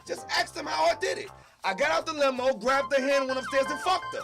Just ask them how I did it. I got out the limo, grabbed her hand, went upstairs and fucked her.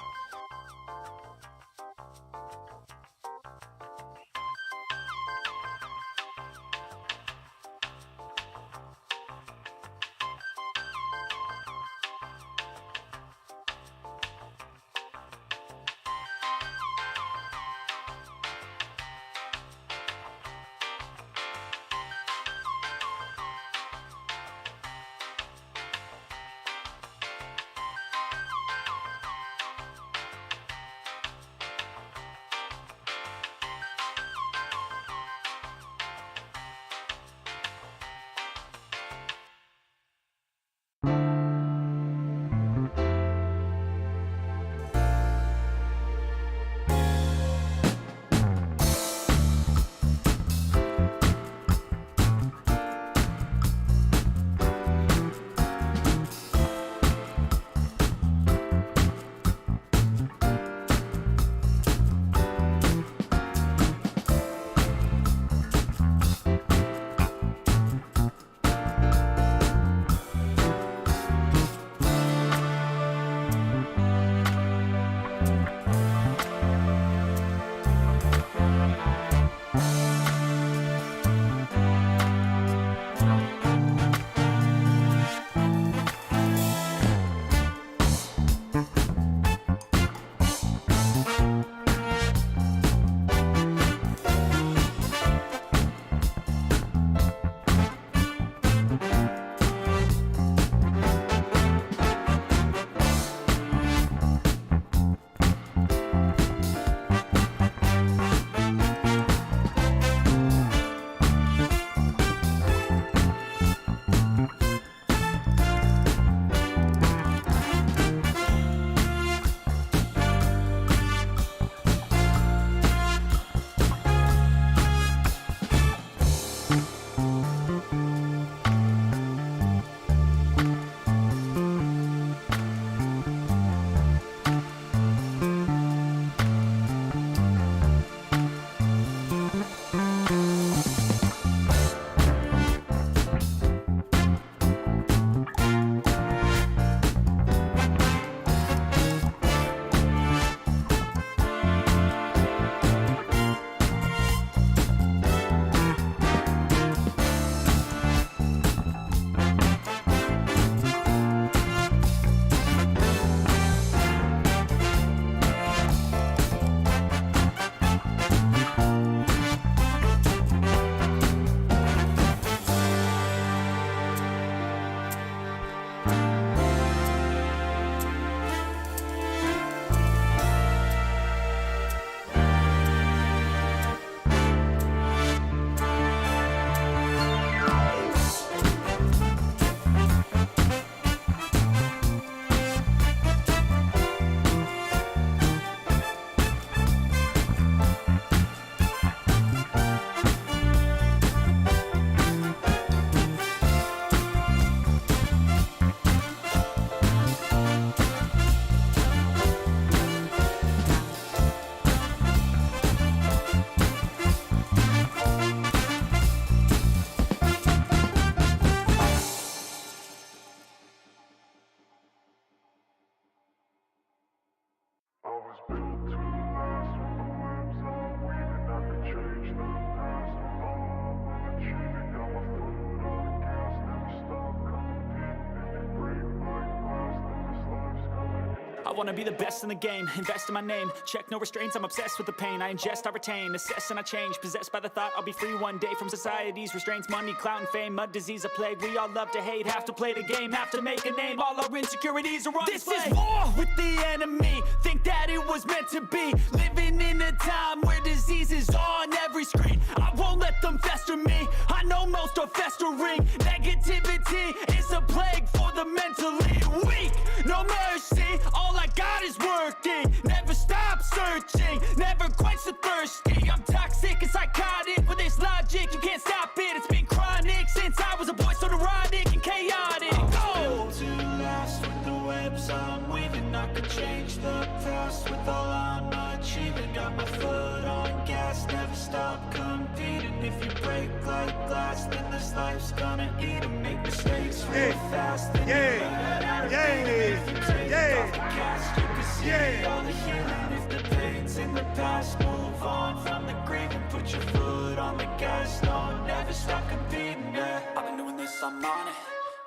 I wanna be the best in the game, invest in my name, check no restraints, I'm obsessed with the pain. I ingest, I retain, assess and I change, possessed by the thought I'll be free one day from society's restraints. Money, clout and fame, mud, disease, a plague. We all love to hate, have to play the game, have to make a name. All our insecurities are on display. This is war with the enemy, think that it was meant to be. Living in a time where disease is on every screen. I won't let them fester me, I know most are festering. Negativity is a plague for the mentally weak. No mercy, all I got is working. Never stop searching, never quite so thirsty. I'm toxic and psychotic, with this logic, you can't stop it. It's been chronic since I was a boy, so neurotic and chaotic. Built to last with the webs I'm weaving. I could change the past with all I'm achieving. Got my foot on gas, never stop competing. If you break like glass, then this life's gonna eat 'em. Make mistakes, real fast, then you learn how to beat it. If you take off the cast, you can see all the healing. If the pain's in the past, move on from the grave and put your foot on the gas. No, never stop competing, yeah. I've been doing this, I'm on it.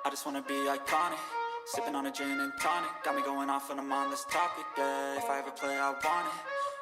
I just wanna be iconic. Sipping on a gin and tonic. Got me going off when I'm on this topic, yeah. If I ever play, I want it.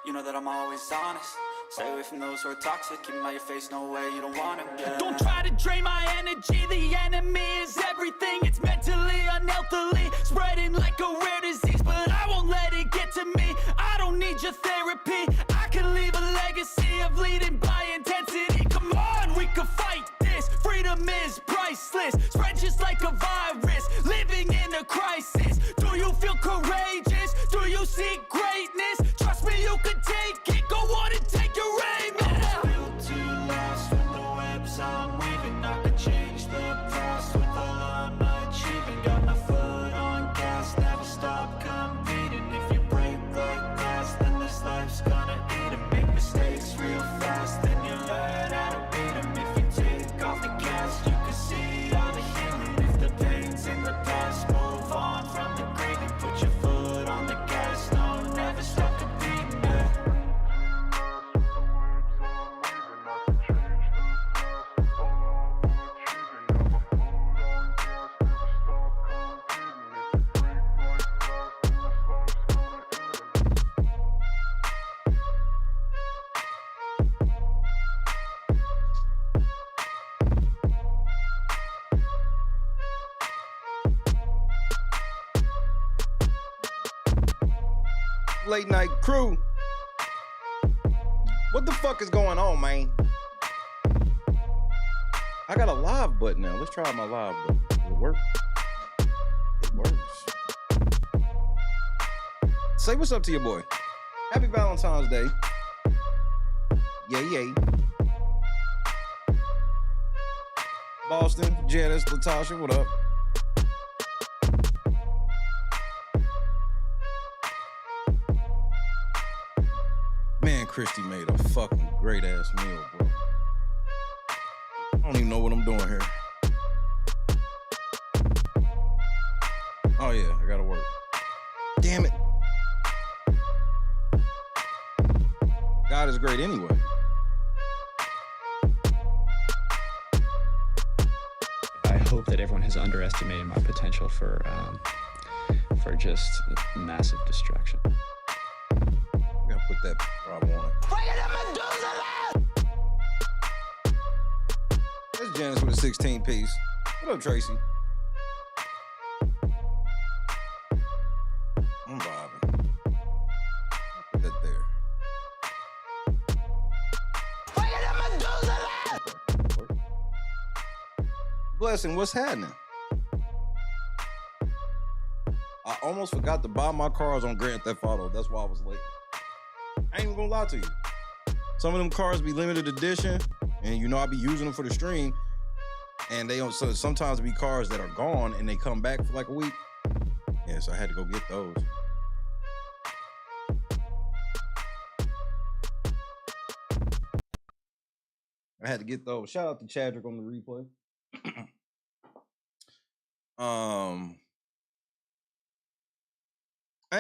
You know that I'm always honest. Stay away from those who are toxic. Keep them out your face, no way, you don't want them, yeah. Don't try to drain my energy. The enemy is everything. It's mentally, unhealthily, spreading like a rare disease. But I won't let it get to me. I don't need your therapy. I can leave a legacy of leading by intensity. Come on, we can fight this. Freedom is priceless. Spread just like a virus. Living in a crisis. Do you feel courageous? Do you seek greatness? Trust me, you can take it. Go on and take your aim, yeah. Built to last with the webs I'm weaving. I could change the past with all I'm achieving. Got my foot on gas, never stop competing. If you break like glass, then this life's gonna eat 'em. Make mistakes real fast, then you learn how to beat 'em. If you take off the gas, you can see all the healing. If the pain's in the past, move on from the grave and put your foot on the gas. No, never stop competing, yeah. Late night crew. What the fuck is going on, man? I got a live button now. Let's try my live button. Does it work? It works. Say what's up to your boy. Happy Valentine's Day. Yay, yay. Boston, Janice, Latasha, what up? Man, Christy made a fucking great ass meal, bro. I don't even know what I'm doing here. Oh yeah, I gotta work. Damn it. God is great anyway. I hope that everyone has underestimated my potential for just massive destruction. I gotta put that where I want it. That's Janice with a 16 piece. What up, Tracy? I'm vibing. Put that there. Blessing, what's happening? I almost forgot to buy my cars on Grand Theft Auto. That's why I was late. I ain't even gonna lie to you. Some of them cars be limited edition, and you know I be using them for the stream. And they don't. So sometimes it be cars that are gone and they come back for like a week. Yeah, so I had to go get those. I had to get those. Shout out to Chadrick on the replay. I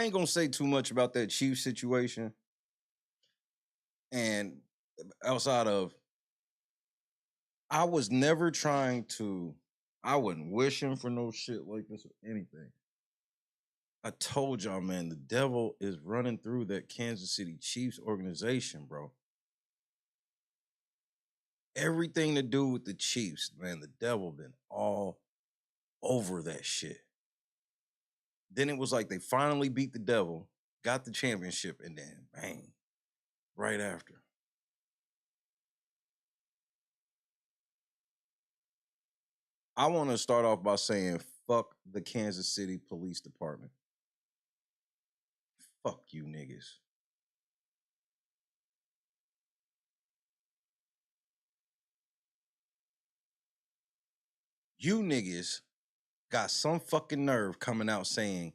ain't gonna say too much about that Chiefs situation. And outside of, I was never trying to, I wasn't wishing for no shit like this or anything. I told y'all, man, the devil is running through that Kansas City Chiefs organization, bro. Everything to do with the Chiefs, man, the devil been all over that shit. Then it was like they finally beat the devil, got the championship, and then bang, right after. I want to start off by saying, fuck the Kansas City Police Department. Fuck you niggas. You niggas got some fucking nerve coming out saying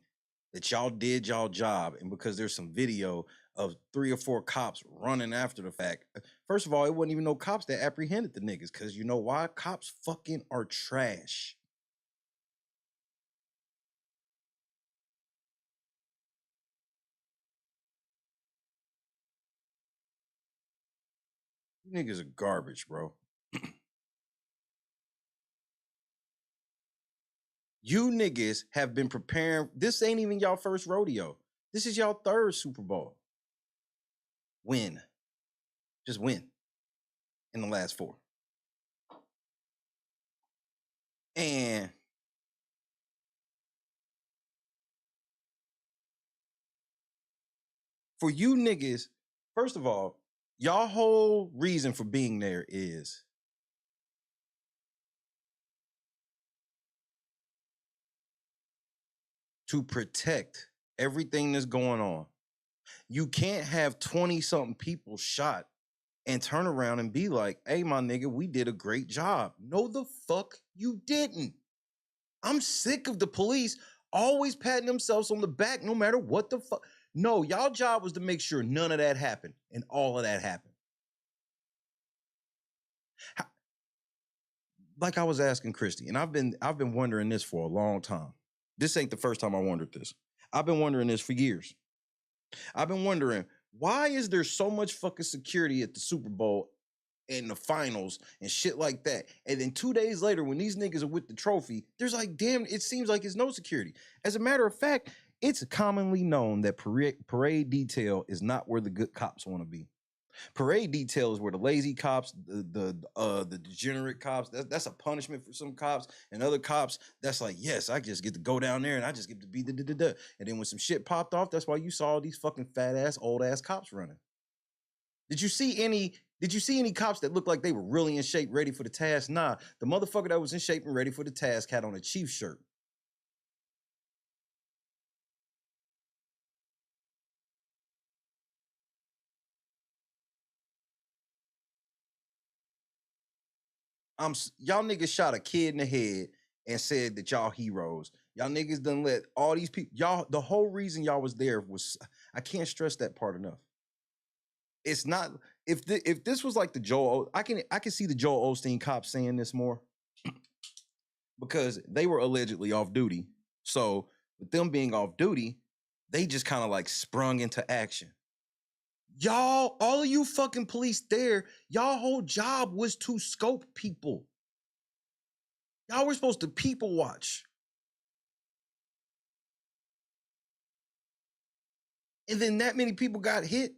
that y'all did y'all job, and because there's some video of 3 or 4 cops running after the fact. First of all, it wasn't even no cops that apprehended the niggas, because you know why? Cops fucking are trash. You niggas are garbage, bro. You niggas have been preparing. This ain't even y'all first rodeo. This is y'all third Super Bowl. Win. Just win in the last 4. And for you niggas, first of all, y'all whole reason for being there is to protect everything that's going on. You can't have 20-something people shot and turn around and be like, hey, my nigga, we did a great job. No, the fuck you didn't. I'm sick of the police always patting themselves on the back no matter what the fuck. No, y'all job was to make sure none of that happened and all of that happened. Like I was asking Christy, and I've been wondering this for a long time. This ain't the first time I wondered this. I've been wondering this for years. I've been wondering, why is there so much fucking security at the Super Bowl and the finals and shit like that? And then 2 days later, when these niggas are with the trophy, there's like, damn, it seems like it's no security. As a matter of fact, it's commonly known that parade detail is not where the good cops want to be. Parade detail is where the lazy cops, the degenerate cops, that's a punishment for some cops, and other cops, that's like, yes, I just get to go down there and I just get to be the. And then when some shit popped off, that's why you saw all these fucking fat ass, old ass cops running. Did you see any cops that looked like they were really in shape, ready for the task? Nah, the motherfucker that was in shape and ready for the task had on a Chiefs shirt. Y'all niggas shot a kid in the head and said that y'all heroes. Y'all niggas done let all these people, y'all, the whole reason y'all was there was, I can't stress that part enough. It's not, if this was like the Joel, I can see the Joel Osteen cops saying this more because they were allegedly off duty. So with them being off duty, they just kind of like sprung into action. Y'all, all of you fucking police there, y'all whole job was to scope people. Y'all were supposed to people watch. And then that many people got hit.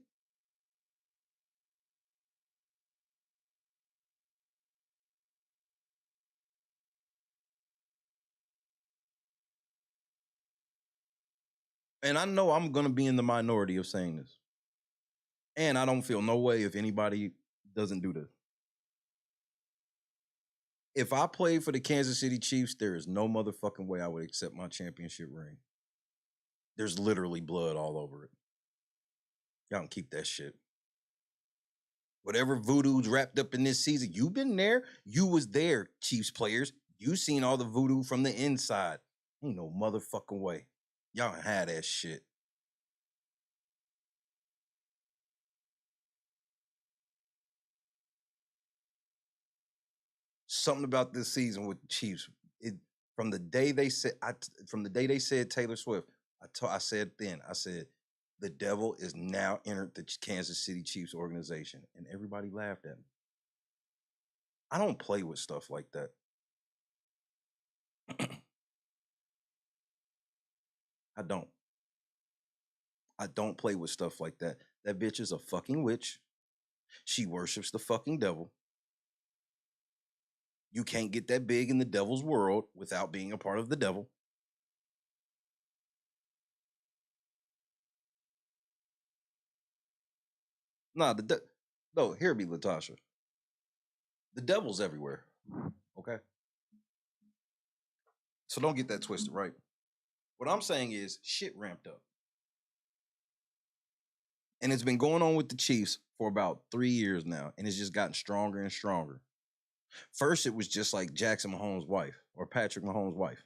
And I know I'm going to be in the minority of saying this. And I don't feel no way if anybody doesn't do this. If I played for the Kansas City Chiefs, there is no motherfucking way I would accept my championship ring. There's literally blood all over it. Y'all can keep that shit. Whatever voodoo's wrapped up in this season, you've been there. You was there, Chiefs players. You seen all the voodoo from the inside. Ain't no motherfucking way. Y'all had that shit. Something about this season with the Chiefs. From the day they said Taylor Swift, I said the devil is now entered the Kansas City Chiefs organization, and everybody laughed at me. I don't play with stuff like that. I don't. I don't play with stuff like that. That bitch is a fucking witch. She worships the fucking devil. You can't get that big in the devil's world without being a part of the devil. Nah, no, hear me, Latasha. The devil's everywhere. Okay? So don't get that twisted, right? What I'm saying is shit ramped up. And it's been going on with the Chiefs for about 3 years now, and it's just gotten stronger and stronger. First, it was just like Jackson Mahomes' wife or Patrick Mahomes' wife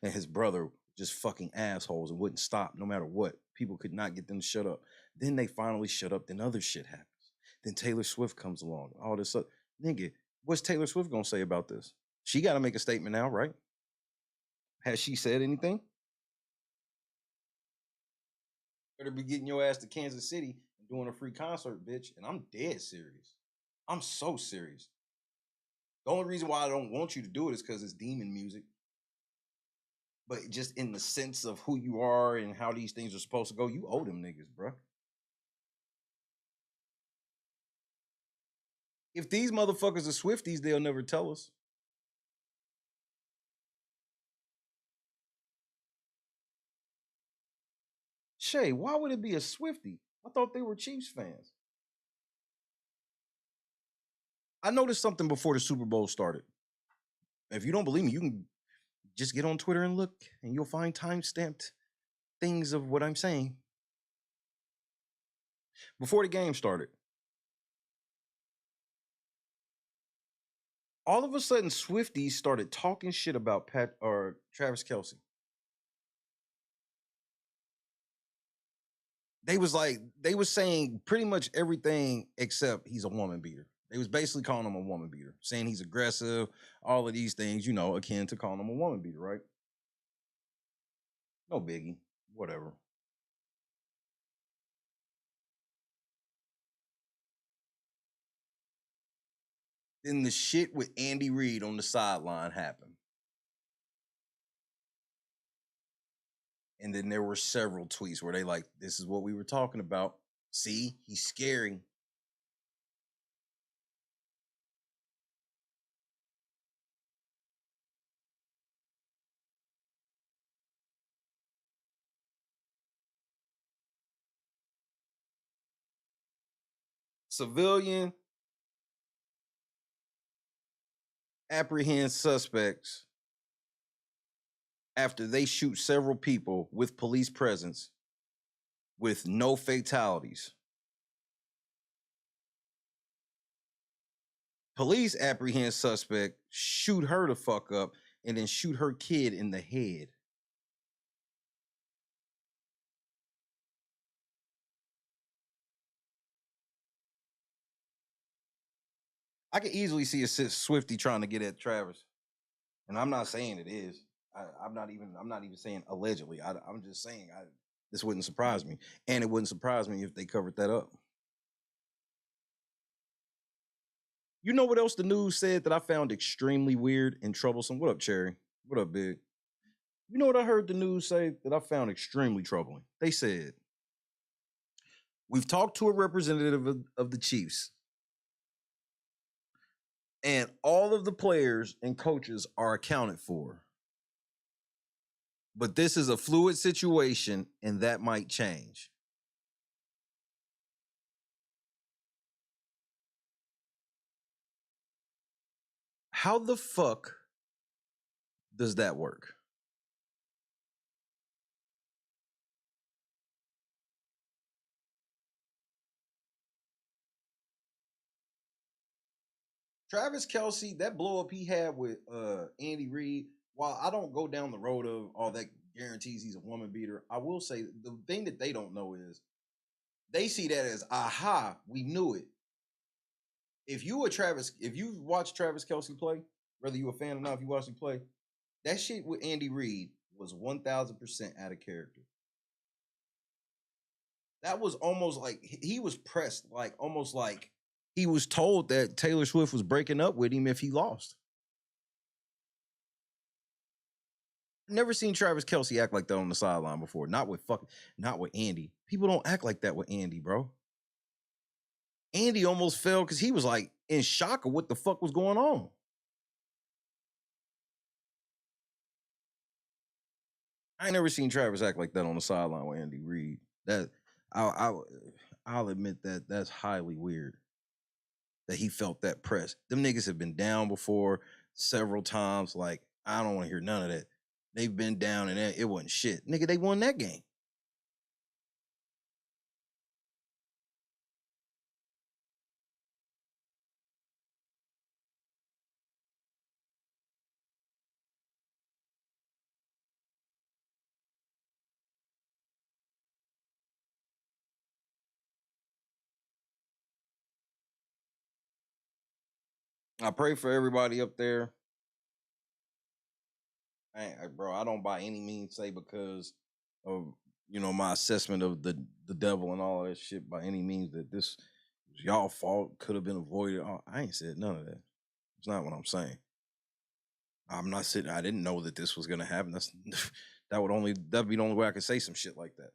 and his brother, just fucking assholes and wouldn't stop no matter what. People could not get them to shut up. Then they finally shut up. Then other shit happens. Then Taylor Swift comes along. All this stuff. Nigga, what's Taylor Swift gonna say about this? She got to make a statement now, right? Has she said anything? Better be getting your ass to Kansas City and doing a free concert, bitch. And I'm dead serious. I'm so serious. The only reason why I don't want you to do it is because it's demon music. But just in the sense of who you are and how these things are supposed to go, you owe them niggas, bro. If these motherfuckers are Swifties, they'll never tell us. Shay, why would it be a Swiftie? I thought they were Chiefs fans. I noticed something before the Super Bowl started. If you don't believe me, you can just get on Twitter and look, and you'll find time-stamped things of what I'm saying. Before the game started, all of a sudden, Swifties started talking shit about Travis Kelce. They was saying pretty much everything except he's a woman beater. They was basically calling him a woman beater, saying he's aggressive, all of these things, akin to calling him a woman beater, right? No biggie, whatever. Then the shit with Andy Reid on the sideline happened. And then there were several tweets where they like, this is what we were talking about. See, he's scary. Civilian apprehends suspects after they shoot several people with police presence with no fatalities. Police apprehend suspect, shoot her the fuck up, and then shoot her kid in the head. I could easily see a Swiftie trying to get at Travis, and I'm not saying it is. I'm not even saying allegedly. I'm just saying this wouldn't surprise me, and it wouldn't surprise me if they covered that up. You know what else the news said that I found extremely weird and troublesome? What up, Cherry? What up, Big? You know what I heard the news say that I found extremely troubling? They said, we've talked to a representative of the Chiefs, and all of the players and coaches are accounted for. But this is a fluid situation, and that might change. How the fuck does that work? Travis Kelce, that blow up he had with Andy Reid, while I don't go down the road of all that guarantees he's a woman beater, I will say the thing that they don't know is they see that as, aha, we knew it. If you watch Travis Kelce play, whether you a fan or not, if you watch him play, that shit with Andy Reid was 1000% out of character. That was almost like he was pressed, like almost like he was told that Taylor Swift was breaking up with him if he lost. Never seen Travis Kelce act like that on the sideline before. Not with Andy. People don't act like that with Andy, bro. Andy almost fell because he was like in shock of what the fuck was going on. I ain't never seen Travis act like that on the sideline with Andy Reid. That I'll admit that that's highly weird. That he felt that press. Them niggas have been down before several times. Like, I don't want to hear none of that. They've been down and it wasn't shit. Nigga, they won that game. I pray for everybody up there. Bro, I don't by any means say because of my assessment of the devil and all that shit by any means that this was y'all fault, could have been avoided. I ain't said none of that. It's not what I'm saying. I'm not sitting. I didn't know that this was gonna happen. That'd be the only way I could say some shit like that.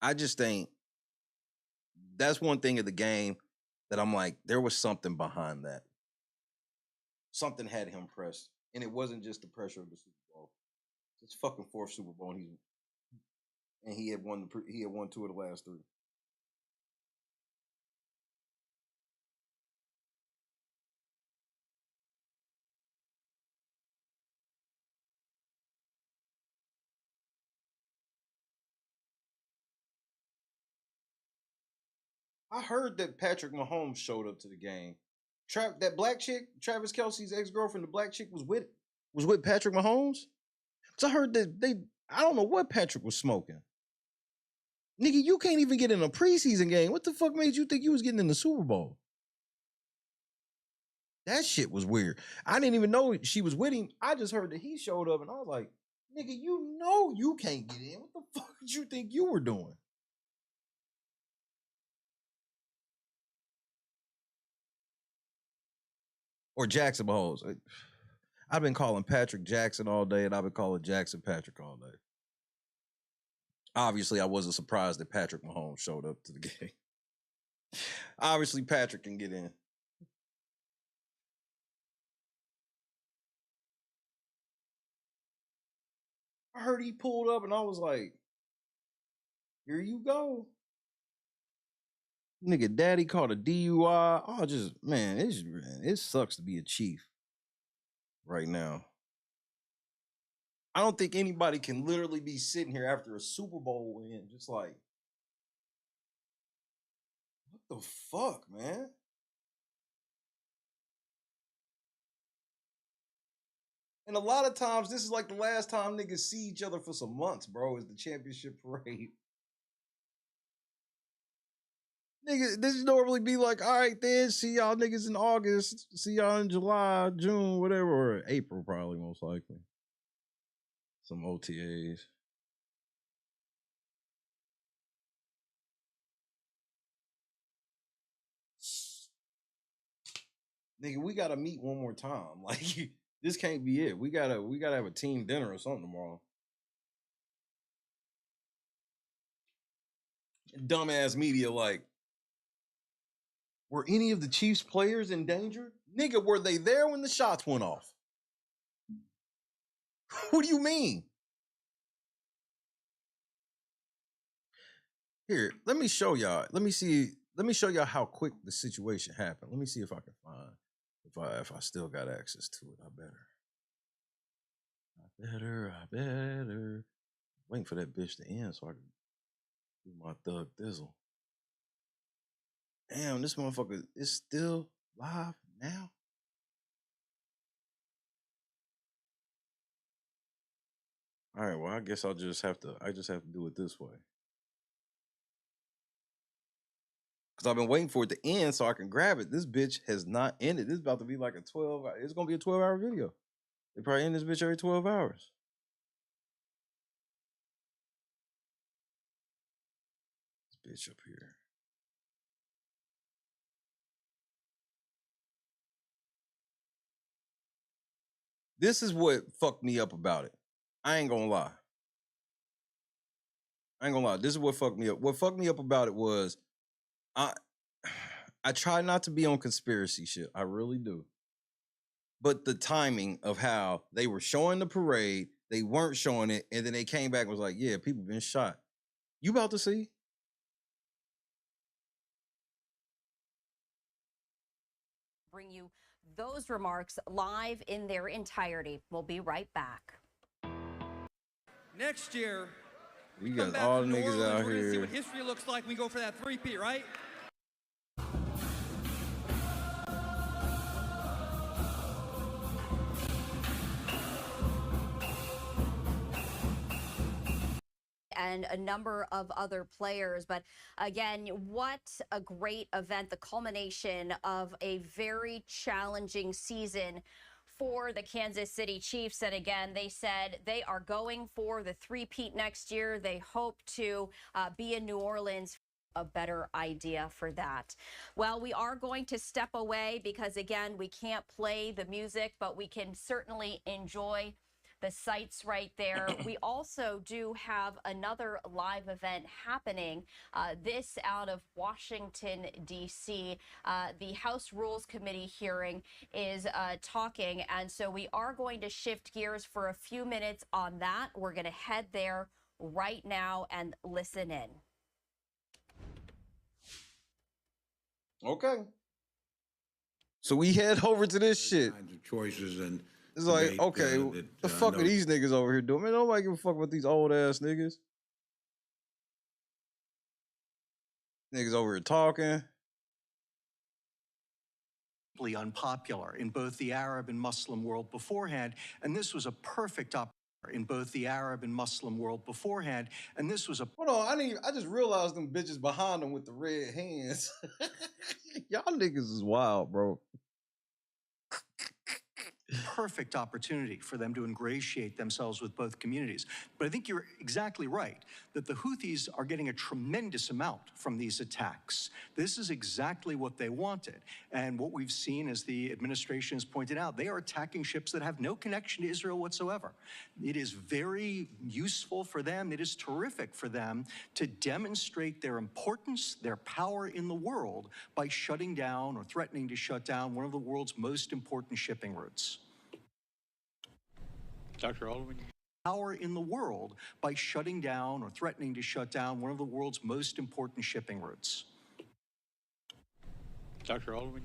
I just think that's one thing of the game that I'm like, there was something behind that. Something had him pressed, and it wasn't just the pressure of the Super Bowl. It's fucking fourth Super Bowl, and he had won 2 of the last 3. I heard that Patrick Mahomes showed up to the game. That black chick, Travis Kelce's ex-girlfriend, the black chick was with Patrick Mahomes. So I heard that I don't know what Patrick was smoking. Nigga, you can't even get in a preseason game. What the fuck made you think you was getting in the Super Bowl? That shit was weird. I didn't even know she was with him. I just heard that he showed up, and I was like, nigga, you know you can't get in. What the fuck did you think you were doing? Or Jackson Mahomes. I've been calling Patrick Jackson all day, and I've been calling Jackson Patrick all day. Obviously, I wasn't surprised that Patrick Mahomes showed up to the game. Obviously, Patrick can get in. I heard he pulled up, and I was like, here you go. Nigga, daddy caught a DUI. Oh, man, it sucks to be a Chief right now. I don't think anybody can literally be sitting here after a Super Bowl win, just like, what the fuck, man? And a lot of times, this is like the last time niggas see each other for some months, bro, is the championship parade. Nigga, this normally be like, all right, then, see y'all niggas in August, see y'all in July, June, whatever, or April probably, most likely. Some OTAs. Nigga, we gotta meet one more time. Like, this can't be it. We gotta have a team dinner or something tomorrow. Dumbass media, like, were any of the Chiefs players in danger? Nigga, were they there when the shots went off? What do you mean? Here, let me show y'all. Let me show y'all how quick the situation happened. Let me see if I can find if I still got access to it. I better. Waiting for that bitch to end so I can do my thug thizzle. Damn, this motherfucker is still live now. All right, well, I guess I just have to do it this way. Because I've been waiting for it to end so I can grab it. This bitch has not ended. This is about to be like it's gonna be a 12-hour video. They probably end this bitch every 12 hours. This bitch up here. This is what fucked me up about it. I ain't gonna lie. This is what fucked me up. What fucked me up about it was I try not to be on conspiracy shit. I really do. But the timing of how they were showing the parade, they weren't showing it, and then they came back and was like, yeah, people been shot. You about to see? Bring you those remarks live in their entirety. We'll be right back. Next year, we got all the niggas out we're here. gonna see what history looks like when we go for that three-peat, right? And a number of other players. But again, what a great event, the culmination of a very challenging season for the Kansas City Chiefs. And again, they said they are going for the three-peat next year. They hope to be in New Orleans. A better idea for that. Well, we are going to step away because, again, we can't play the music, but we can certainly enjoy the sights right there. We also do have another live event happening, this out of Washington, D.C. The House Rules Committee hearing is talking, and so we are going to shift gears for a few minutes on that. We're going to head there right now and listen in. Okay. So we head over to this shit. Kinds of choices and It's like, debate, okay, that, the fuck are these niggas over here doing? Man, nobody give a fuck about these old ass niggas. Niggas over here talking. Unpopular in both the Arab and Muslim world beforehand, and this was a perfect opportunity in both the Arab and Muslim world beforehand, and this was a Hold on, I just realized them bitches behind them with the red hands. Y'all niggas is wild, bro. perfect opportunity for them to ingratiate themselves with both communities. But I think you're exactly right that the Houthis are getting a tremendous amount from these attacks. This is exactly what they wanted. And what we've seen, as the administration has pointed out, they are attacking ships that have no connection to Israel whatsoever. It is very useful for them. It is terrific for them to demonstrate their importance, their power in the world by shutting down or threatening to shut down one of the world's most important shipping routes. Dr. Alderman. Power in the world by shutting down or threatening to shut down one of the world's most important shipping routes. Dr. Alderman.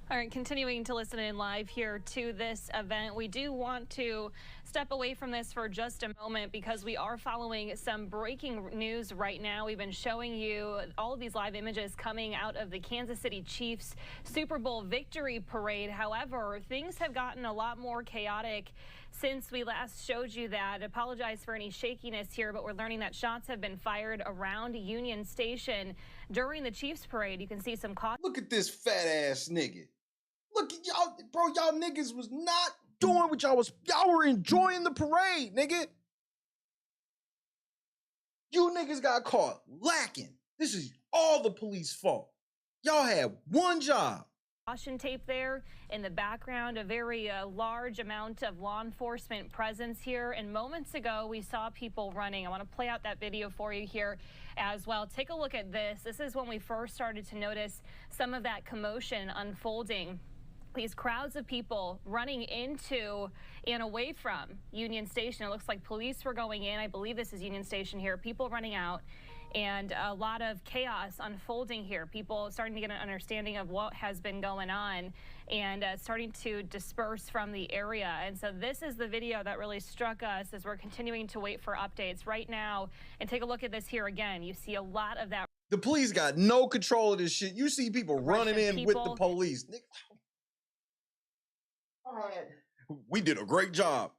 All right, continuing to listen in live here to this event. We do want to step away from this for just a moment because we are following some breaking news right now. We've been showing you all of these live images coming out of the Kansas City Chiefs Super Bowl victory parade. However, things have gotten a lot more chaotic since we last showed you that. Apologize for any shakiness here, but we're learning that shots have been fired around Union Station during the Chiefs parade. You can see some caution. Look at this fat ass nigga. Look at y'all, bro. Y'all niggas was not doing what y'all were enjoying the parade, nigga. You niggas got caught lacking. This is all the police fault. Y'all had one job. Caution tape there in the background, a very large amount of law enforcement presence here. And moments ago, we saw people running. I want to play out that video for you here as well. Take a look at this. This is when we first started to notice some of that commotion unfolding. These crowds of people running into and away from Union Station. It looks like police were going in. I believe this is Union Station here. People running out. And a lot of chaos unfolding here. People starting to get an understanding of what has been going on and starting to disperse from the area. And so this is the video that really struck us as we're continuing to wait for updates right now. And take a look at this here again. You see a lot of that. The police got no control of this shit. You see people running in with the police. We did a great job.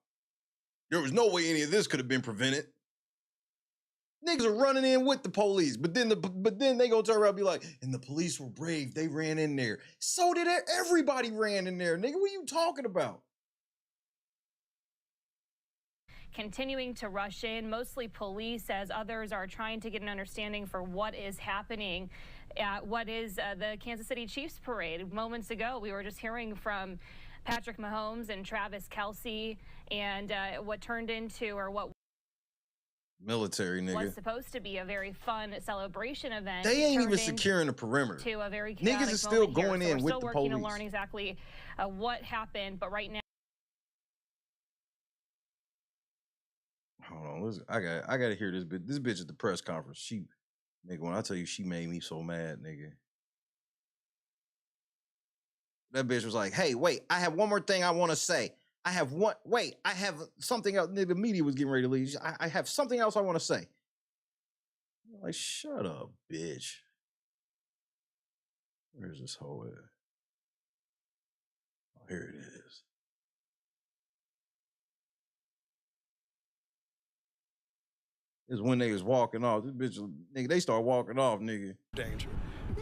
There was no way any of this could have been prevented. Niggas are running in with the police, but then they gonna turn around and be like, and the police were brave. They ran in there. So did everybody ran in there, nigga. What are you talking about? Continuing to rush in, mostly police, as others are trying to get an understanding for what is happening at what is the Kansas City Chiefs parade. Moments ago, we were just hearing from Patrick Mahomes and Travis Kelce and what turned into, or what military nigga was supposed to be a very fun celebration event. They ain't even securing the perimeter. To a very niggas is still going in with the police. We're still working to learn exactly what happened, but right now. Hold on, listen. I gotta hear this bitch. This bitch at the press conference. Nigga, when I tell you she made me so mad, nigga. That bitch was like, hey, wait, I have one more thing I want to say. I have something else. The media was getting ready to leave. I have something else I want to say. I'm like, shut up, bitch. Where's this hoe at? Oh, here it is. It's when they was walking off. This bitch, nigga, they start walking off, nigga. Danger.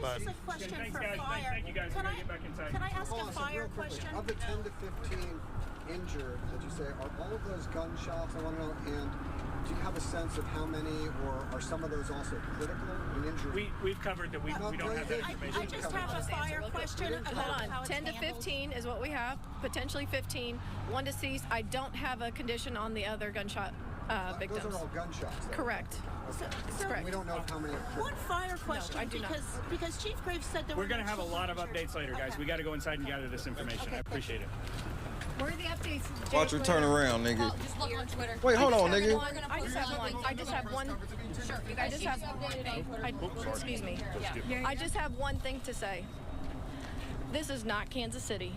But This is a question Thanks, for guys. fire. Thank you, guys. Can We're I, gonna get back inside. can I ask hold a on, so fire real quickly, question? of the 10 to 15 injured that you say, are all of those gunshots? I want to know, and do you have a sense of how many, or are some of those also critical in injury? We've covered that. We don't have that information. I just have a fire question about Hold how on, it's 10 to handled. 15 is what we have, potentially 15, one deceased. I don't have a condition on the other gunshot victims. Those are all gunshots, though. Correct. So correct. We don't know how many are critical. one fire question, I do not. because Chief Graves said there We're were going to no have a lot of children updates later, guys. Okay. We got to go inside and gather this information. I appreciate it. Where are the updates? Watch her turn around, nigga. Just look on Twitter. Wait, hold on, nigga. I just have one. I just have one. Sure, you I guys just keep have. us updated. Excuse me. I just have one thing to say. This is not Kansas City.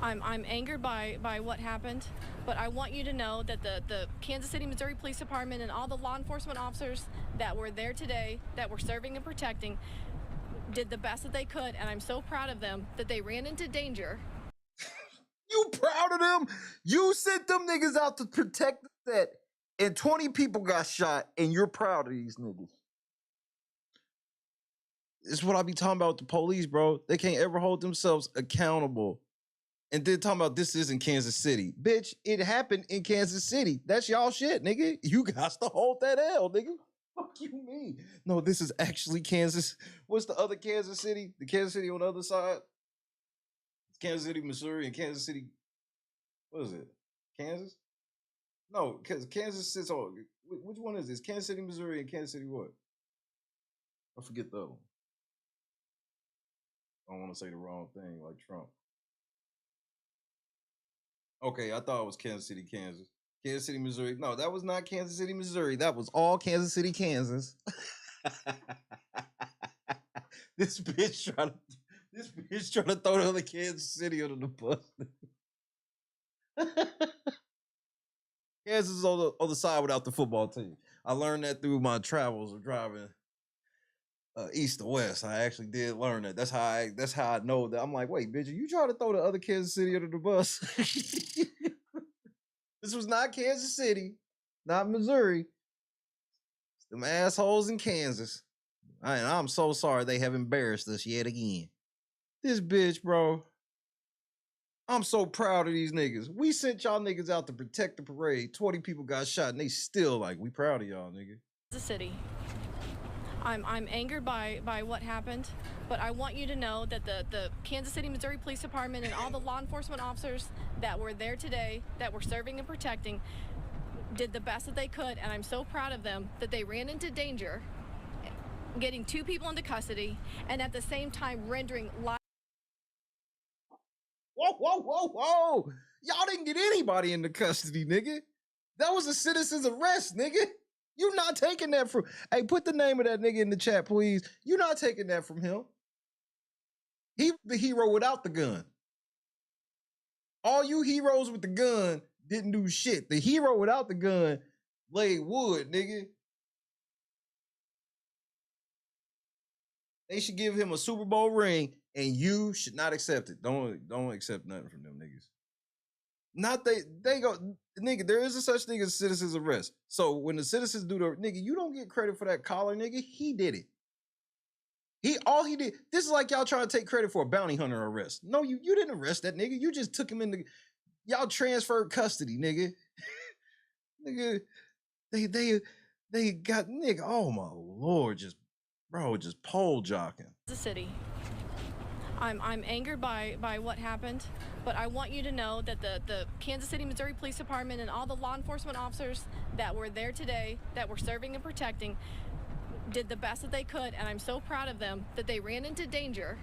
I'm angered by what happened, but I want you to know that the Kansas City, Missouri Police Department and all the law enforcement officers that were there today, that were serving and protecting, did the best that they could, and I'm so proud of them that they ran into danger. You proud of them? You sent them niggas out to protect the set, and 20 people got shot, and you're proud of these niggas. It's what I be talking about with the police, bro. They can't ever hold themselves accountable. And then talking about this isn't Kansas City. Bitch, it happened in Kansas City. That's y'all shit, nigga. You got to hold that L, nigga. Fuck you mean? No, this is actually Kansas. What's the other Kansas City? The Kansas City on the other side? It's Kansas City, Missouri, and Kansas City. What is it? Kansas? No, because Kansas sits on. Which one is this? Kansas City, Missouri, and Kansas City what? I forget the other one. I don't want to say the wrong thing like Trump. Okay, I thought it was Kansas City, Kansas. Kansas City, Missouri. No, that was not Kansas City, Missouri. That was all Kansas City, Kansas. This bitch trying to throw the other Kansas City under the bus. Kansas is on the side without the football team. I learned that through my travels of driving east to west. I actually did learn that. That's how I know that. I'm like, wait, bitch, you trying to throw the other Kansas City under the bus? This was not Kansas City, not Missouri. It's them assholes in Kansas. And I'm so sorry they have embarrassed us yet again. This bitch, bro. I'm so proud of these niggas. We sent y'all niggas out to protect the parade. 20 people got shot, and they still like, we proud of y'all, nigga. The city. I'm angered by what happened, but I want you to know that the Kansas City, Missouri Police Department and all the law enforcement officers that were there today, that were serving and protecting, did the best that they could, and I'm so proud of them that they ran into danger, getting 2 people into custody, and at the same time rendering life. Whoa. Y'all didn't get anybody into custody, nigga. That was a citizen's arrest, nigga. You not taking that from... Hey, put the name of that nigga in the chat, please. You not taking that from him. He the hero without the gun. All you heroes with the gun didn't do shit. The hero without the gun laid wood, nigga. They should give him a Super Bowl ring, and you should not accept it. Don't accept nothing from them niggas. They go, nigga, there is a such thing as citizen's arrest. So when the citizens do the, nigga, you don't get credit for that collar, nigga. He did it. All he did, this is like y'all trying to take credit for a bounty hunter arrest. No, you didn't arrest that nigga. You just took him into, y'all transferred custody, nigga. Nigga, they got, nigga, oh my Lord, just pole jocking. The city. I'm angered by what happened, but I want you to know that the Kansas City, Missouri Police Department and all the law enforcement officers that were there today, that were serving and protecting, did the best that they could, and I'm so proud of them that they ran into danger,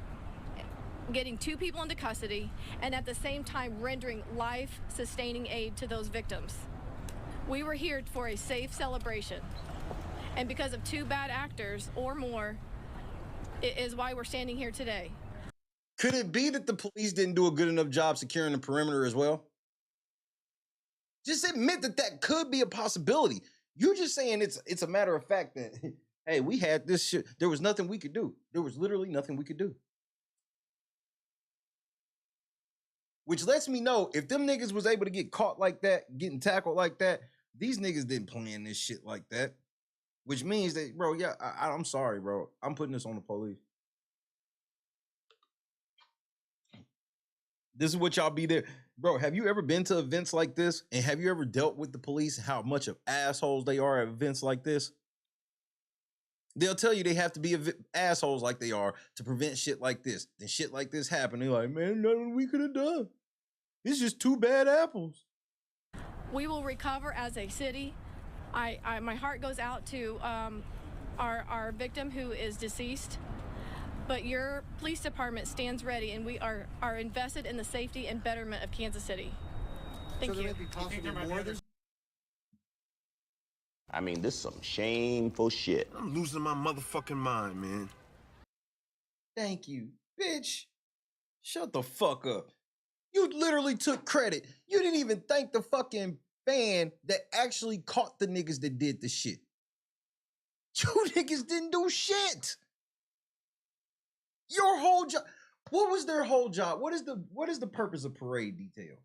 getting 2 people into custody, and at the same time rendering life-sustaining aid to those victims. We were here for a safe celebration, and because of 2 bad actors or more, it is why we're standing here today. Could it be that the police didn't do a good enough job securing the perimeter as well? Just admit that could be a possibility. You're just saying it's a matter of fact that, hey, we had this shit. There was nothing we could do. There was literally nothing we could do. Which lets me know if them niggas was able to get caught like that, getting tackled like that, these niggas didn't plan this shit like that. Which means that, bro, yeah, I'm sorry, bro. I'm putting this on the police. This is what y'all be there. Bro, have you ever been to events like this? And have you ever dealt with the police, how much of assholes they are at events like this? They'll tell you they have to be assholes like they are to prevent shit like this. Then shit like this happen. They're like, man, nothing we could have done. It's just two bad apples. We will recover as a city. My heart goes out to our victim who is deceased. But your police department stands ready, and we are invested in the safety and betterment of Kansas City. Thank you. I mean, this is some shameful shit. I'm losing my motherfucking mind, man. Thank you, bitch. Shut the fuck up. You literally took credit. You didn't even thank the fucking fan that actually caught the niggas that did the shit. You niggas didn't do shit. Your whole job. What was their whole job? What is the purpose of parade detail?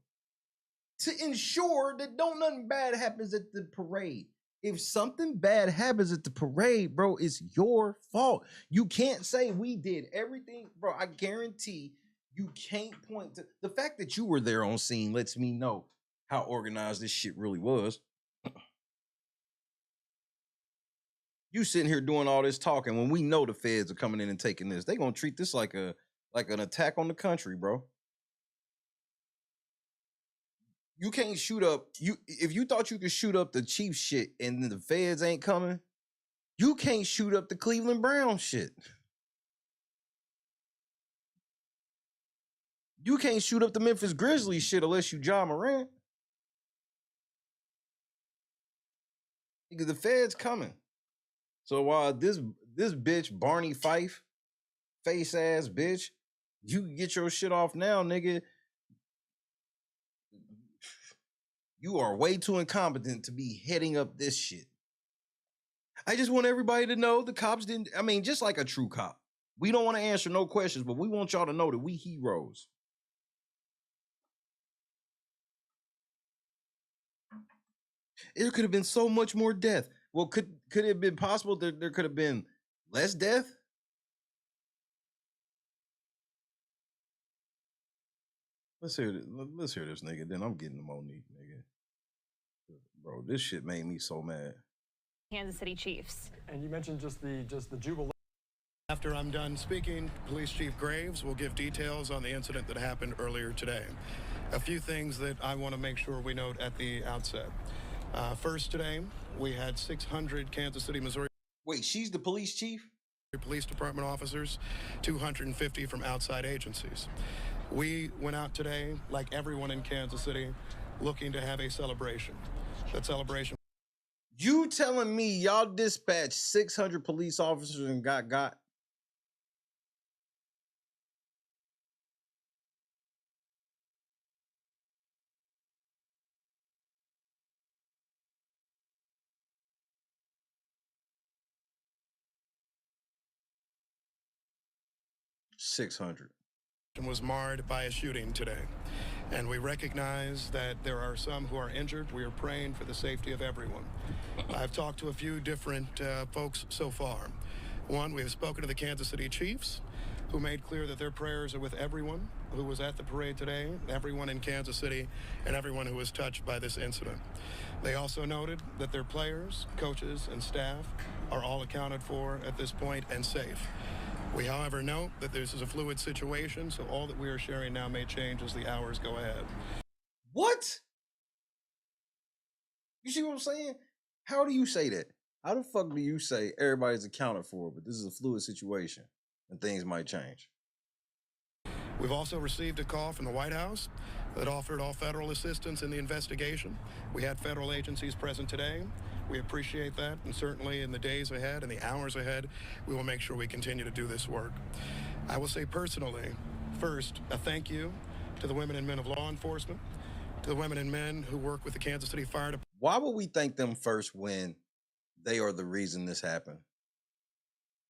To ensure that nothing bad happens at the parade. If something bad happens at the parade, bro, it's your fault. You can't say we did everything, bro. I guarantee you can't point to the fact that you were there on scene lets me know how organized this shit really was. You sitting here doing all this talking when we know the feds are coming in and taking this. They're gonna treat this like an attack on the country, bro. You can't shoot up. If you thought you could shoot up the Chiefs shit and the feds ain't coming, you can't shoot up the Cleveland Browns shit. You can't shoot up the Memphis Grizzlies shit unless you Ja Morant. Because the feds coming. So while this bitch, Barney Fife, face ass bitch, you can get your shit off now, nigga. You are way too incompetent to be heading up this shit. I just want everybody to know the cops didn't, I mean, just like a true cop. We don't want to answer no questions, but we want y'all to know that we heroes. There could have been so much more death. Well, could it have been possible that there could have been less death? Let's hear this nigga. Then I'm getting the Monique, nigga. Bro, this shit made me so mad. Kansas City Chiefs. And you mentioned just the jubilee. After I'm done speaking, Police Chief Graves will give details on the incident that happened earlier today. A few things that I want to make sure we note at the outset. First today, we had 600 Kansas City, Missouri. Wait, she's the police chief? Police department officers, 250 from outside agencies. We went out today, like everyone in Kansas City, looking to have a celebration. That celebration. You telling me y'all dispatched 600 police officers and got? $600. Was marred by a shooting today. And we recognize that there are some who are injured. We are praying for the safety of everyone. I've talked to a few different folks so far. One, we have spoken to the Kansas City Chiefs, who made clear that their prayers are with everyone who was at the parade today, everyone in Kansas City, and everyone who was touched by this incident. They also noted that their players, coaches, and staff are all accounted for at this point and safe. We, however, note that this is a fluid situation, so all that we are sharing now may change as the hours go ahead. What? You see what I'm saying? How do you say that? How the fuck do you say everybody's accounted for, but this is a fluid situation and things might change? We've also received a call from the White House that offered all federal assistance in the investigation. We had federal agencies present today. We appreciate that, and certainly in the days ahead and the hours ahead, we will make sure we continue to do this work. I will say personally, first, a thank you to the women and men of law enforcement, to the women and men who work with the Kansas City Fire Department. Why would we thank them first when they are the reason this happened?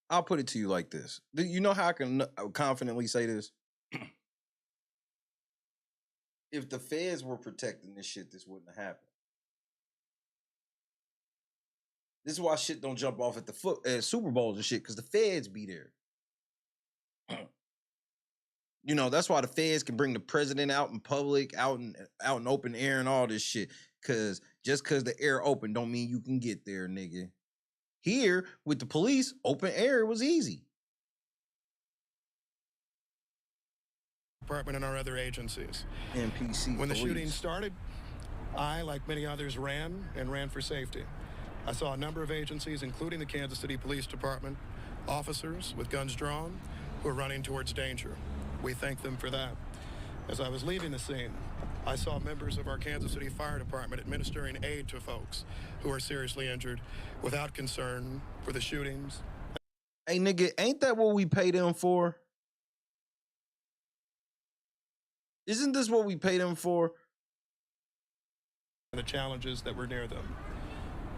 I'll put it to you like this. You know how I can confidently say this? If the feds were protecting this shit, this wouldn't have happened. This is why shit don't jump off at the Super Bowls and shit, because the feds be there. You know, that's why the feds can bring the president out in public, out in open air and all this shit. Cause just cause the air open don't mean you can get there, nigga. Here with the police, open air was easy. Department and our other agencies. NPC When the police. shooting started, I, like many others, ran for safety. I saw a number of agencies, including the Kansas City Police Department, officers with guns drawn who were running towards danger. We thank them for that. As I was leaving the scene, I saw members of our Kansas City Fire Department administering aid to folks who are seriously injured without concern for the shootings. Hey, nigga, ain't that what we pay them for? Isn't this what we pay them for? And the challenges that were near them.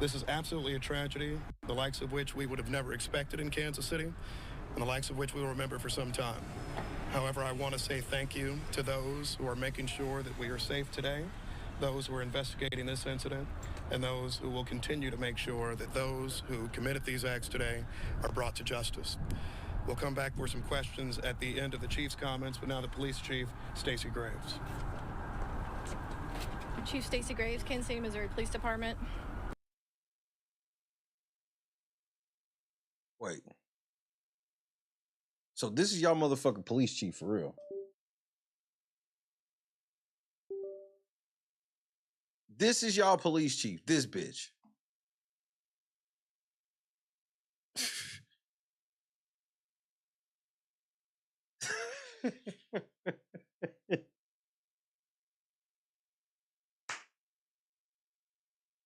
This is absolutely a tragedy, the likes of which we would have never expected in Kansas City, and the likes of which we will remember for some time. However, I want to say thank you to those who are making sure that we are safe today, those who are investigating this incident, and those who will continue to make sure that those who committed these acts today are brought to justice. We'll come back for some questions at the end of the chief's comments, but now the police chief, Stacey Graves. Chief Stacey Graves, Kansas City, Missouri Police Department. Wait. So this is y'all motherfucking police chief for real. This is y'all police chief, this bitch.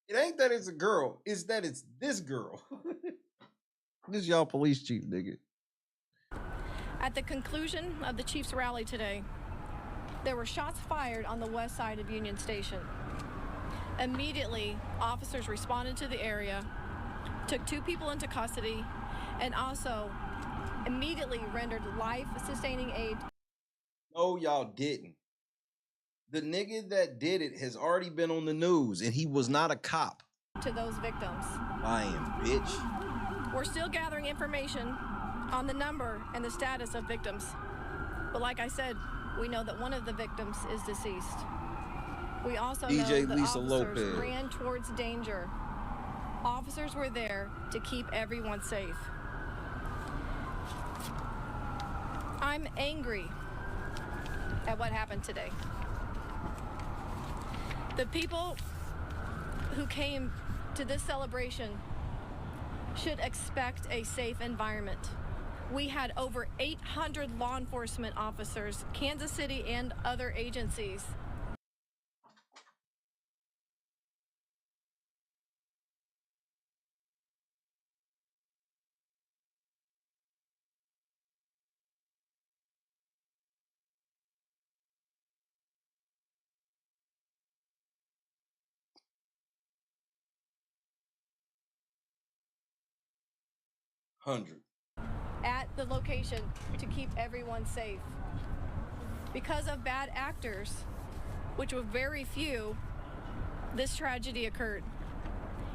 It ain't that it's a girl, it's that it's this girl. This is y'all police chief, nigga. At the conclusion of the Chiefs rally today, there were shots fired on the west side of Union Station. Immediately, officers responded to the area, took 2 people into custody, and also immediately rendered life-sustaining aid. No, y'all didn't. The nigga that did it has already been on the news, and he was not a cop. To those victims. Lying bitch. We're still gathering information on the number and the status of victims. But like I said, we know that one of the victims is deceased. We also know that Lisa officers Lopez ran towards danger. Officers were there to keep everyone safe. I'm angry at what happened today. The people who came to this celebration should expect a safe environment. We had over 800 law enforcement officers, Kansas City and other agencies. At the location to keep everyone safe. Because of bad actors, which were very few, this tragedy occurred,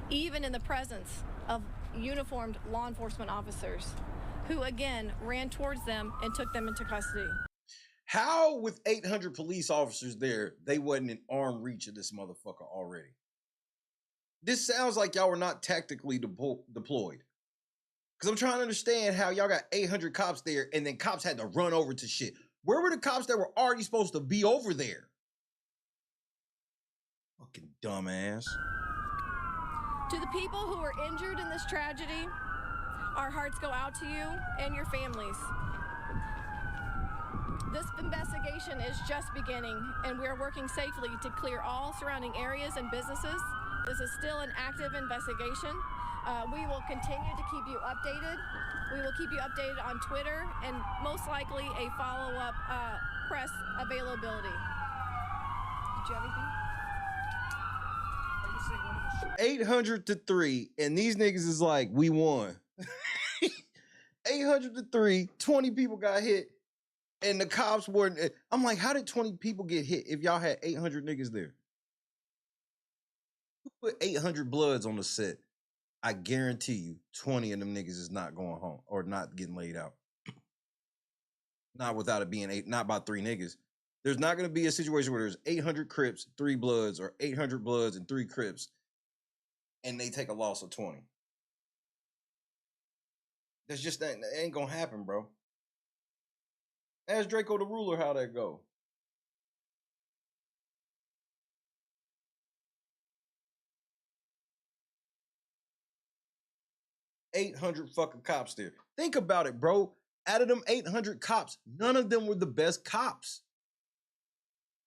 even in the presence of uniformed law enforcement officers, who again ran towards them and took them into custody. How, with 800 police officers there, they wasn't in arm reach of this motherfucker already? This sounds like y'all were not tactically deployed. Because I'm trying to understand how y'all got 800 cops there and then cops had to run over to shit. Where were the cops that were already supposed to be over there? Fucking dumbass. To the people who were injured in this tragedy, our hearts go out to you and your families. This investigation is just beginning, and we are working safely to clear all surrounding areas and businesses. This is still an active investigation. We will continue to keep you updated. We will keep you updated on Twitter and most likely a follow-up press availability. Did you have anything? 800-3, and these niggas is like, we won. 800-3, 20 people got hit, and the cops weren't. I'm like, how did 20 people get hit if y'all had 800 niggas there? Who put 800 bloods on the set? I guarantee you 20 of them niggas is not going home or not getting laid out. Not without it being not by 3 niggas. There's not going to be a situation where there's 800 Crips, 3 Bloods, or 800 Bloods and 3 Crips, and they take a loss of 20. That's just that ain't gonna happen, bro. Ask Draco the Ruler how that go. $800 fucking cops there. Think about it, bro. Out of them 800 cops, none of them were the best cops.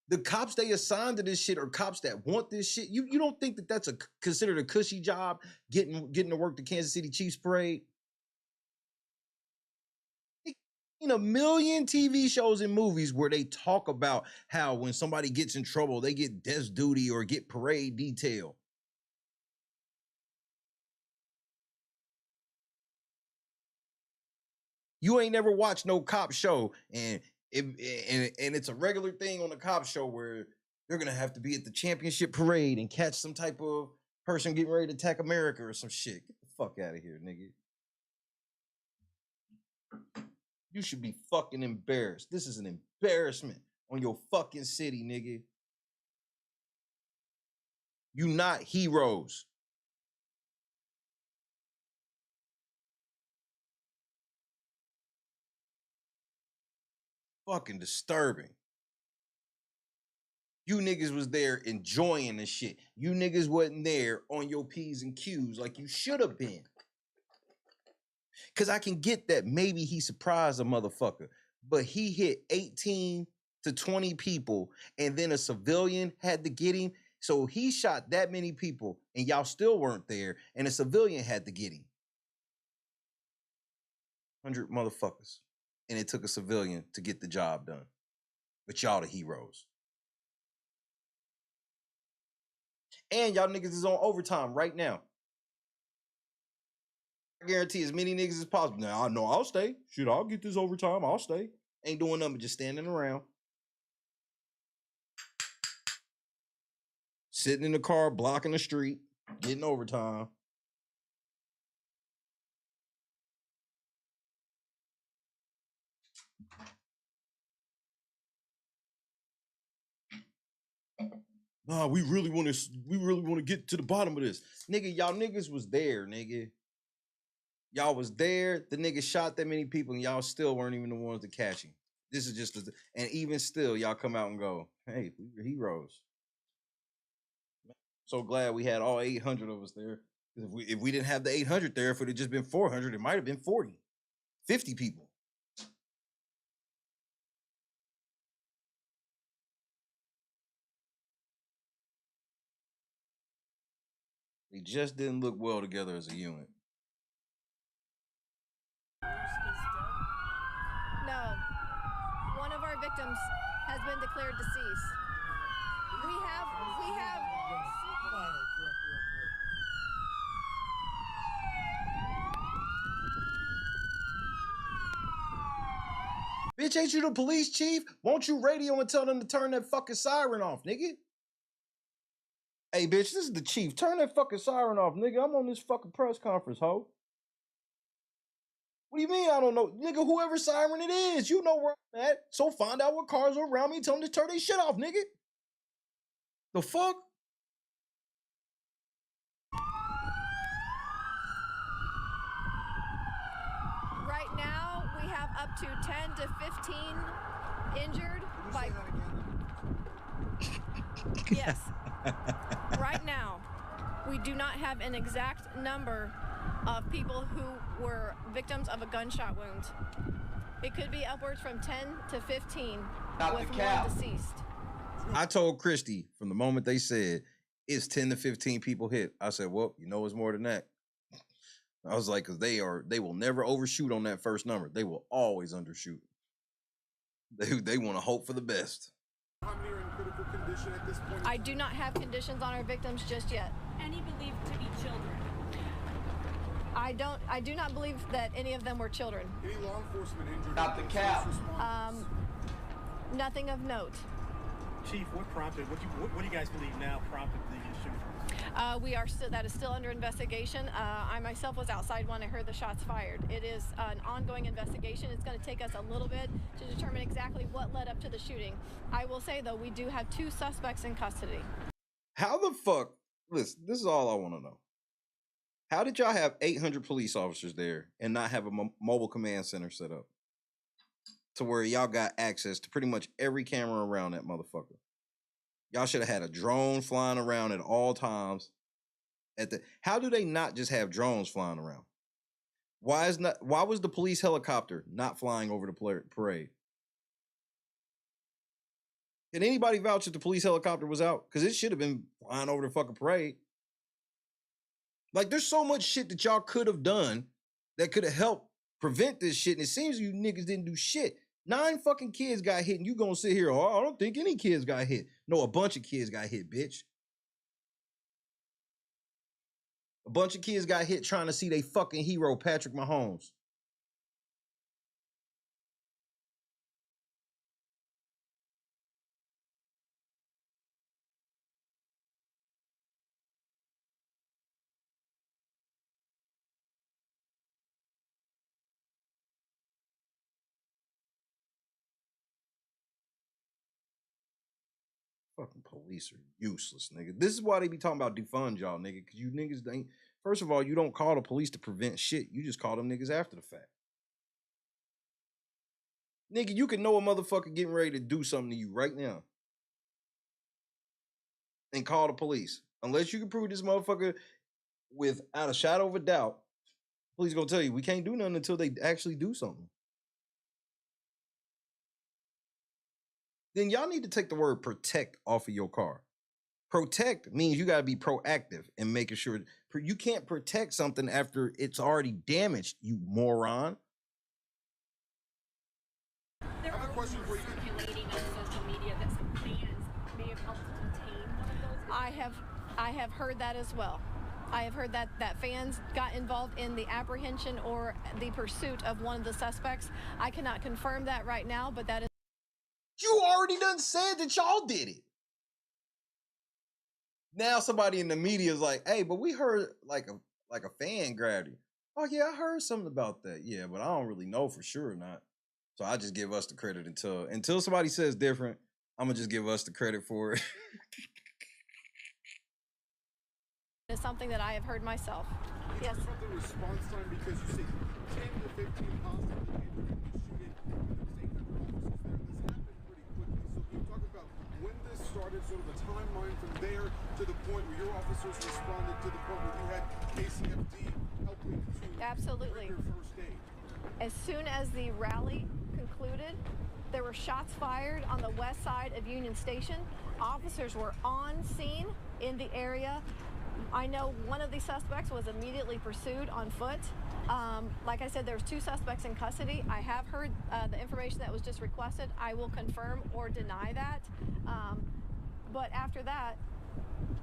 The cops they assigned to this shit are cops that want this shit. You don't think that that's considered a cushy job, getting to work the Kansas City Chiefs parade? In a million TV shows and movies where they talk about how when somebody gets in trouble, they get desk duty or get parade detail. You ain't never watched no cop show, and it's a regular thing on the cop show where they're gonna have to be at the championship parade and catch some type of person getting ready to attack America or some shit. Get the fuck out of here, nigga. You should be fucking embarrassed. This is an embarrassment on your fucking city, nigga. You not heroes. Fucking disturbing. You niggas was there enjoying the shit. You niggas wasn't there on your P's and Q's like you should have been. Because I can get that maybe he surprised a motherfucker, but he hit 18 to 20 people, and then a civilian had to get him. So he shot that many people, and y'all still weren't there, and a civilian had to get him. 100 motherfuckers. And it took a civilian to get the job done. But y'all the heroes. And y'all niggas is on overtime right now. I guarantee as many niggas as possible. Now, I know I'll stay. Shit, I'll get this overtime. I'll stay. Ain't doing nothing but just standing around. Sitting in the car, blocking the street, getting overtime. Nah, we really want to get to the bottom of this. Nigga, y'all niggas was there, nigga. Y'all was there, the nigga shot that many people, and y'all still weren't even the ones to catch him. This is just, and even still, y'all come out and go, hey, we were heroes. So glad we had all 800 of us there. If we didn't have the 800 there, if it had just been 400, it might have been 40, 50 people. They just didn't look well together as a unit. No. One of our victims has been declared deceased. We have Bitch, ain't you the police chief? Won't you radio and tell them to turn that fucking siren off, nigga? Hey, bitch, this is the chief. Turn that fucking siren off, nigga. I'm on this fucking press conference, ho. What do you mean I don't know? Nigga, whoever siren it is, you know where I'm at. So find out what cars are around me and tell them to turn their shit off, nigga. The fuck? right now we have up to 10 to 15 injured by Yes. Right now, we do not have an exact number of people who were victims of a gunshot wound. It could be upwards from 10 to 15 with one deceased. I told Christy from the moment they said it's 10 to 15 people hit, I said, well, you know it's more than that. I was like, because they will never overshoot on that first number. They will always undershoot. They want to hope for the best. How many are in critical condition at this point? I do not have conditions on our victims just yet. Any believed to be children? I do not believe that any of them were children. Any law enforcement injured? Not the cap. Nothing of note. Chief, what do you guys believe now prompted the shooting? We are still, that is still under investigation. I myself was outside when I heard the shots fired. It is an ongoing investigation. It's going to take us a little bit to determine exactly what led up to the shooting. I will say, though, we do have 2 suspects in custody. How the fuck? Listen, this is all I want to know. How did y'all have 800 police officers there and not have a mobile command center set up to where y'all got access to pretty much every camera around that motherfucker? Y'all should have had a drone flying around at all times. How do they not just have drones flying around? Why was the police helicopter not flying over the parade? Can anybody vouch that the police helicopter was out? Because it should have been flying over the fucking parade. Like, there's so much shit that y'all could have done that could have helped prevent this shit. And it seems you niggas didn't do shit. 9 fucking kids got hit, and you gonna sit here, oh, I don't think any kids got hit. No, a bunch of kids got hit, bitch. A bunch of kids got hit trying to see they fucking hero, Patrick Mahomes. Fucking police are useless, nigga. This is why they be talking about defund y'all, nigga. Because you niggas ain't. First of all, you don't call the police to prevent shit. You just call them niggas after the fact. Nigga, you can know a motherfucker getting ready to do something to you right now and call the police. Unless you can prove this motherfucker without a shadow of a doubt, police gonna tell you we can't do nothing until they actually do something. Then y'all need to take the word protect off of your car. Protect means you got to be proactive in making sure you can't protect something after it's already damaged, you moron. There are rumors circulating on social media that some fans may have helped detain one of those. I have heard that as well. I have heard that fans got involved in the apprehension or the pursuit of one of the suspects. I cannot confirm that right now, but that is. You already done said that y'all did it. Now somebody in the media is like, hey, but we heard like a fan grabbed you. Oh yeah, I heard something about that. Yeah, but I don't really know for sure or not. So I just give us the credit until somebody says different. I'm gonna just give us the credit for it. It's something that I have heard myself. Yes. Talk about the response time because you say 10 to 15 possibly injured in the shooting. Started sort of a timeline from there to the point where your officers responded to the point where you had KCFD helping to absolutely your first aid. As soon as the rally concluded, there were shots fired on the west side of Union Station. Officers were on scene in the area. I know one of the suspects was immediately pursued on foot. Like I said, there's 2 suspects in custody. I have heard the information that was just requested. I will confirm or deny that. But after that,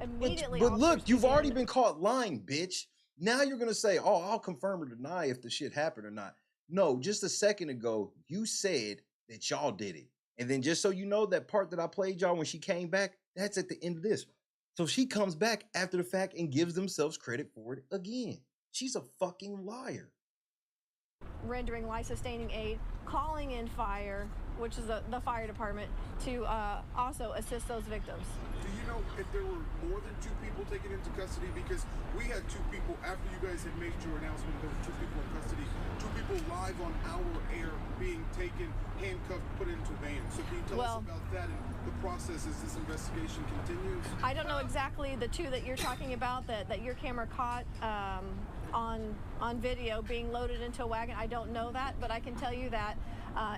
immediately. But look, you've already been caught lying, bitch. Now you're gonna say, "Oh, I'll confirm or deny if the shit happened or not." No, just a second ago, you said that y'all did it, and then just so you know, that part that I played y'all when she came back, that's at the end of this. So she comes back after the fact and gives themselves credit for it again. She's a fucking liar. Rendering life-sustaining aid, calling in fire, which is the fire department, to also assist those victims. Do you know if there were more than 2 people taken into custody? Because we had 2 people, after you guys had made your announcement, there were 2 people in custody, 2 people live on our air being taken, handcuffed, put into abeyance. So can you tell us about that and the process as this investigation continues? I don't know exactly the 2 that you're talking about that your camera caught on video being loaded into a wagon. I don't know that, but I can tell you that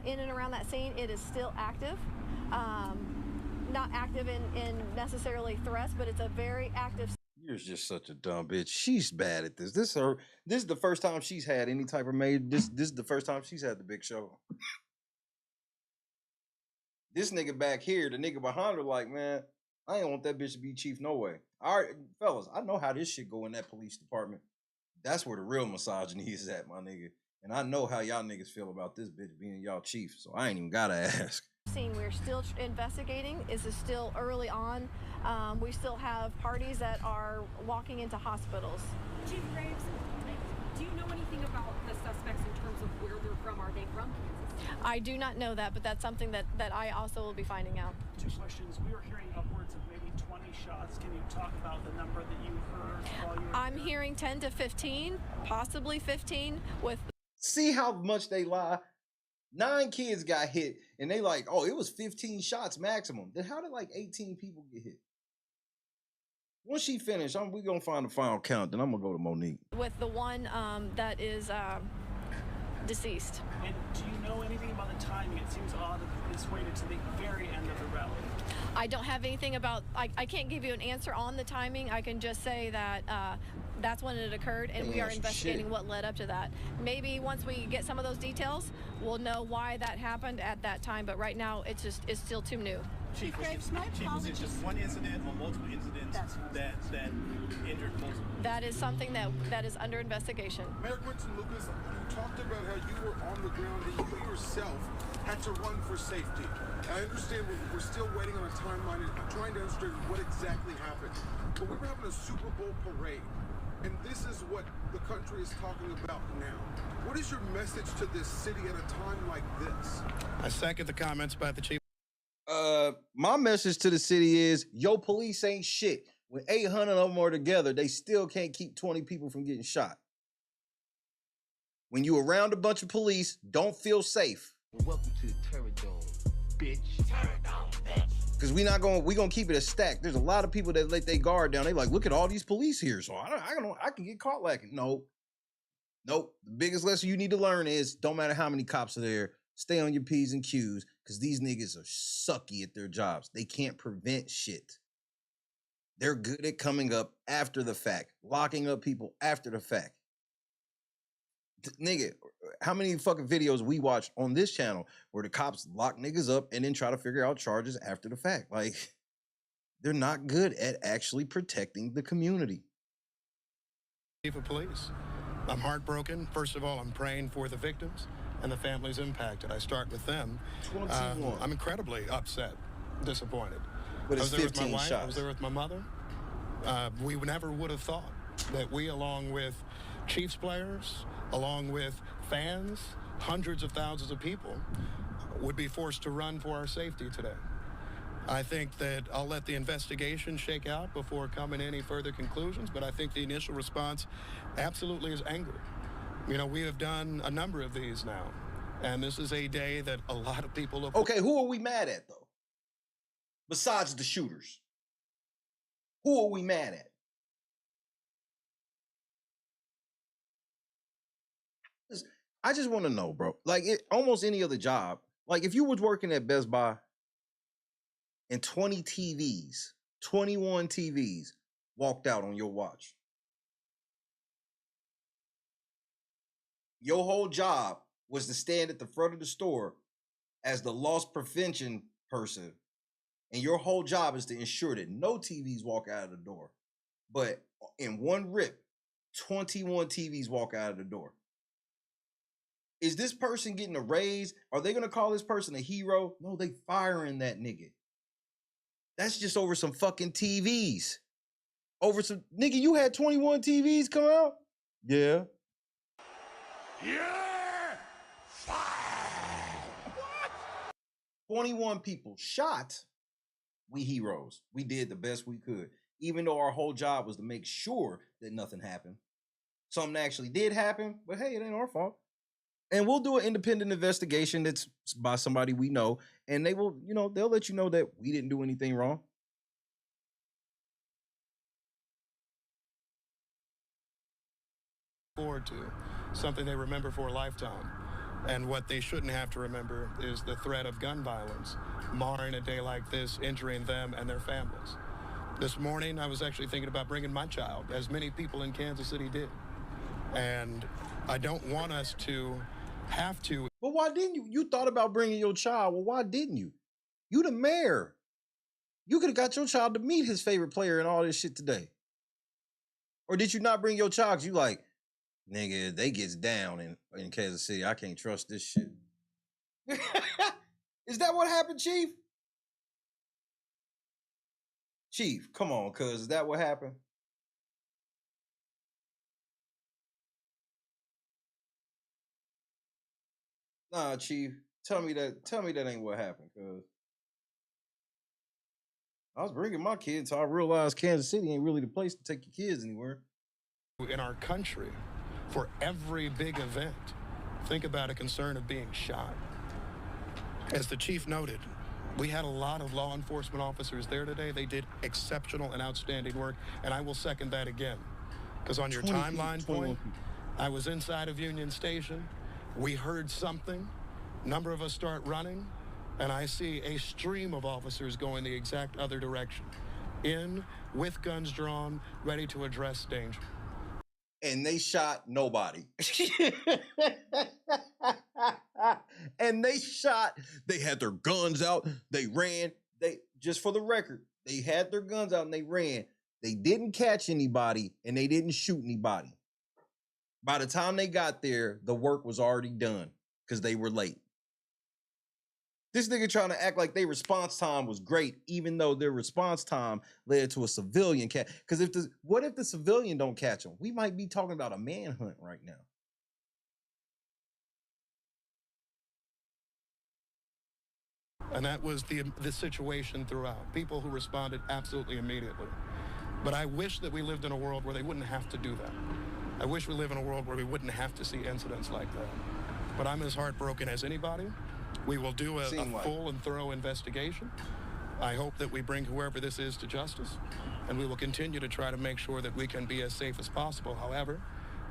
in and around that scene, it is still active. Not active in necessarily threats, but it's a very active. You're just such a dumb bitch. She's bad at this. This is the first time she's had any type of this is the first time she's had the big show. This nigga back here, the nigga behind her, like, man, I ain't want that bitch to be chief no way. All right, fellas, I know how this shit go in that police department. That's where the real misogyny is at, my nigga. And I know how y'all niggas feel about this bitch being y'all chief, so I ain't even gotta ask. We're still investigating. This is still early on. We still have parties that are walking into hospitals. Chief Graves, do you know anything about the suspects in terms of where they're from? Are they from Kansas? I do not know that, but that's something that I also will be finding out. Two questions. We were hearing upwards of maybe 20 shots. Can you talk about the number that you heard while you were I'm hearing 10 to 15, possibly 15 with... See how much they lie? 9 kids got hit, and they like, oh, it was 15 shots maximum. Then how did like 18 people get hit? Once she finished, we're going to find the final count, then I'm going to go to Monique. With the one that is deceased. And do you know anything about the timing? It seems odd that it's waited to the very end of the rally. I don't have anything about, I can't give you an answer on the timing. I can just say that that's when it occurred, and we are investigating what led up to that. Maybe once we get some of those details, we'll know why that happened at that time, but right now it's still too new. Chief, was it just one incident or multiple incidents that injured multiple? That is something that is under investigation. Mayor Quinton Lucas, you talked about how you were on the ground and you yourself had to run for safety. I understand we're still waiting on a timeline and trying to understand what exactly happened. But we were having a Super Bowl parade, and this is what the country is talking about now. What is your message to this city at a time like this? I second the comments by the chief. My message to the city is, yo, police ain't shit. When 800 of them are together, they still can't keep 20 people from getting shot. When you around a bunch of police, don't feel safe. Welcome to the Terror Dome, bitch. Terror Dome, bitch. Because we gonna keep it a stack. There's a lot of people that let their guard down. They like, look at all these police here. So I can get caught lacking. Nope. The biggest lesson you need to learn is, don't matter how many cops are there, stay on your P's and Q's, because these niggas are sucky at their jobs. They can't prevent shit. They're good at coming up after the fact, locking up people after the fact. Nigga, how many fucking videos we watch on this channel where the cops lock niggas up and then try to figure out charges after the fact? Like, they're not good at actually protecting the community. Chief of Police, I'm heartbroken. First of all, I'm praying for the victims and the families impacted. I start with them. I'm incredibly upset, disappointed. But I was it's there with my 15 wife. shots. I was there with my mother. We never would have thought that we, along with Chiefs players, along with fans, hundreds of thousands of people, would be forced to run for our safety today. I think that I'll let the investigation shake out before coming to any further conclusions, but I think the initial response absolutely is anger. You know, we have done a number of these now, and this is a day that a lot of people have... Okay, who are we mad at, though? Besides the shooters. Who are we mad at? I just want to know, bro. Like, almost any other job. Like, if you was working at Best Buy and 21 TVs walked out on your watch, your whole job was to stand at the front of the store as the loss prevention person, and your whole job is to ensure that no TVs walk out of the door. But in one rip, 21 TVs walk out of the door. Is this person getting a raise? Are they going to call this person a hero? No, they firing that nigga. That's just over some fucking TVs. Over some... Nigga, you had 21 TVs come out? Yeah. Yeah! Fire! What? 21 people shot. We heroes. We did the best we could. Even though our whole job was to make sure that nothing happened. Something actually did happen, but hey, it ain't our fault. And we'll do an independent investigation that's by somebody we know, and they will, you know, they'll let you know that we didn't do anything wrong. Forward to something they remember for a lifetime. And what they shouldn't have to remember is the threat of gun violence, marring a day like this, injuring them and their families. This morning, I was actually thinking about bringing my child, as many people in Kansas City did. And I don't want us to have to. Well, why didn't you? You thought about bringing your child. Well, why didn't you? You the mayor. You could have got your child to meet his favorite player and all this shit today. Or did you not bring your child? 'Cause you like, nigga, they gets down in Kansas City. I can't trust this shit. Is that what happened, Chief? Chief, come on, cuz. Is that what happened? Nah, Chief. Tell me that ain't what happened, cuz. I was bringing my kids, so I realized Kansas City ain't really the place to take your kids anywhere. In our country, for every big event, think about a concern of being shot. As the chief noted, we had a lot of law enforcement officers there today. They did exceptional and outstanding work, and I will second that again. Because on your timeline point, I was inside of Union Station. We heard something. A number of us start running, and I see a stream of officers going the exact other direction. In, with guns drawn, ready to address danger. And they shot nobody. And they had their guns out, they ran. Just for the record, they had their guns out and they ran. They didn't catch anybody and they didn't shoot anybody. By the time they got there, the work was already done because they were late. This nigga trying to act like their response time was great, even though their response time led to a civilian catch. Because what if the civilian don't catch him? We might be talking about a manhunt right now. And that was the situation throughout. People who responded absolutely immediately. But I wish that we lived in a world where they wouldn't have to do that. I wish we live in a world where we wouldn't have to see incidents like that. But I'm as heartbroken as anybody. We will do a full and thorough investigation. I hope that we bring whoever this is to justice, and we will continue to try to make sure that we can be as safe as possible. However,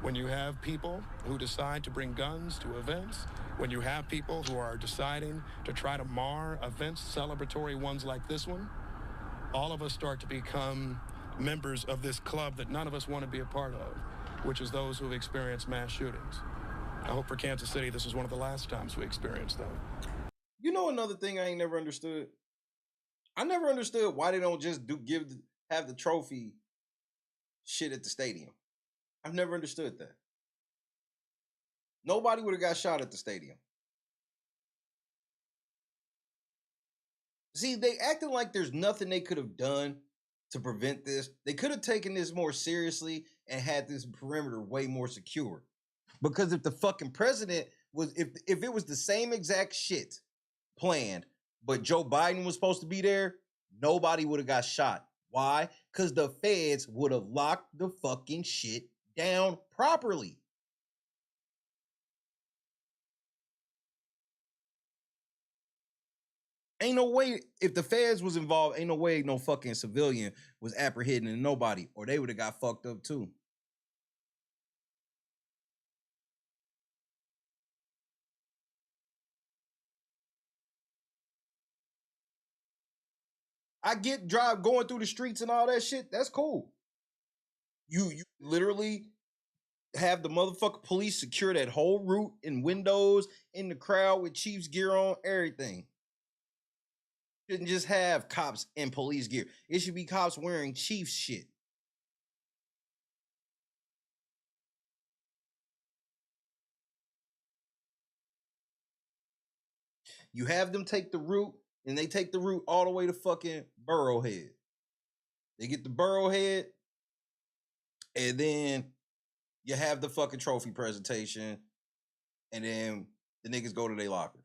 when you have people who decide to bring guns to events, when you have people who are deciding to try to mar events, celebratory ones like this one, all of us start to become members of this club that none of us want to be a part of, which is those who have experienced mass shootings. I hope for Kansas City this is one of the last times we experience that. You know another thing I ain't never understood? I never understood why they don't just have the trophy shit at the stadium. I've never understood that. Nobody would have got shot at the stadium. See, they acting like there's nothing they could have done to prevent this. They could have taken this more seriously and had this perimeter way more secure. Because if the fucking president was, if it was the same exact shit planned, but Joe Biden was supposed to be there, nobody would have got shot. Why? Because the feds would have locked the fucking shit down properly. Ain't no way, if the feds was involved, ain't no way no fucking civilian was apprehending nobody, or they would have got fucked up too. I get going through the streets and all that shit. That's cool. You literally have the motherfucking police secure that whole route and windows in the crowd with Chiefs gear on, everything. Shouldn't just have cops in police gear. It should be cops wearing Chiefs shit. You have them take the route, and they take the route all the way to fucking Burrowhead. They get the Burrowhead, and then you have the fucking trophy presentation, and then the niggas go to their lockers.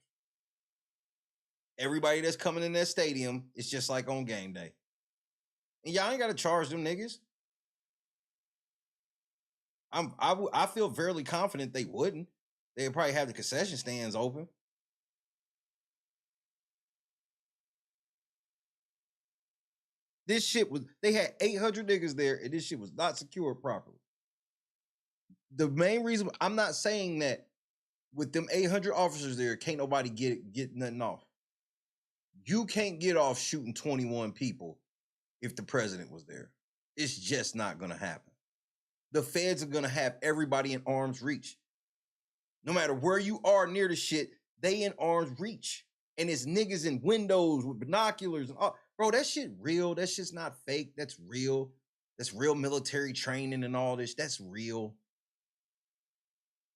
Everybody that's coming in that stadium, it's just like on game day. And y'all ain't got to charge them niggas. I feel fairly confident they wouldn't. They'd probably have the concession stands open. This shit was, they had 800 niggas there, and this shit was not secured properly. The main reason, I'm not saying that with them 800 officers there, can't nobody get nothing off. You can't get off shooting 21 people if the president was there. It's just not gonna happen. The feds are gonna have everybody in arm's reach. No matter where you are near the shit, they in arm's reach. And it's niggas in windows with binoculars and all. Bro, that shit real. That shit's not fake. That's real. That's real military training and all this. That's real.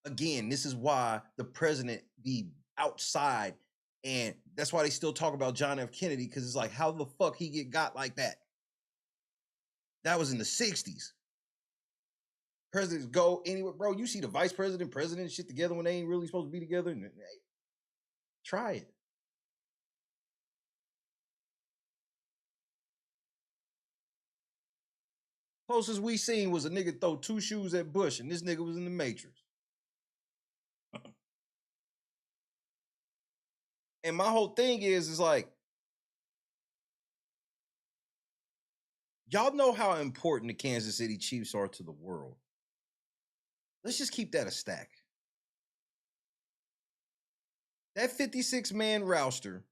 Again, this is why the president be outside And that's why they still talk about John F. Kennedy, because it's like, how the fuck he got like that? That was in the 60s. Presidents go anywhere. Bro, you see the vice president, president shit together when they ain't really supposed to be together. Hey, try it. Closest we seen was a nigga throw 2 shoes at Bush, and this nigga was in the Matrix. And my whole thing is like, y'all know how important the Kansas City Chiefs are to the world. Let's just keep that a stack. That 56-man roster,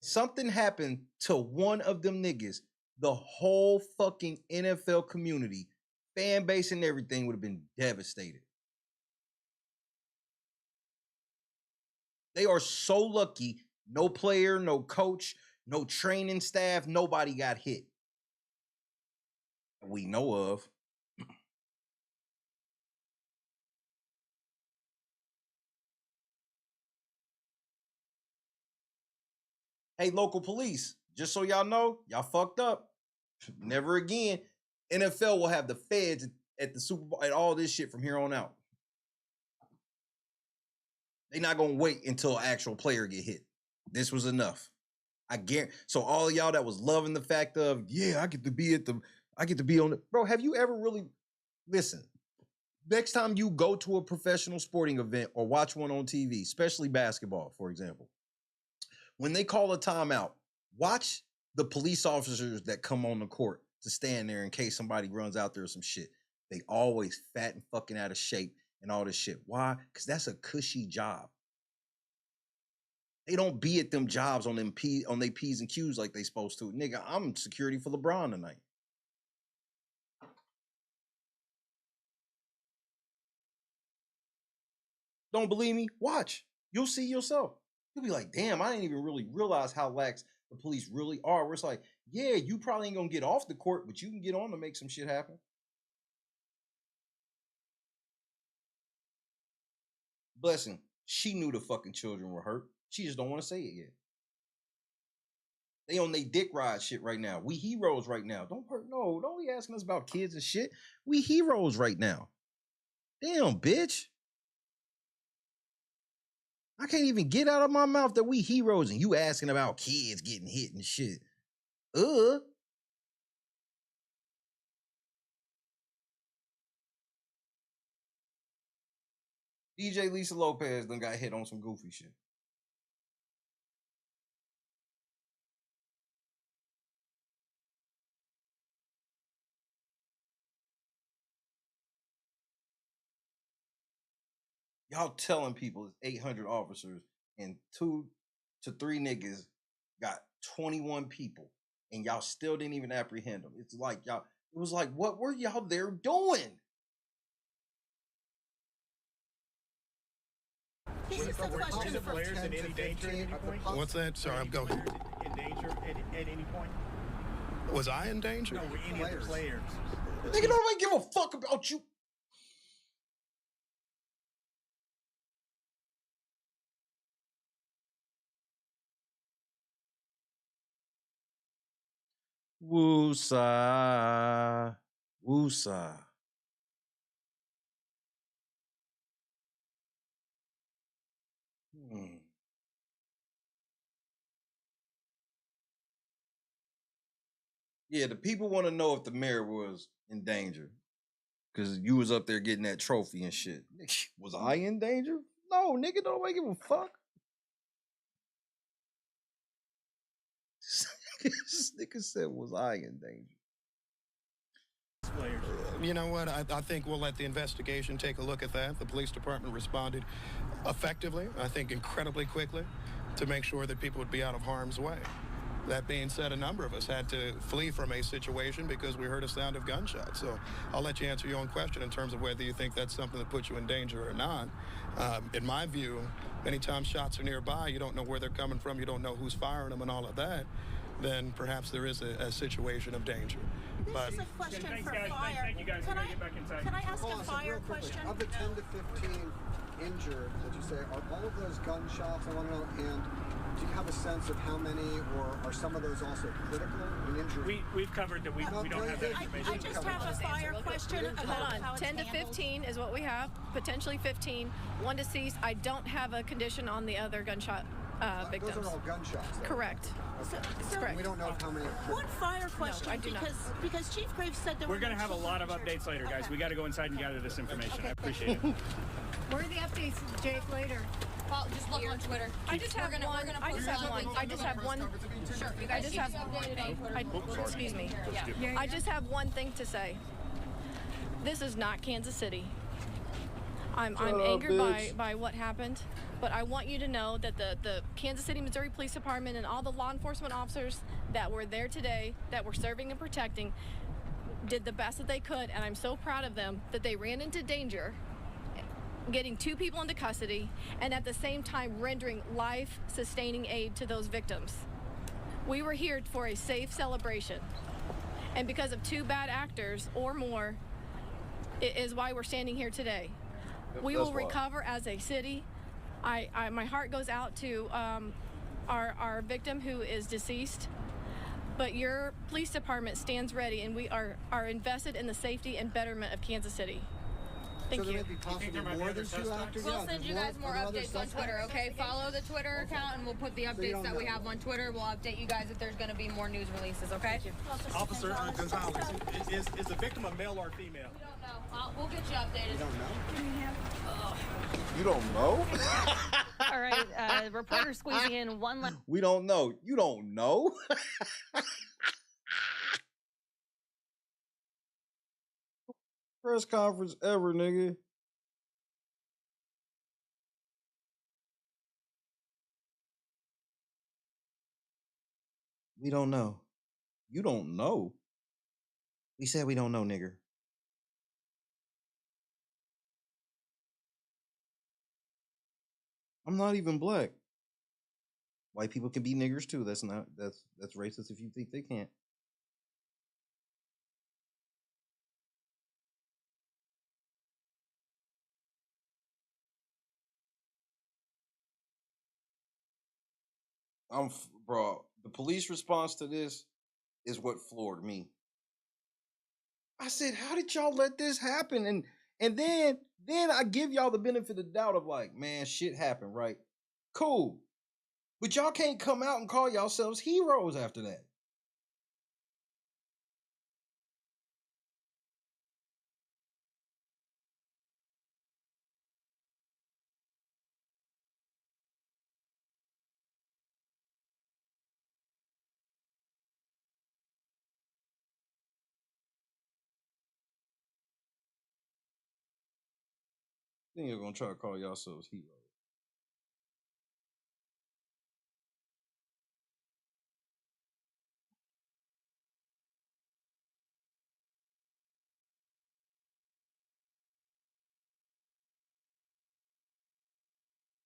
something happened to one of them niggas, the whole fucking NFL community, fan base and everything would have been devastated. They are so lucky. No player, no coach, no training staff, nobody got hit. We know of. Hey, local police, just so y'all know, y'all fucked up. Never again. NFL will have the feds at the Super Bowl and all this shit from here on out. They're not gonna wait until an actual player get hit. This was enough. I guarantee. So all of y'all that was loving the fact of, yeah, I get to be on the, bro, have you ever really, listen, next time you go to a professional sporting event or watch one on TV, especially basketball, for example, when they call a timeout, watch the police officers that come on the court to stand there in case somebody runs out there or some shit. They always fat and fucking out of shape and all this shit. Why? Because that's a cushy job. They don't be at them jobs on their P's and Q's like they supposed to. Nigga, I'm security for LeBron tonight. Don't believe me? Watch. You'll see yourself. You'll be like, damn, I didn't even really realize how lax the police really are. Where it's like, yeah, you probably ain't gonna get off the court, but you can get on to make some shit happen. Blessing, she knew the fucking children were hurt. She just don't want to say it yet. They on they dick ride shit right now. We heroes right now. Don't be asking us about kids and shit. We heroes right now. Damn, bitch. I can't even get out of my mouth that we heroes and you asking about kids getting hit and shit. DJ Lisa Lopez done got hit on some goofy shit. Y'all telling people it's 800 officers and 2 to 3 niggas got 21 people and y'all still didn't even apprehend them. It's like y'all, it was like, what were y'all there doing? Were the players in any danger at any point? What's that? Sorry, I'm going. In danger at any point? Was I in danger? No, were any of the players? Nigga, nobody give a fuck about you. Woosa. Woosa. Yeah, the people want to know if the mayor was in danger. Because you was up there getting that trophy and shit. Was I in danger? No, nigga, nobody give a fuck. This nigga said, was I in danger? You know what? I think we'll let the investigation take a look at that. The police department responded effectively, I think incredibly quickly, to make sure that people would be out of harm's way. That being said, a number of us had to flee from a situation because we heard a sound of gunshots. So I'll let you answer your own question in terms of whether you think that's something that puts you in danger or not. In my view, many times shots are nearby, you don't know where they're coming from, you don't know who's firing them and all of that, then perhaps there is a situation of danger. This is a question for fire. Thank you guys. Can I ask a fire question? Of the 10 to 15 injured that you say, are all of those gunshots, I want to know, and do you have a sense of how many, or are some of those also critical in injury? We've covered that. We don't have that information. I just have a fire question about Hold how on. it's 10 to handled. 15 is what we have. Potentially 15. One deceased. I don't have a condition on the other gunshot victims. Those are all gunshots, though. Correct. So Correct. We don't know how many are critical. one fire question, I do not. because Chief Graves said there We're were going to no have a lot of children updates later, guys. Okay. We got to go inside and gather this information. I appreciate it. Where are the updates, Jake, later? Well, just look on Twitter. I just have one. I just have one. I just have one. Sure, you I guys just keep have. us updated on Twitter. Excuse me. Yeah. I just have one thing to say. This is not Kansas City. I'm Shut up, angered bitch. by what happened, but I want you to know that the Kansas City, Missouri Police Department and all the law enforcement officers that were there today, that were serving and protecting, did the best that they could, and I'm so proud of them that they ran into danger, getting 2 people into custody, and at the same time rendering life-sustaining aid to those victims. We were here for a safe celebration, and because of 2 bad actors or more, it is why we're standing here today. We That's will why. recover as a city. My heart goes out to our victim who is deceased, but your police department stands ready, and we are invested in the safety and betterment of Kansas City. Thank So there you. may be possibly more than 2 actors? We'll Yeah, send there's you guys more are there other updates on suspects? Twitter, okay? Follow the Twitter account and we'll put the you updates don't that we know. have on Twitter. We'll update you guys if there's going to be more news releases, okay? Officer Gonzalez, is the victim a male or female? We don't know. We'll get you updated. You don't know? You don't know? All right, reporter squeezing in one last. We don't know. You don't know? Press conference ever, nigga. We don't know. You don't know? We said we don't know, nigger. I'm not even black. White people can be niggers too. That's racist if you think they can't. Bro, the police response to this is what floored me. I said, how did y'all let this happen? And then I give y'all the benefit of the doubt of like, man, shit happened, right? Cool. But y'all can't come out and call yourselves heroes after that. Then you're gonna try to call yourselves heroes.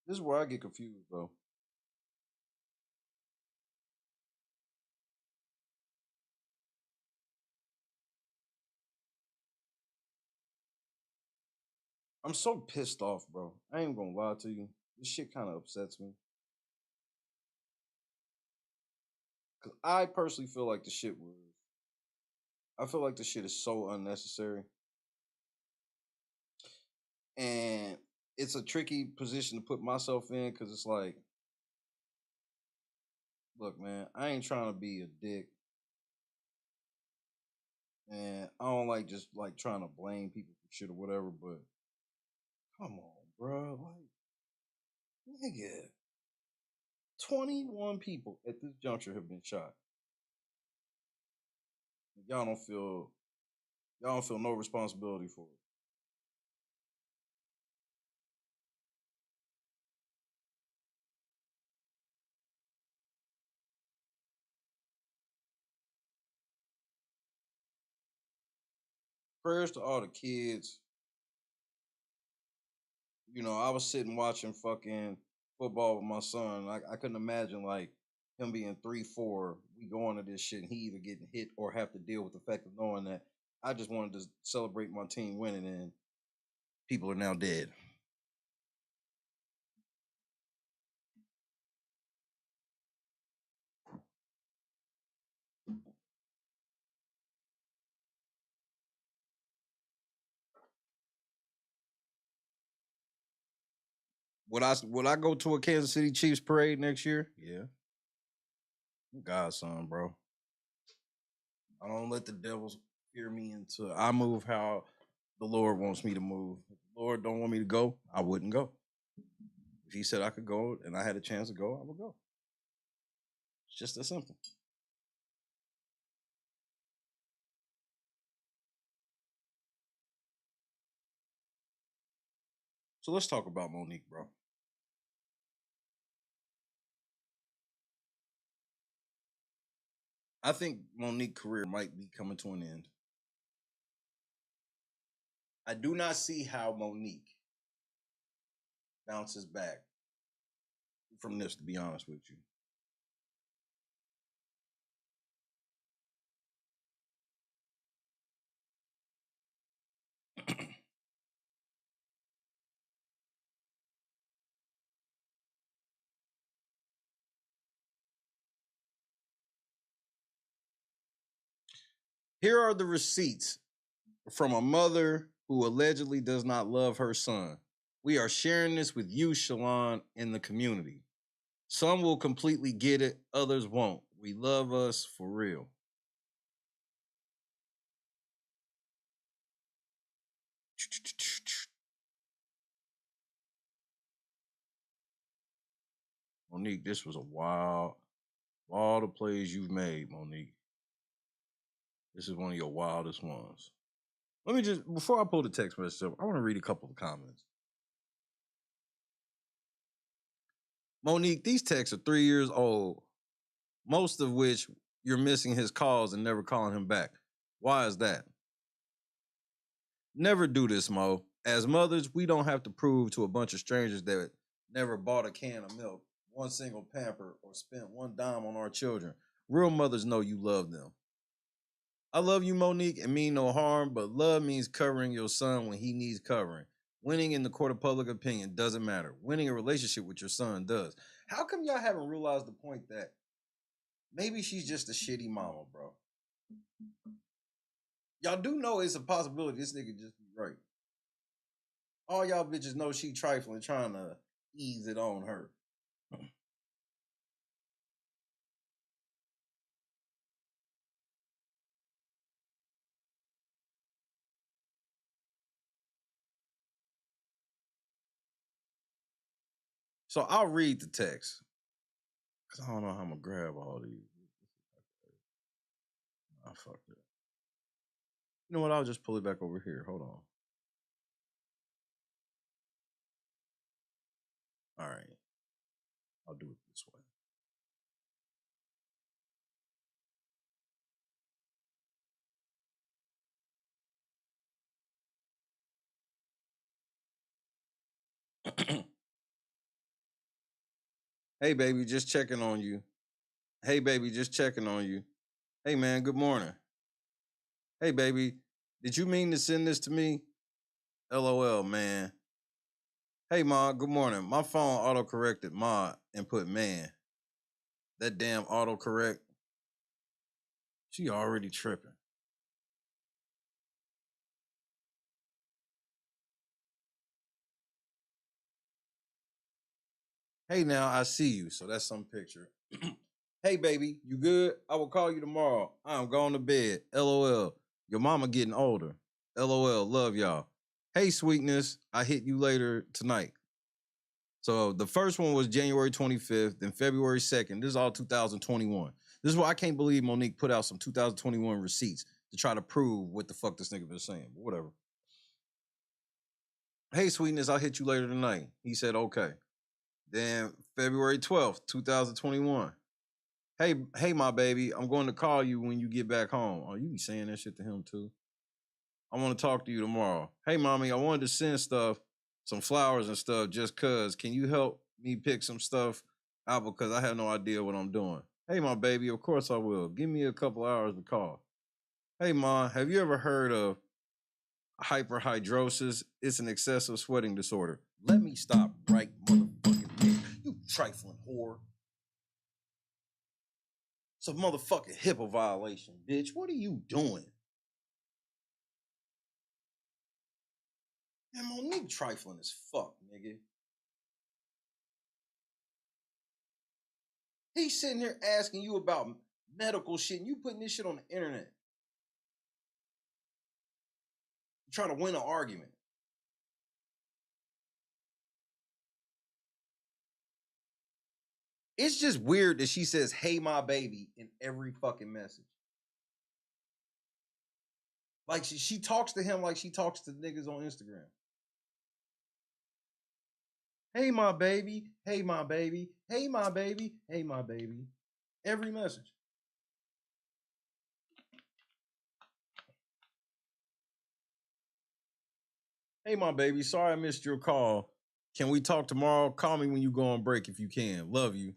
This is where I get confused, though. I'm so pissed off, bro. I ain't gonna lie to you. This shit kind of upsets me. Cause I personally feel like I feel like the shit is so unnecessary. And it's a tricky position to put myself in because it's like, look, man, I ain't trying to be a dick. And I don't like just like trying to blame people for shit or whatever, but come on, bro. Like, nigga, 21 people at this juncture have been shot. Y'all don't feel no responsibility for it. Prayers to all the kids. You know, I was sitting watching fucking football with my son. I couldn't imagine like him being 3-4. We going to this shit and he either getting hit or have to deal with the fact of knowing that I just wanted to celebrate my team winning and people are now dead. Would I go to a Kansas City Chiefs parade next year? Yeah. Godson, bro. I don't let the devils fear me into I move how the Lord wants me to move. If the Lord don't want me to go, I wouldn't go. If he said I could go and I had a chance to go, I would go. It's just that simple. So let's talk about Monique, bro. I think Monique's career might be coming to an end. I do not see how Monique bounces back from this, to be honest with you. Here are the receipts from a mother who allegedly does not love her son. We are sharing this with you, Shalon, in the community. Some will completely get it, others won't. We love us for real. Monique, this was a wild, all the plays you've made, Monique. This is one of your wildest ones. Let me just, before I pull the text message up, I want to read a couple of comments. Monique, these texts are 3 years old, most of which you're missing his calls and never calling him back. Why is that? Never do this, Mo. As mothers, we don't have to prove to a bunch of strangers that never bought a can of milk, one single pamper, or spent one dime on our children. Real mothers know you love them. I love you, Monique, and mean no harm, but love means covering your son when he needs covering. Winning in the court of public opinion doesn't matter. Winning a relationship with your son does. How come y'all haven't realized the point that maybe she's just a shitty mama, bro? Y'all do know it's a possibility this nigga just be right. All y'all bitches know she trifling, trying to ease it on her. So I'll read the text. Because I don't know how I'm going to grab all these. I fucked it. You know what? I'll just pull it back over here. Hold on. All right. I'll do it this way. Hey, baby, just checking on you. Hey, baby, just checking on you. Hey, man, good morning. Hey, baby, did you mean to send this to me? LOL, man. Hey, Ma, good morning. My phone auto-corrected Ma and put man. That damn autocorrect. She already tripping. Hey, now, I see you. So that's some picture. Hey, baby, you good? I will call you tomorrow. I'm going to bed. LOL. Your mama getting older. LOL. Love y'all. Hey, sweetness. I hit you later tonight. So the first one was January 25th, then February 2nd. This is all 2021. This is why I can't believe Monique put out some 2021 receipts to try to prove what the fuck this nigga been saying. But whatever. Hey, sweetness, I'll hit you later tonight. He said, okay. Then February 12th, 2021. Hey, my baby, I'm going to call you when you get back home. Oh, you be saying that shit to him too? I want to talk to you tomorrow. Hey, mommy, I wanted to send stuff, some flowers and stuff, just cause. Can you help me pick some stuff out because I have no idea what I'm doing? Hey, my baby, of course I will. Give me a couple hours to call. Hey, Ma, have you ever heard of hyperhidrosis? It's an excessive sweating disorder. Let me stop right motherfucking there. You trifling whore. It's a motherfucking HIPAA violation, bitch. What are you doing? Man, Monique trifling as fuck, nigga. He's sitting here asking you about medical shit, and you putting this shit on the internet. You're trying to win an argument. It's just weird that she says, "Hey, my baby," in every fucking message. Like she talks to him like she talks to niggas on Instagram. Hey, my baby. Hey, my baby. Hey, my baby. Hey, my baby. Every message. Hey, my baby. Sorry I missed your call. Can we talk tomorrow? Call me when you go on break if you can. Love you.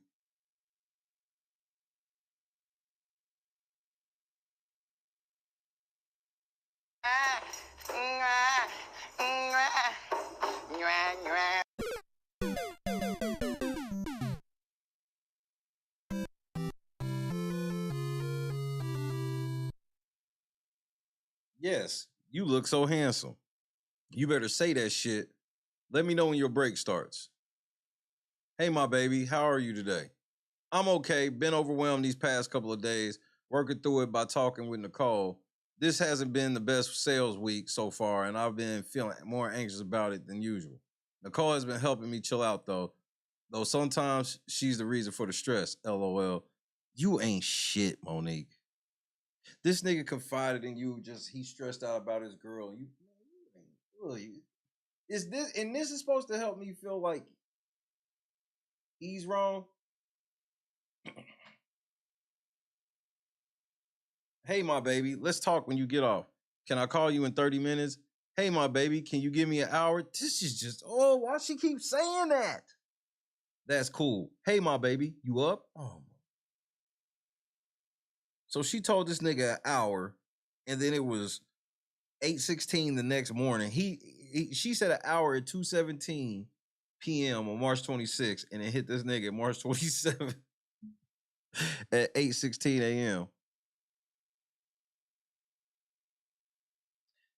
Yes, you look so handsome. You better say that shit. Let me know when your break starts. Hey, my baby, how are you today? I'm okay. Been overwhelmed these past couple of days, working through it by talking with Nicole. This hasn't been the best sales week so far, and I've been feeling more anxious about it than usual. Nicole has been helping me chill out, though sometimes she's the reason for the stress, LOL. You ain't shit, Monique. This nigga confided in you, he's stressed out about his girl. This is supposed to help me feel like he's wrong? Hey, my baby, let's talk when you get off. Can I call you in 30 minutes? Hey, my baby, can you give me an hour? This is just, why she keep saying that? That's cool. Hey, my baby, you up? Oh. So she told this nigga an hour, and then it was 8:16 the next morning. She said an hour at 2:17 p.m. on March 26th, and it hit this nigga March 27th at 8:16 a.m.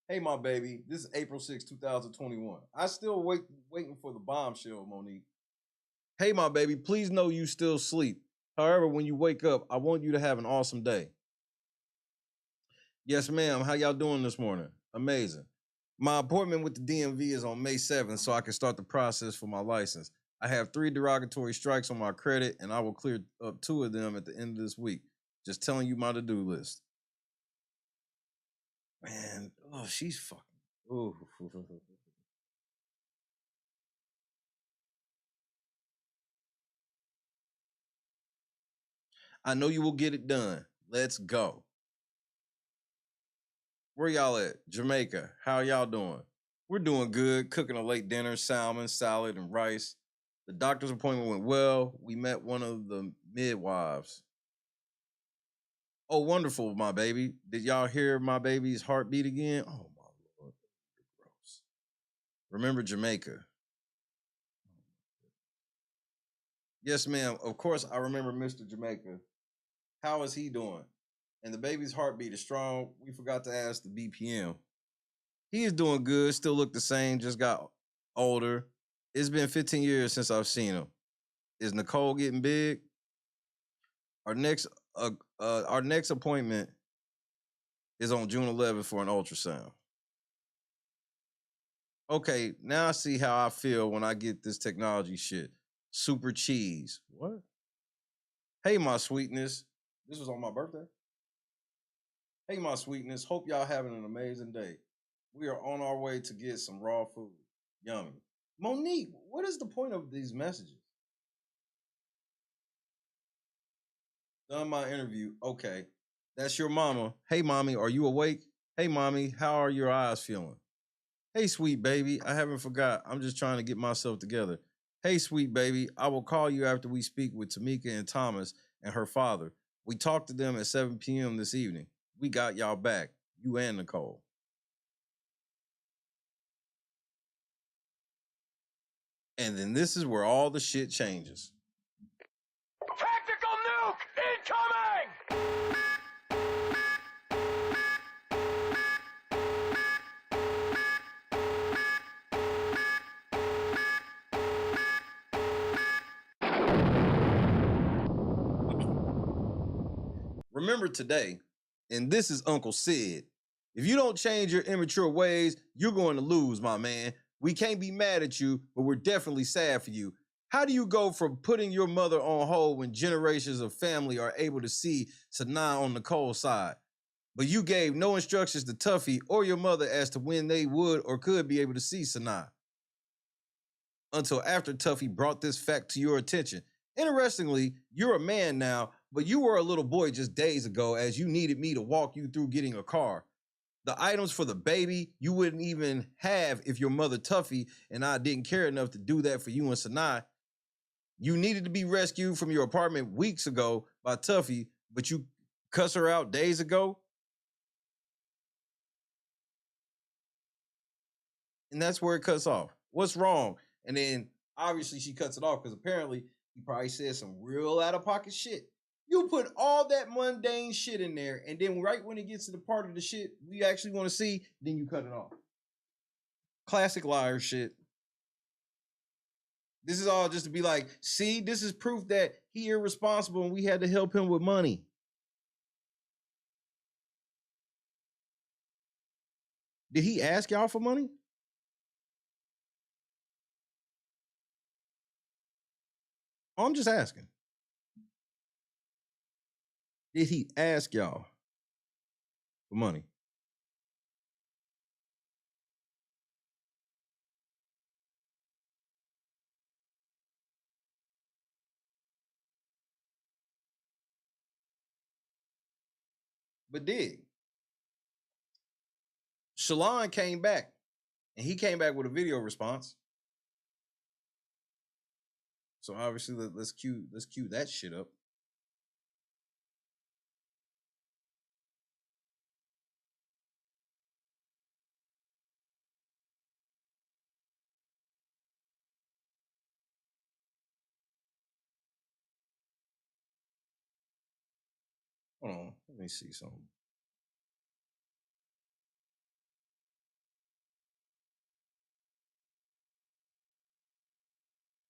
Hey, my baby, this is April 6, 2021. I still waiting for the bombshell, Monique. Hey, my baby, please know you still sleep. However, when you wake up, I want you to have an awesome day. Yes, ma'am. How y'all doing this morning? Amazing. My appointment with the DMV is on May 7th, so I can start the process for my license. I have 3 derogatory strikes on my credit, and I will clear up 2 of them at the end of this week. Just telling you my to-do list. Man, she's fucking. Ooh. I know you will get it done. Let's go. Where y'all at? Jamaica. How y'all doing? We're doing good. Cooking a late dinner, salmon, salad, and rice. The doctor's appointment went well. We met one of the midwives. Oh, wonderful, my baby. Did y'all hear my baby's heartbeat again? Oh, my Lord. Gross. Remember Jamaica. Yes, ma'am. Of course, I remember Mr. Jamaica. How is he doing? And the baby's heartbeat is strong. We forgot to ask the BPM. He is doing good. Still look the same. Just got older. It's been 15 years since I've seen him. Is Nicole getting big? Our next appointment is on June 11th for an ultrasound. Okay, now I see how I feel when I get this technology shit. Super cheese. What? Hey, my sweetness. This was on my birthday. Hey, my sweetness. Hope y'all having an amazing day. We are on our way to get some raw food. Yummy. Monique, what is the point of these messages? Done my interview. Okay. That's your mama. Hey, mommy, are you awake? Hey, mommy, how are your eyes feeling? Hey, sweet baby, I haven't forgot. I'm just trying to get myself together. Hey, sweet baby, I will call you after we speak with Tamika and Thomas and her father. We talked to them at 7 p.m. this evening. We got y'all back, you and Nicole. And then this is where all the shit changes. Tactical nuke incoming! Remember today, and this is Uncle Sid. If you don't change your immature ways, you're going to lose, my man. We can't be mad at you, but we're definitely sad for you. How do you go from putting your mother on hold when generations of family are able to see Sanaa on Nicole's side? But you gave no instructions to Tuffy or your mother as to when they would or could be able to see Sanaa until after Tuffy brought this fact to your attention. Interestingly, you're a man now, but you were a little boy just days ago as you needed me to walk you through getting a car. The items for the baby you wouldn't even have if your mother Tuffy and I didn't care enough to do that for you and Sanaa. You needed to be rescued from your apartment weeks ago by Tuffy, but you cuss her out days ago. And that's where it cuts off. What's wrong? And then obviously she cuts it off because apparently he probably said some real out-of-pocket shit. You put all that mundane shit in there, and then right when it gets to the part of the shit we actually want to see, then you cut it off. Classic liar shit. This is all just to be like, see, this is proof that he irresponsible and we had to help him with money. Did he ask y'all for money? Oh, I'm just asking. Did he ask y'all for money? But did. Shalon came back, and he came back with a video response. So obviously, let's cue that shit up. Hold on, let me see something.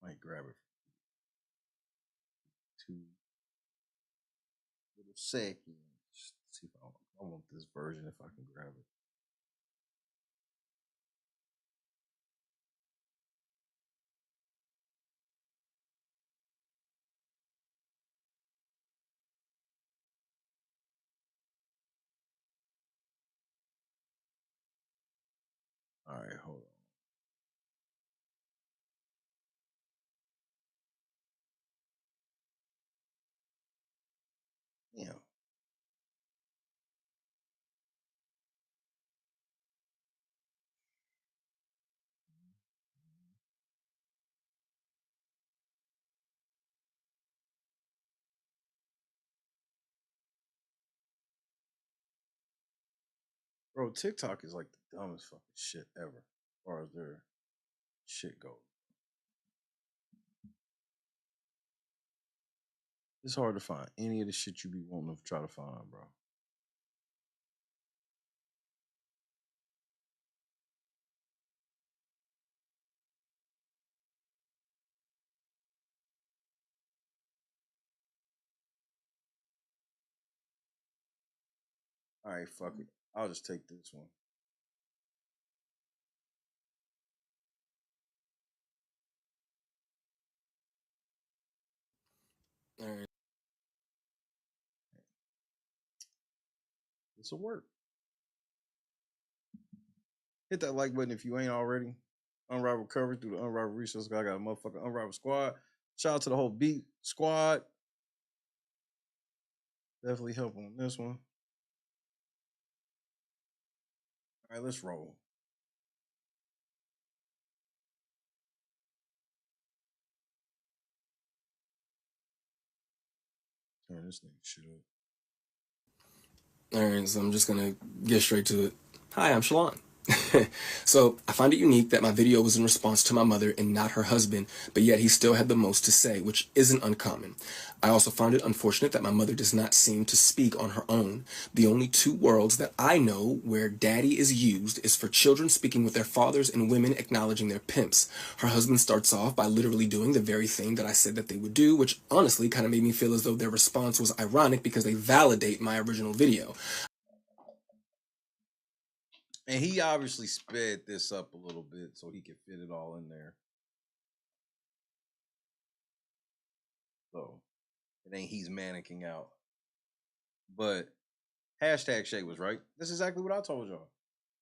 Might grab it. 2 little seconds. See if I want this version if I can grab it. All right, hold on. Yeah. Bro, TikTok is like the dumbest fucking shit ever, as far as their shit goes. It's hard to find any of the shit you be wanting to try to find, bro. All right, fuck it. I'll just take this one. All right. This'll work. Hit that like button if you ain't already. Unrivaled coverage through the Unrivaled Resource. I got a motherfucking Unrivaled squad. Shout out to the whole Beat squad. Definitely help on this one. All right, let's roll. Turn this nigga shit up. All right, so I'm just gonna get straight to it. Hi, I'm Shalon. So I find it unique that my video was in response to my mother and not her husband, but yet he still had the most to say, which isn't uncommon. I also find it unfortunate that my mother does not seem to speak on her own. The only two worlds that I know where daddy is used is for children speaking with their fathers and women acknowledging their pimps. Her husband starts off by literally doing the very thing that I said that they would do, which honestly kind of made me feel as though their response was ironic because they validate my original video. And he obviously sped this up a little bit so he could fit it all in there. So it ain't he's mannequing out. But hashtag Shay was right. That's exactly what I told y'all.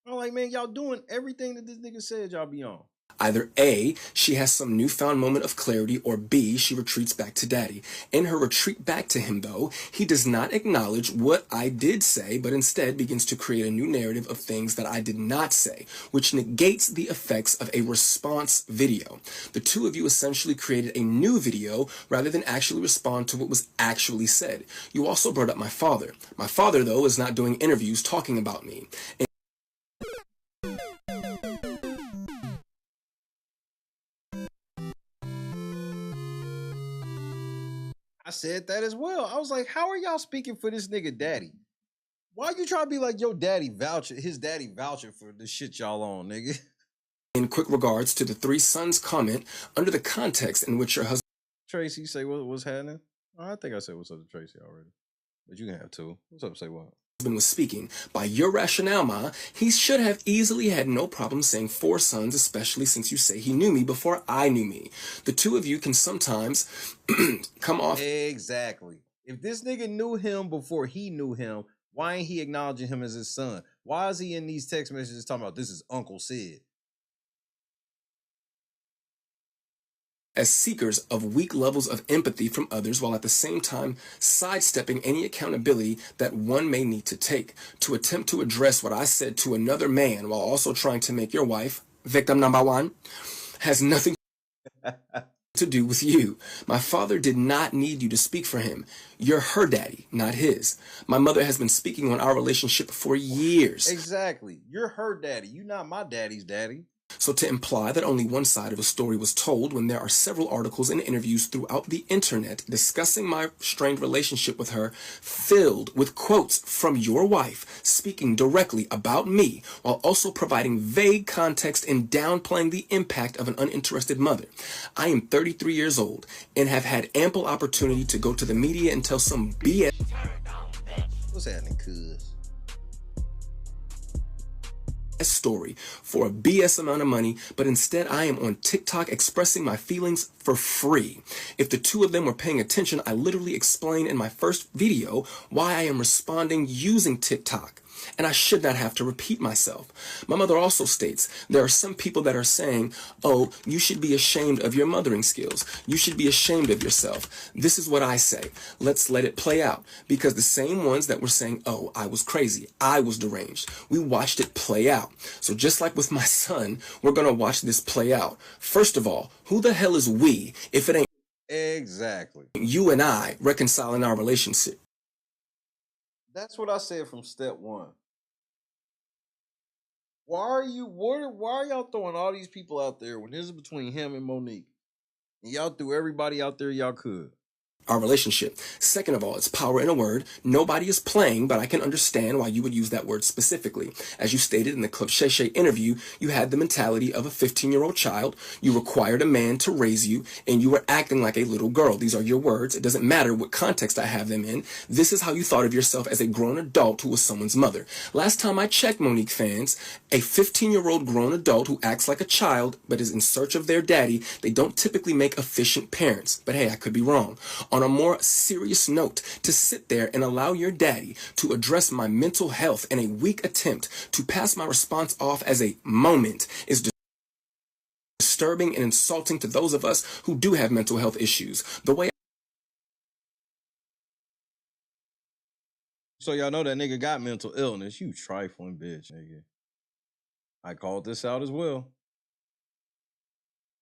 I'm like, man, y'all doing everything that this nigga said y'all be on. Either A, she has some newfound moment of clarity, or B, she retreats back to daddy. In her retreat back to him, though, he does not acknowledge what I did say, but instead begins to create a new narrative of things that I did not say, which negates the effects of a response video. The two of you essentially created a new video rather than actually respond to what was actually said. You also brought up my father. My father, though, is not doing interviews talking about me. I said that as well. I was like, how are y'all speaking for this nigga daddy? Why you trying to be like your daddy vouching, his daddy vouching for the shit y'all on, nigga? In quick regards to the three sons comment, under the context in which your husband Tracy, say what's happening? Oh, I think I said what's up to Tracy already. But you can have two. What's up, say what? Was speaking, by your rationale, Ma, he should have easily had no problem saying 4 sons, especially since you say he knew me before I knew me. The two of you can sometimes come off. Exactly. If this nigga knew him before he knew him, why ain't he acknowledging him as his son? Why is he in these text messages talking about this is Uncle Sid? As seekers of weak levels of empathy from others, while at the same time sidestepping any accountability that one may need to take. To attempt to address what I said to another man while also trying to make your wife victim number one has nothing to do with you. My father did not need you to speak for him. You're her daddy, not his. My mother has been speaking on our relationship for years. Exactly. You're her daddy. You're not my daddy's daddy. So to imply that only one side of a story was told when there are several articles and interviews throughout the internet discussing my strained relationship with her, filled with quotes from your wife speaking directly about me, while also providing vague context and downplaying the impact of an uninterested mother. I am 33 years old and have had ample opportunity to go to the media and tell some BS. What's happening, cuz? Story for a BS amount of money, but instead I am on TikTok expressing my feelings for free. If the two of them were paying attention, I literally explained in my first video why I am responding using TikTok. And I should not have to repeat myself. My mother also states there are some people that are saying, oh, you should be ashamed of your mothering skills. You should be ashamed of yourself. This is what I say. Let's let it play out. Because the same ones that were saying, oh, I was crazy, I was deranged, we watched it play out. So just like with my son, we're going to watch this play out. First of all, who the hell is we if it ain't exactly you and I reconciling our relationship? That's what I said from step one. Why are y'all throwing all these people out there when this is between him and Monique? And y'all threw everybody out there y'all could. Our relationship. Second of all, it's power in a word. Nobody is playing, but I can understand why you would use that word specifically. As you stated in the Club Shay Shay interview, you had the mentality of a 15-year-old child. You required a man to raise you, and you were acting like a little girl. These are your words. It doesn't matter what context I have them in. This is how you thought of yourself as a grown adult who was someone's mother. Last time I checked, Monique fans, a 15-year-old grown adult who acts like a child but is in search of their daddy, they don't typically make efficient parents. But hey, I could be wrong. On a more serious note, to sit there and allow your daddy to address my mental health in a weak attempt to pass my response off as a moment is disturbing and insulting to those of us who do have mental health issues. The way So y'all know that nigga got mental illness. You trifling bitch, nigga. I called this out as well.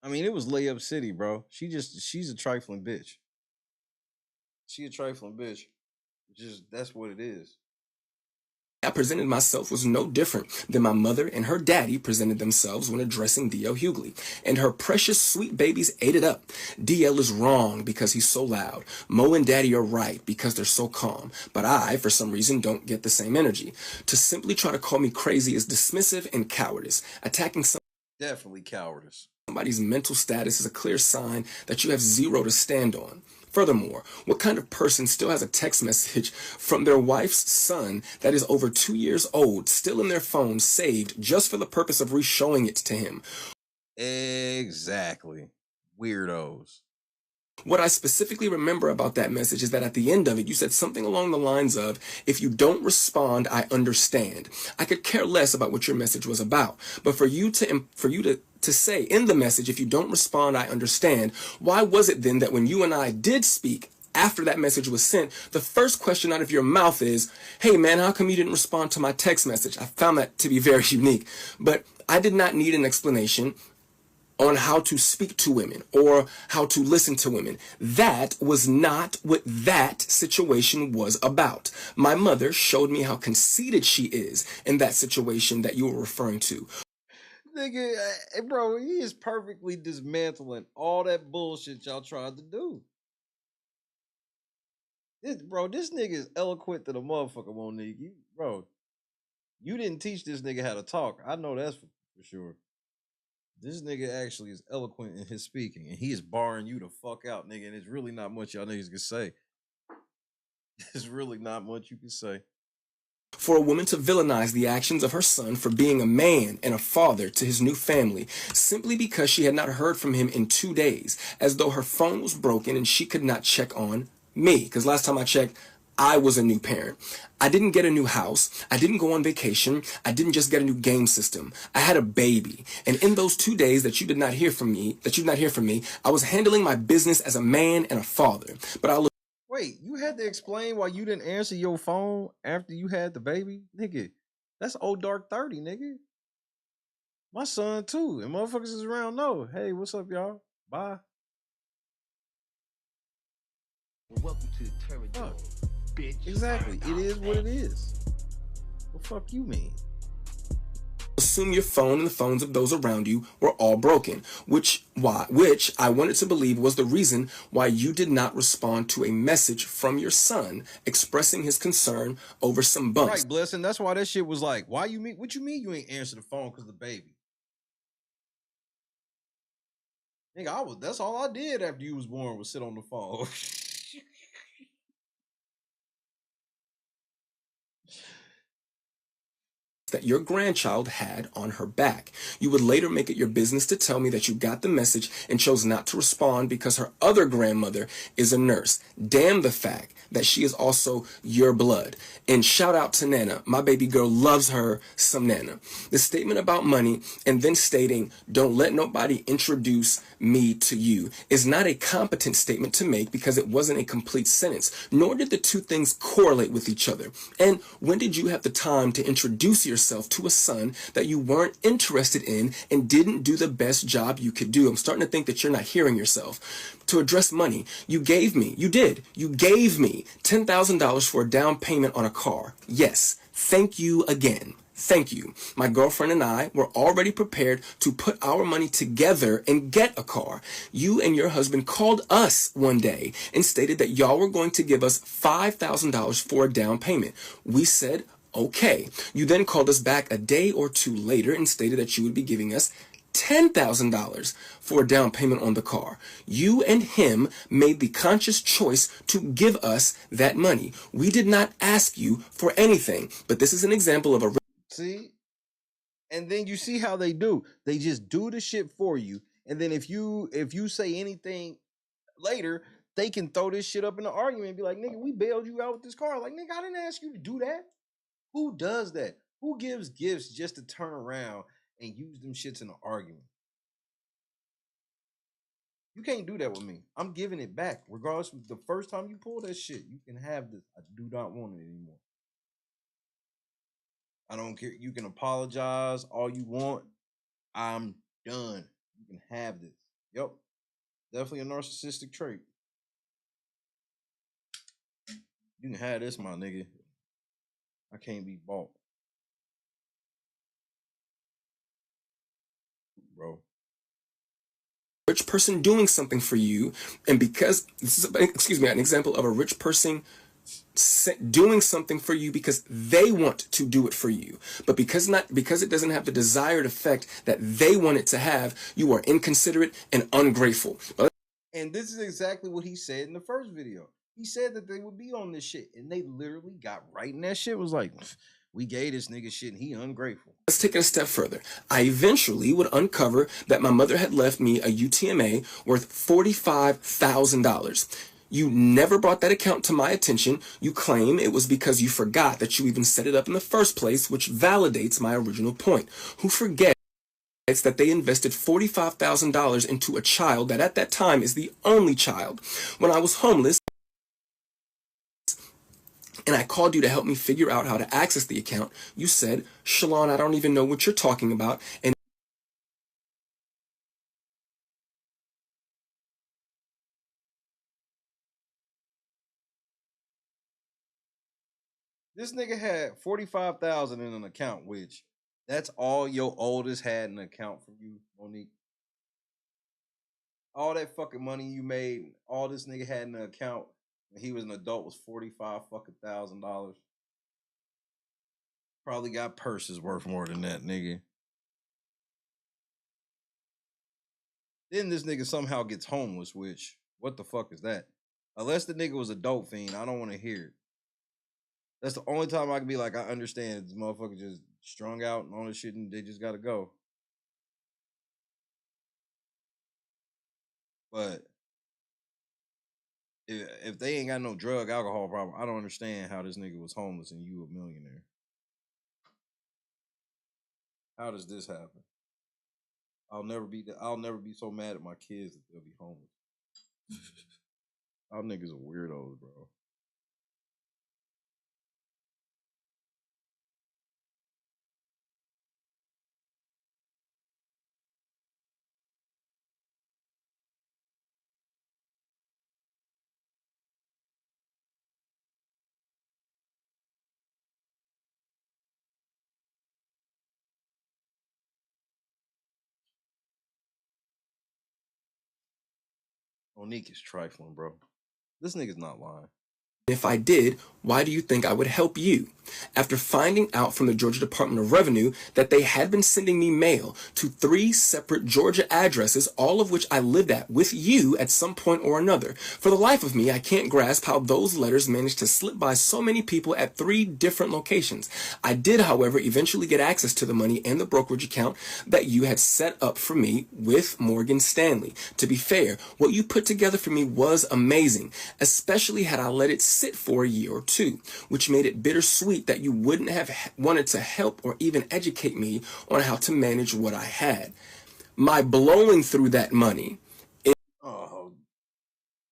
I mean, it was layup city, bro. She's a trifling bitch. She a trifling bitch. Just that's what it is. I presented myself was no different than my mother and her daddy presented themselves when addressing D.L. Hughley. And her precious sweet babies ate it up. DL is wrong because he's so loud. Mo and Daddy are right because they're so calm. But I, for some reason, don't get the same energy. To simply try to call me crazy is dismissive and cowardice. Attacking Definitely cowardice. Somebody's mental status is a clear sign that you have zero to stand on. Furthermore, what kind of person still has a text message from their wife's son that is over 2 years old, still in their phone, saved just for the purpose of re-showing it to him? Exactly. Weirdos. What I specifically remember about that message is that at the end of it, you said something along the lines of, if you don't respond, I understand. I could care less about what your message was about. But for you to say in the message, if you don't respond, I understand, why was it then that when you and I did speak, after that message was sent, the first question out of your mouth is, hey man, how come you didn't respond to my text message? I found that to be very unique. But I did not need an explanation on how to speak to women or how to listen to women. That was not what that situation was about. My mother showed me how conceited she is in that situation that you were referring to. Nigga, bro, he is perfectly dismantling all that bullshit y'all tried to do. This nigga is eloquent to the motherfucker, Monique. You didn't teach this nigga how to talk. I know that's for sure. This nigga actually is eloquent in his speaking, and he is barring you the fuck out, nigga. And it's really not much y'all niggas can say. There's really not much you can say. For a woman to villainize the actions of her son for being a man and a father to his new family simply because she had not heard from him in 2 days, as though her phone was broken and she could not check on me. Because last time I checked, I was a new parent. I didn't get a new house. I didn't go on vacation. I didn't just get a new game system. I had a baby. And in those 2 days that you did not hear from me, I was handling my business as a man and a father. But Wait, you had to explain why you didn't answer your phone after you had the baby? Nigga, that's old dark 30, nigga. My son too. And motherfuckers is around know. Hey, what's up, y'all? Bye. Welcome to the territory, bitch. Exactly. It is what it is. What the fuck you mean? Assume your phone and the phones of those around you were all broken, which I wanted to believe was the reason why you did not respond to a message from your son expressing his concern over some bumps. Right, Blessing. That's why that shit was like, why you mean? What you mean you ain't answer the phone because of the baby? Nigga, that's all I did after you was born was sit on the phone. That your grandchild had on her back. You would later make it your business to tell me that you got the message and chose not to respond because her other grandmother is a nurse. Damn the fact that she is also your blood. And shout out to Nana. My baby girl loves her some Nana. The statement about money and then stating, don't let nobody introduce me to you, is not a competent statement to make because it wasn't a complete sentence, nor did the two things correlate with each other. And when did you have the time to introduce yourself to a son that you weren't interested in and didn't do the best job you could do? I'm starting to think that you're not hearing yourself. To address money, you gave me $10,000 for a down payment on a car. Yes, thank you again. Thank you. My girlfriend and I were already prepared to put our money together and get a car. You and your husband called us one day and stated that y'all were going to give us $5,000 for a down payment. We said, okay. You then called us back a day or two later and stated that you would be giving us $10,000 for a down payment on the car. You and him made the conscious choice to give us that money. We did not ask you for anything, but this is an example of a... See? And then you see how they do. They just do the shit for you. And then if you say anything later, they can throw this shit up in the argument and be like, nigga, we bailed you out with this car. Like, nigga, I didn't ask you to do that. Who does that? Who gives gifts just to turn around and use them shits in an argument? You can't do that with me. I'm giving it back. Regardless of the first time you pull that shit, you can have this. I do not want it anymore. I don't care. You can apologize all you want. I'm done. You can have this. Yep. Definitely a narcissistic trait. You can have this, my nigga. I can't be bought, bro. Rich person doing something for you, and because this is, excuse me, an example of a rich person doing something for you because they want to do it for you, but because it doesn't have the desired effect that they want it to have, you are inconsiderate and ungrateful. And this is exactly what he said in the first video. He said that they would be on this shit, and they literally got right in that shit. Was like, we gave this nigga shit, and he ungrateful. Let's take it a step further. I eventually would uncover that my mother had left me a UTMA worth $45,000. You never brought that account to my attention. You claim it was because you forgot that you even set it up in the first place, which validates my original point. Who forgets that they invested $45,000 into a child that at that time is the only child? When I was homeless, and I called you to help me figure out how to access the account, you said, Shalon, I don't even know what you're talking about. And this nigga had 45,000 in an account, which that's all your oldest had in an account from you, Monique. All that fucking money you made, all this nigga had in an account when he was an adult was $45,000. Probably got purses worth more than that, nigga. Then this nigga somehow gets homeless, which, what the fuck is that? Unless the nigga was a dope fiend, I don't want to hear it. That's the only time I can be like, I understand this motherfucker just strung out and all this shit and they just gotta go. But if they ain't got no drug, alcohol problem, I don't understand how this nigga was homeless and you a millionaire. How does this happen? I'll never be so mad at my kids that they'll be homeless. Y'all niggas are weirdos, bro. Monique is trifling, bro. This nigga's not lying. if I did, why do you think I would help you? After finding out from the Georgia Department of Revenue that they had been sending me mail to 3 separate Georgia addresses, all of which I lived at with you at some point or another. For the life of me, I can't grasp how those letters managed to slip by so many people at 3 different locations. I did, however, eventually get access to the money and the brokerage account that you had set up for me with Morgan Stanley. To be fair, what you put together for me was amazing, especially had I let it sit for a year or 2, which made it bittersweet that you wouldn't have wanted to help or even educate me on how to manage what I had. My blowing through that money. Oh,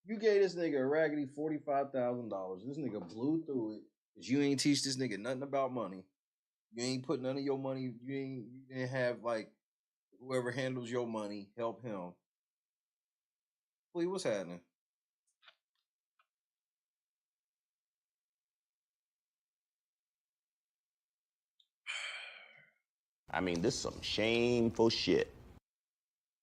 you gave this nigga a raggedy $45,000. This nigga blew through it because you ain't teach this nigga nothing about money. You ain't put none of your money. You didn't have like whoever handles your money help him. Please, what's happening? I mean, this is some shameful shit.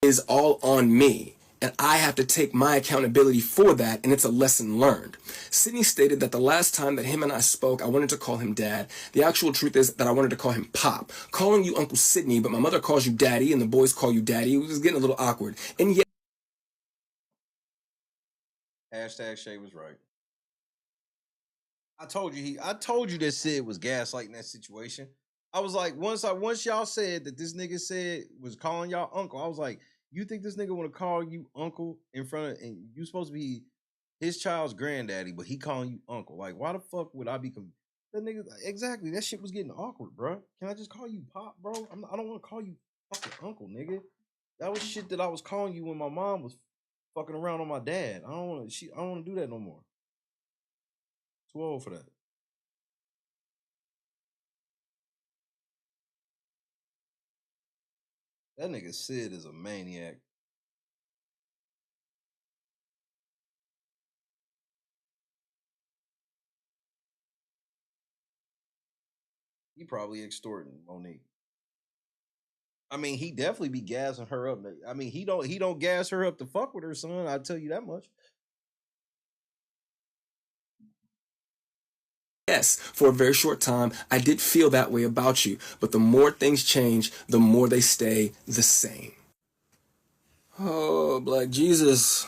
Is all on me, and I have to take my accountability for that, and it's a lesson learned. Sydney stated that the last time that him and I spoke, I wanted to call him Dad. The actual truth is that I wanted to call him Pop. Calling you Uncle Sydney, but my mother calls you Daddy, and the boys call you Daddy. It was getting a little awkward. And yet, Hashtag Shay was right. I told you that Sid was gaslighting that situation. I was like, once y'all said that this nigga said was calling y'all uncle, I was like, you think this nigga want to call you uncle in front of, and you supposed to be his child's granddaddy, but he calling you uncle? Like, why the fuck would I be? That nigga, exactly. That shit was getting awkward, bro. Can I just call you Pop, bro? I don't want to call you fucking uncle, nigga. That was shit that I was calling you when my mom was fucking around on my dad. I don't want to do that no more. Too old for that. That nigga Sid is a maniac. He probably extorting Monique. I mean, he definitely be gassing her up. I mean, he don't gas her up to fuck with her son. I'll tell you that much. Yes, for a very short time, I did feel that way about you, but the more things change, the more they stay the same. Oh, Black Jesus.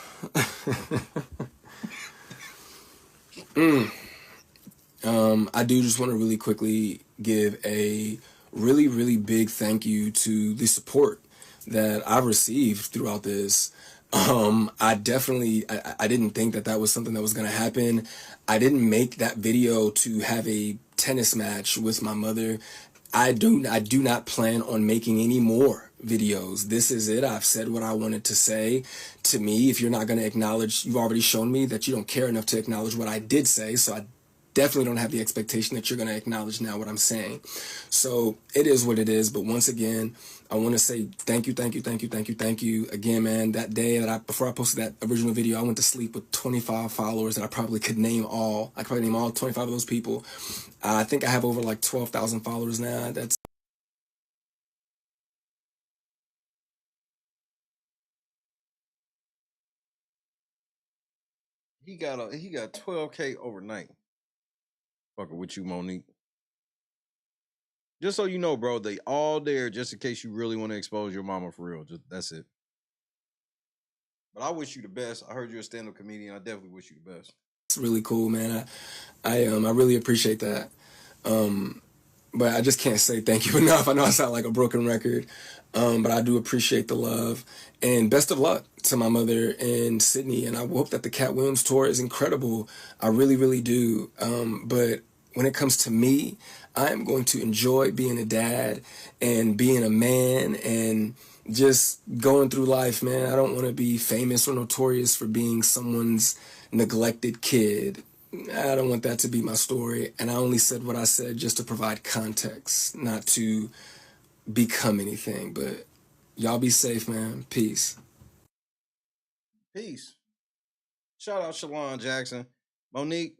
I do just want to really quickly give a really, really big thank you to the support that I've received throughout this. I didn't think that was something that was going to happen. I didn't make that video to have a tennis match with my mother. I do not plan on making any more videos. This is it. I've said what I wanted to say. To me, if you're not going to acknowledge, you've already shown me that you don't care enough to acknowledge what I did say, so I definitely don't have the expectation that you're going to acknowledge now what I'm saying. So it is what it is. But once again, I want to say thank you again, man. That day before I posted that original video, I went to sleep with 25 followers that I probably could name all. I could probably name all 25 of those people. I think I have over like 12,000 followers now. That's He got 12K overnight. Fucking with you, Monique. Just so you know, bro, they all there just in case you really want to expose your mama for real. Just that's it. But I wish you the best. I heard you're a stand-up comedian. I definitely wish you the best. It's really cool, man. I really appreciate that. But I just can't say thank you enough. I know I sound like a broken record, but I do appreciate the love. And best of luck to my mother in Sydney. And I hope that the Cat Williams tour is incredible. I really, really do. But when it comes to me, I am going to enjoy being a dad and being a man and just going through life, man. I don't want to be famous or notorious for being someone's neglected kid. I don't want that to be my story, and I only said what I said just to provide context, not to become anything. But y'all be safe, man. Peace. Peace. Shout out Shalon Jackson. Monique,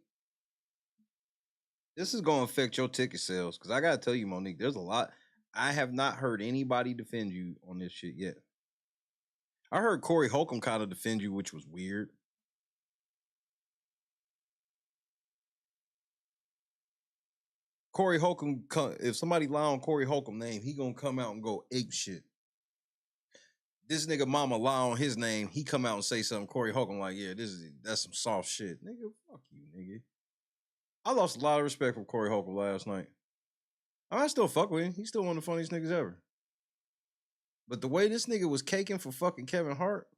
this is going to affect your ticket sales, because I got to tell you, Monique, there's a lot. I have not heard anybody defend you on this shit yet. I heard Corey Holcomb kind of defend you, which was weird. Corey Holcomb, if somebody lie on Corey Holcomb name, he gonna come out and go ape shit. This nigga mama lie on his name, he come out and say something. Corey Holcomb like, yeah, that's some soft shit. Nigga, fuck you, nigga. I lost a lot of respect from Corey Holcomb last night. I still fuck with him. He's still one of the funniest niggas ever. But the way this nigga was caking for fucking Kevin Hart,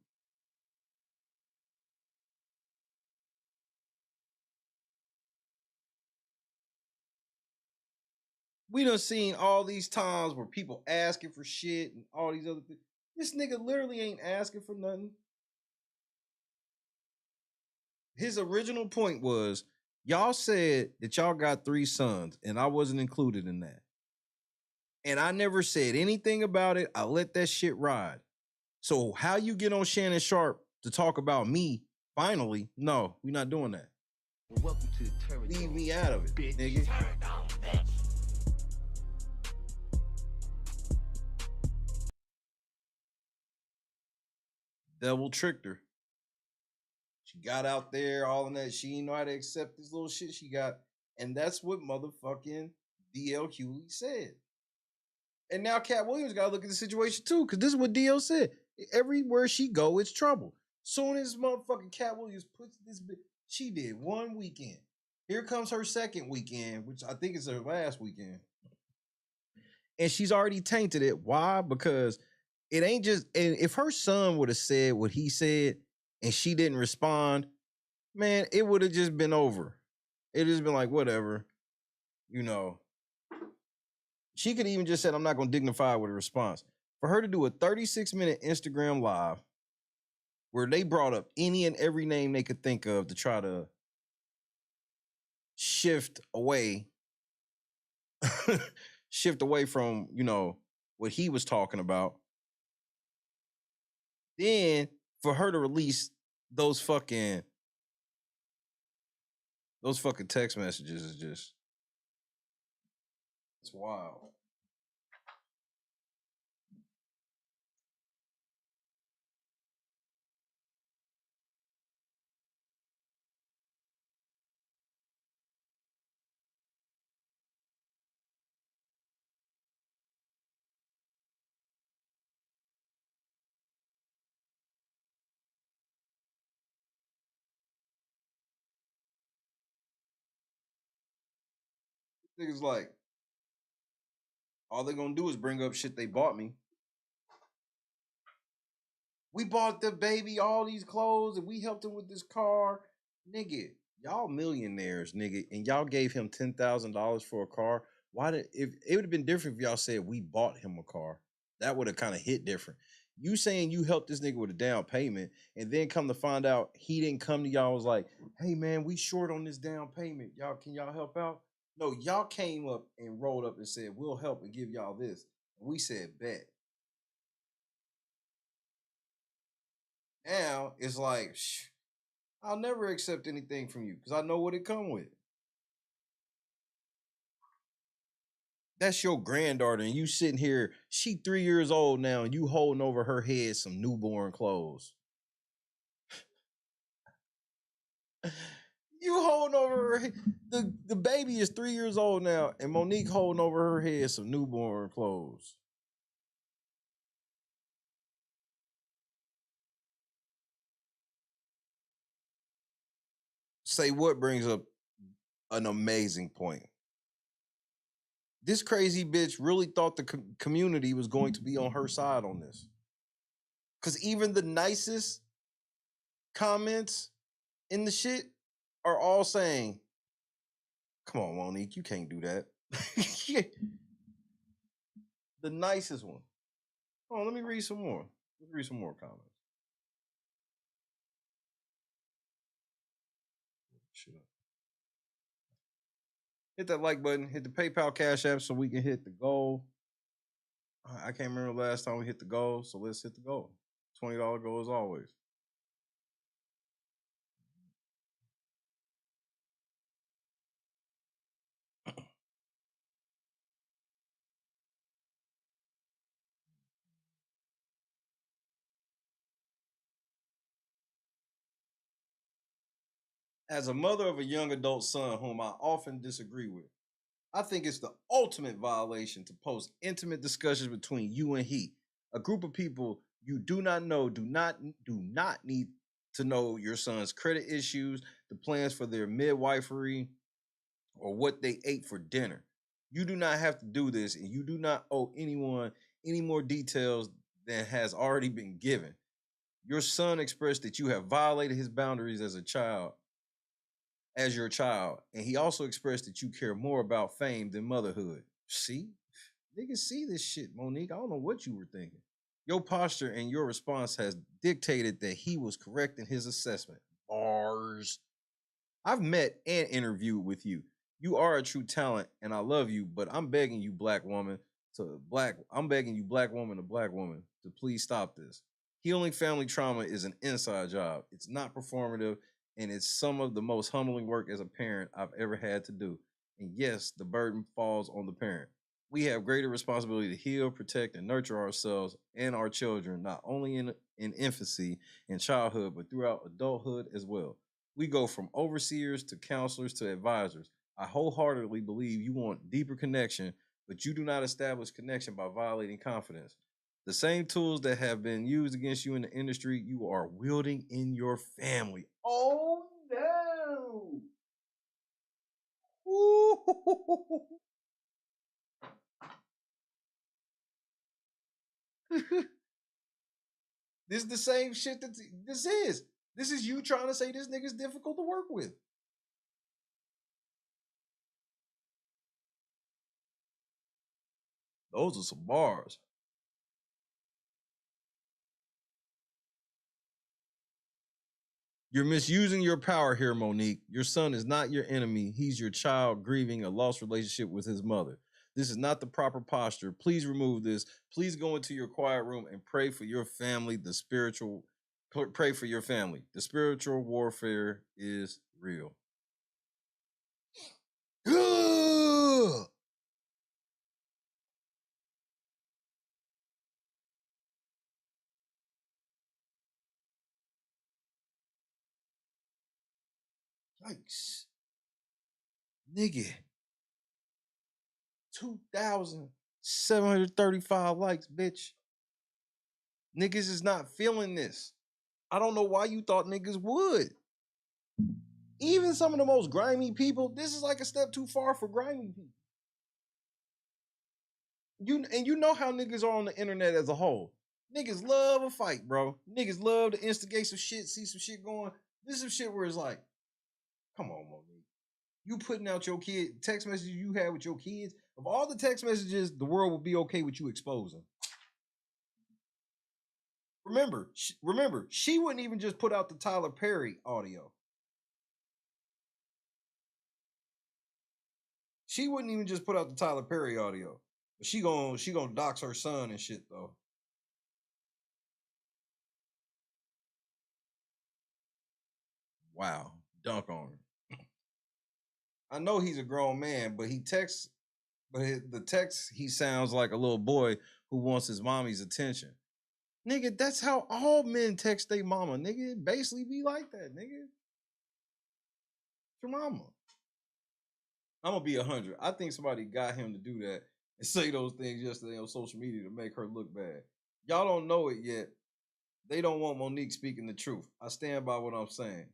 we done seen all these times where people asking for shit and all these other things. This nigga literally ain't asking for nothing. His original point was, y'all said that y'all got 3 sons, and I wasn't included in that. And I never said anything about it. I let that shit ride. So how you get on Shannon Sharpe to talk about me, finally, no, we're not doing that. Welcome to the territory. Leave me out of it, bitch. Nigga. Devil tricked her. She got out there, all in that. She didn't know how to accept this little shit she got. And that's what motherfucking DL Hughley said. And now Cat Williams got to look at the situation too, because this is what DL said. Everywhere she go, it's trouble. Soon as motherfucking Cat Williams puts this bitch, she did one weekend. Here comes her second weekend, which I think is her last weekend. And she's already tainted it. Why? Because it ain't just, and if her son would have said what he said and she didn't respond, man, it would have just been over. It has been like, whatever, you know. She could even just said, I'm not going to dignify with a response. For her to do a 36-minute Instagram live where they brought up any and every name they could think of to try to shift away from, you know, what he was talking about. Then for her to release those fucking text messages is just, It's wild. Niggas like, all they're gonna do is bring up shit they bought me. We bought the baby all these clothes and we helped him with this car. Nigga, y'all millionaires, nigga, and y'all gave him $10,000 for a car. Why did if it would have been different if y'all said we bought him a car? That would have kind of hit different. You saying you helped this nigga with a down payment, and then come to find out he didn't come to y'all, was like, hey man, we short on this down payment. Can y'all help out? No, y'all came up and rolled up and said, we'll help and give y'all this. And we said, bet. Now it's like, I'll never accept anything from you because I know what it come with. That's your granddaughter, and you sitting here, she 3 years old now, and you holding over her head some newborn clothes. You holding over her the baby is 3 years old now, and Monique holding over her head some newborn clothes. Say what brings up an amazing point. This crazy bitch really thought the community was going to be on her side on this. Because even the nicest comments in the shit are all saying, come on, Monique, you can't do that. The nicest one. Oh, let me read some more. Let's read some more comments. Hit that like button, hit the PayPal Cash App so we can hit the goal. I can't remember the last time we hit the goal, so let's hit the goal. $20 goal as always. As a mother of a young adult son whom I often disagree with, I think it's the ultimate violation to post intimate discussions between you and he, a group of people you do not know, do not need to know your son's credit issues, the plans for their midwifery, or what they ate for dinner. You do not have to do this, and you do not owe anyone any more details than has already been given. Your son expressed that you have violated his boundaries as your child, and he also expressed that you care more about fame than motherhood. See? Niggas see this shit, Monique. I don't know what you were thinking. Your posture and your response has dictated that he was correct in his assessment. Bars. I've met and interviewed with you. You are a true talent, and I love you, but I'm begging you, black woman, to black woman, to please stop this. Healing family trauma is an inside job. It's not performative, and it's some of the most humbling work as a parent I've ever had to do. And yes, the burden falls on the parent. We have greater responsibility to heal, protect, and nurture ourselves and our children, not only in infancy and childhood, but throughout adulthood as well. We go from overseers to counselors to advisors. I wholeheartedly believe you want deeper connection, but you do not establish connection by violating confidence. The same tools that have been used against you in the industry, you are wielding in your family. Oh no! Ooh. This is the same shit that this is. This is you trying to say this nigga's difficult to work with. Those are some bars. You're misusing your power here, Monique. Your son is not your enemy. He's your child grieving a lost relationship with his mother. This is not the proper posture. Please remove this. Please go into your quiet room and pray for your family. Pray for your family. The spiritual warfare is real. Yikes. Nigga. 2,735 likes, bitch. Niggas is not feeling this. I don't know why you thought niggas would. Even some of the most grimy people, this is like a step too far for grimy people. You know how niggas are on the internet as a whole. Niggas love a fight, bro. Niggas love to instigate some shit, see some shit going. This is some shit where it's like, come on, Monique. You putting out your kid text messages you had with your kids. Of all the text messages, the world will be okay with you exposing. Remember, she wouldn't even just put out the Tyler Perry audio. She wouldn't even just put out the Tyler Perry audio. But she gonna dox her son and shit though. Wow, dunk on her. I know he's a grown man, but the text he sounds like a little boy who wants his mommy's attention. Nigga, that's how all men text their mama. Nigga, it basically be like that, nigga. It's your mama. I'm gonna be 100. I think somebody got him to do that and say those things yesterday on social media to make her look bad. Y'all don't know it yet. They don't want Monique speaking the truth. I stand by what I'm saying.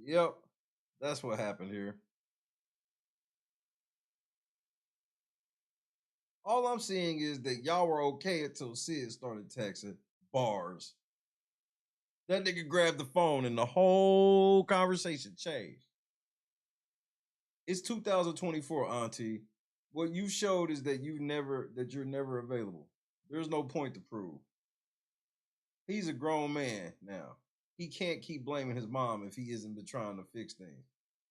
Yep, that's what happened here. All I'm seeing is that y'all were okay until Sid started texting bars. That nigga grabbed the phone and the whole conversation changed. It's 2024, Auntie. What you showed is that you're never available. There's no point to prove. He's a grown man now. He can't keep blaming his mom if he isn't been trying to fix things.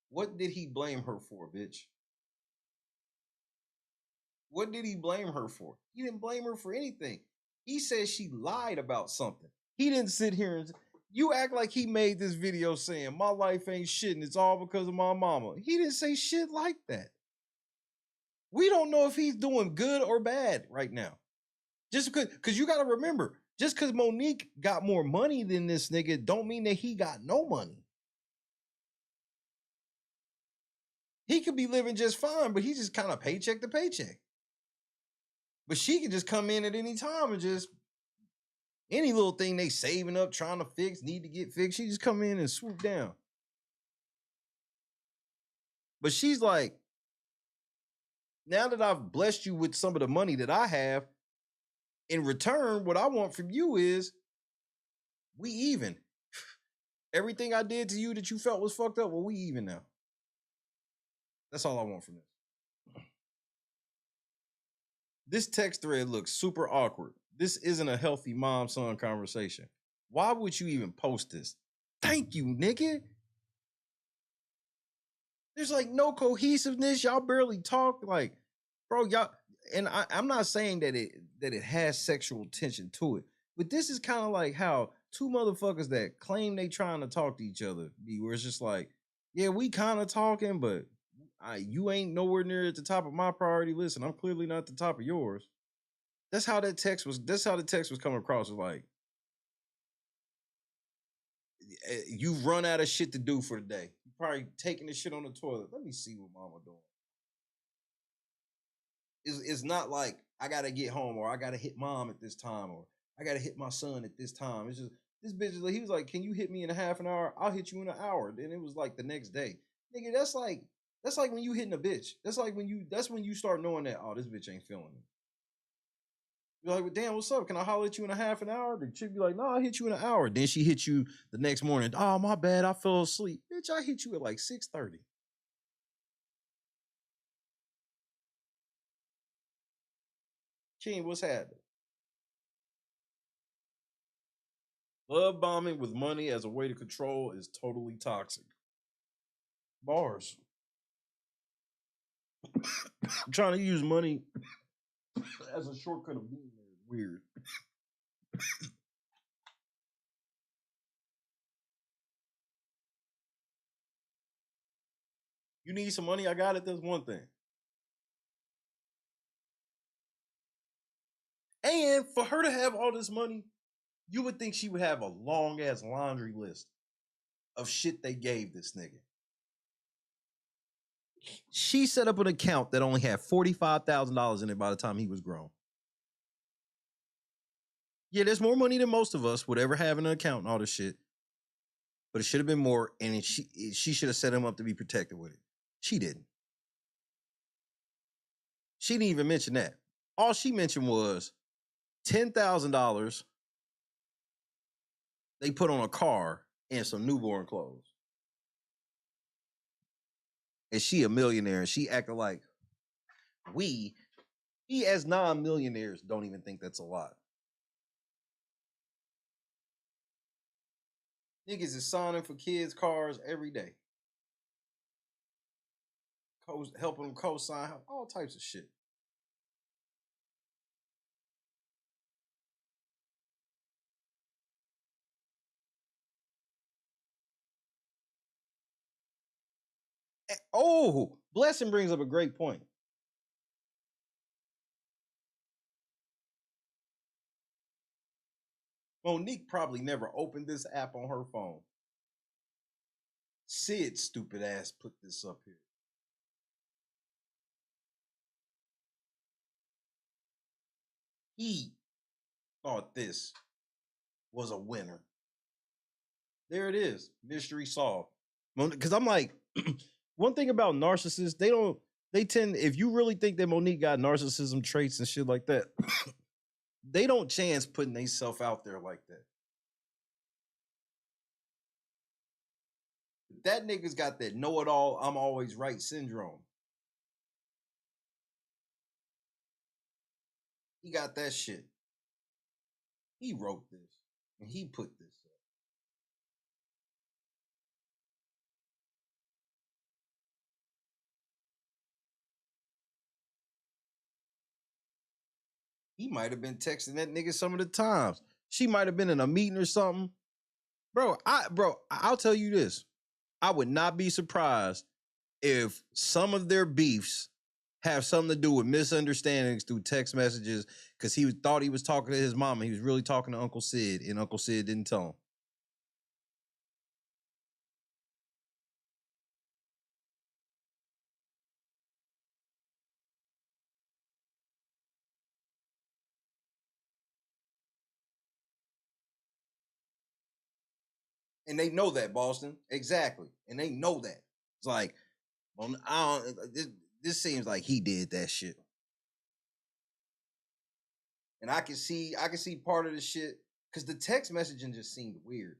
What did he blame her for, bitch? What did he blame her for? He didn't blame her for anything. He said she lied about something. He didn't sit here and you act like he made this video saying my life ain't shit and it's all because of my mama. He didn't say shit like that. We don't know if he's doing good or bad right now. Just because you got to remember, just because Monique got more money than this nigga don't mean that he got no money. He could be living just fine, but he's just kind of paycheck to paycheck. But she could just come in at any time and just any little thing they saving up, trying to fix, need to get fixed. She just come in and swoop down. But she's like, now that I've blessed you with some of the money that I have, in return, what I want from you is we even. Everything I did to you that you felt was fucked up, well, we even now. That's all I want from this. This text thread looks super awkward. This isn't a healthy mom-son conversation. Why would you even post this? Thank you, nigga. There's like no cohesiveness. Y'all barely talk. Like, bro, y'all. And I'm not saying that it has sexual tension to it, but this is kind of like how two motherfuckers that claim they trying to talk to each other be, where it's just like, yeah, we kind of talking, but you ain't nowhere near at the top of my priority list, and I'm clearly not the top of yours. That's how the text was coming across. It's like, you've run out of shit to do for the day. You're probably taking the shit on the toilet. Let me see what mama doing. It's not like I gotta get home or I gotta hit mom at this time or I gotta hit my son at this time. It's just this bitch is like, he was like, can you hit me in a half an hour? I'll hit you in an hour. Then it was like the next day. Nigga, that's like when you hitting a bitch. That's when you start knowing that, oh, this bitch ain't feeling me. You're like, well, damn, what's up? Can I holler at you in a half an hour? The chick be like, no, I'll hit you in an hour. Then she hit you the next morning. Oh, my bad, I fell asleep. Bitch, I hit you at like 6:30. King, what's happening? Love bombing with money as a way to control is totally toxic. Bars. Trying to use money as a shortcut of being there is weird. You need some money? I got it. That's one thing. And for her to have all this money, you would think she would have a long ass laundry list of shit they gave this nigga. She set up an account that only had $45,000 in it by the time he was grown. Yeah, there's more money than most of us would ever have in an account and all this shit. But it should have been more, and she should have set him up to be protected with it. She didn't. She didn't even mention that. All she mentioned was $10,000 they put on a car and some newborn clothes. And she a millionaire, and she acted like we as non-millionaires don't even think that's a lot. Niggas is signing for kids' cars every day. Helping them co-sign, all types of shit. Oh, Blessing brings up a great point. Monique probably never opened this app on her phone. Sid, stupid ass, put this up here. He thought this was a winner. There it is. Mystery solved. Because I'm like, one thing about narcissists, they tend, if you really think that Monique got narcissism traits and shit like that, they don't chance putting themselves out there like that. That nigga's got that know-it-all, I'm always right syndrome. He got that shit. He wrote this and he put this up. He might have been texting that nigga some of the times. She might have been in a meeting or something. Bro, I'll tell you this. I would not be surprised if some of their beefs have something to do with misunderstandings through text messages, because he thought he was talking to his mama. He was really talking to Uncle Sid, and Uncle Sid didn't tell him. And they know that, Boston. Exactly. And they know that. It's like, well, this seems like he did that shit. And I can see part of the shit, because the text messaging just seemed weird.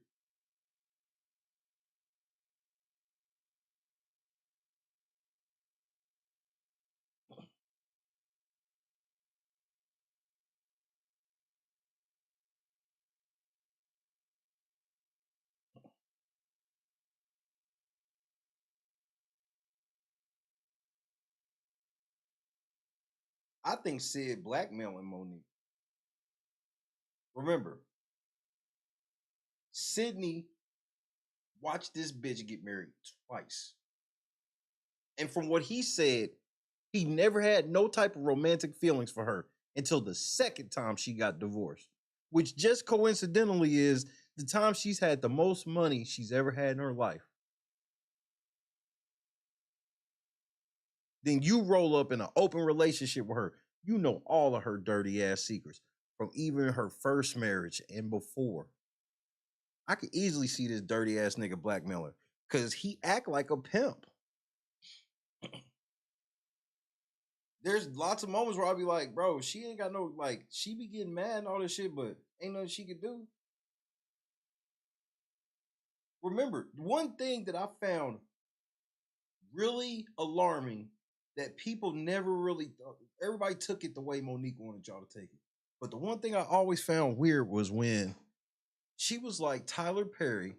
I think Sid blackmailing Monique. Remember, Sydney watched this bitch get married twice. And from what he said, he never had no type of romantic feelings for her until the second time she got divorced, which just coincidentally is the time she's had the most money she's ever had in her life. Then you roll up in an open relationship with her. You know all of her dirty ass secrets from even her first marriage and before. I could easily see this dirty ass nigga blackmailer because he act like a pimp. There's lots of moments where I'll be like, bro, she ain't got no, like, she be getting mad and all this shit, but ain't nothing she could do. Remember, one thing that I found really alarming that people never really thought, everybody took it the way Monique wanted y'all to take it. But the one thing I always found weird was when she was like, Tyler Perry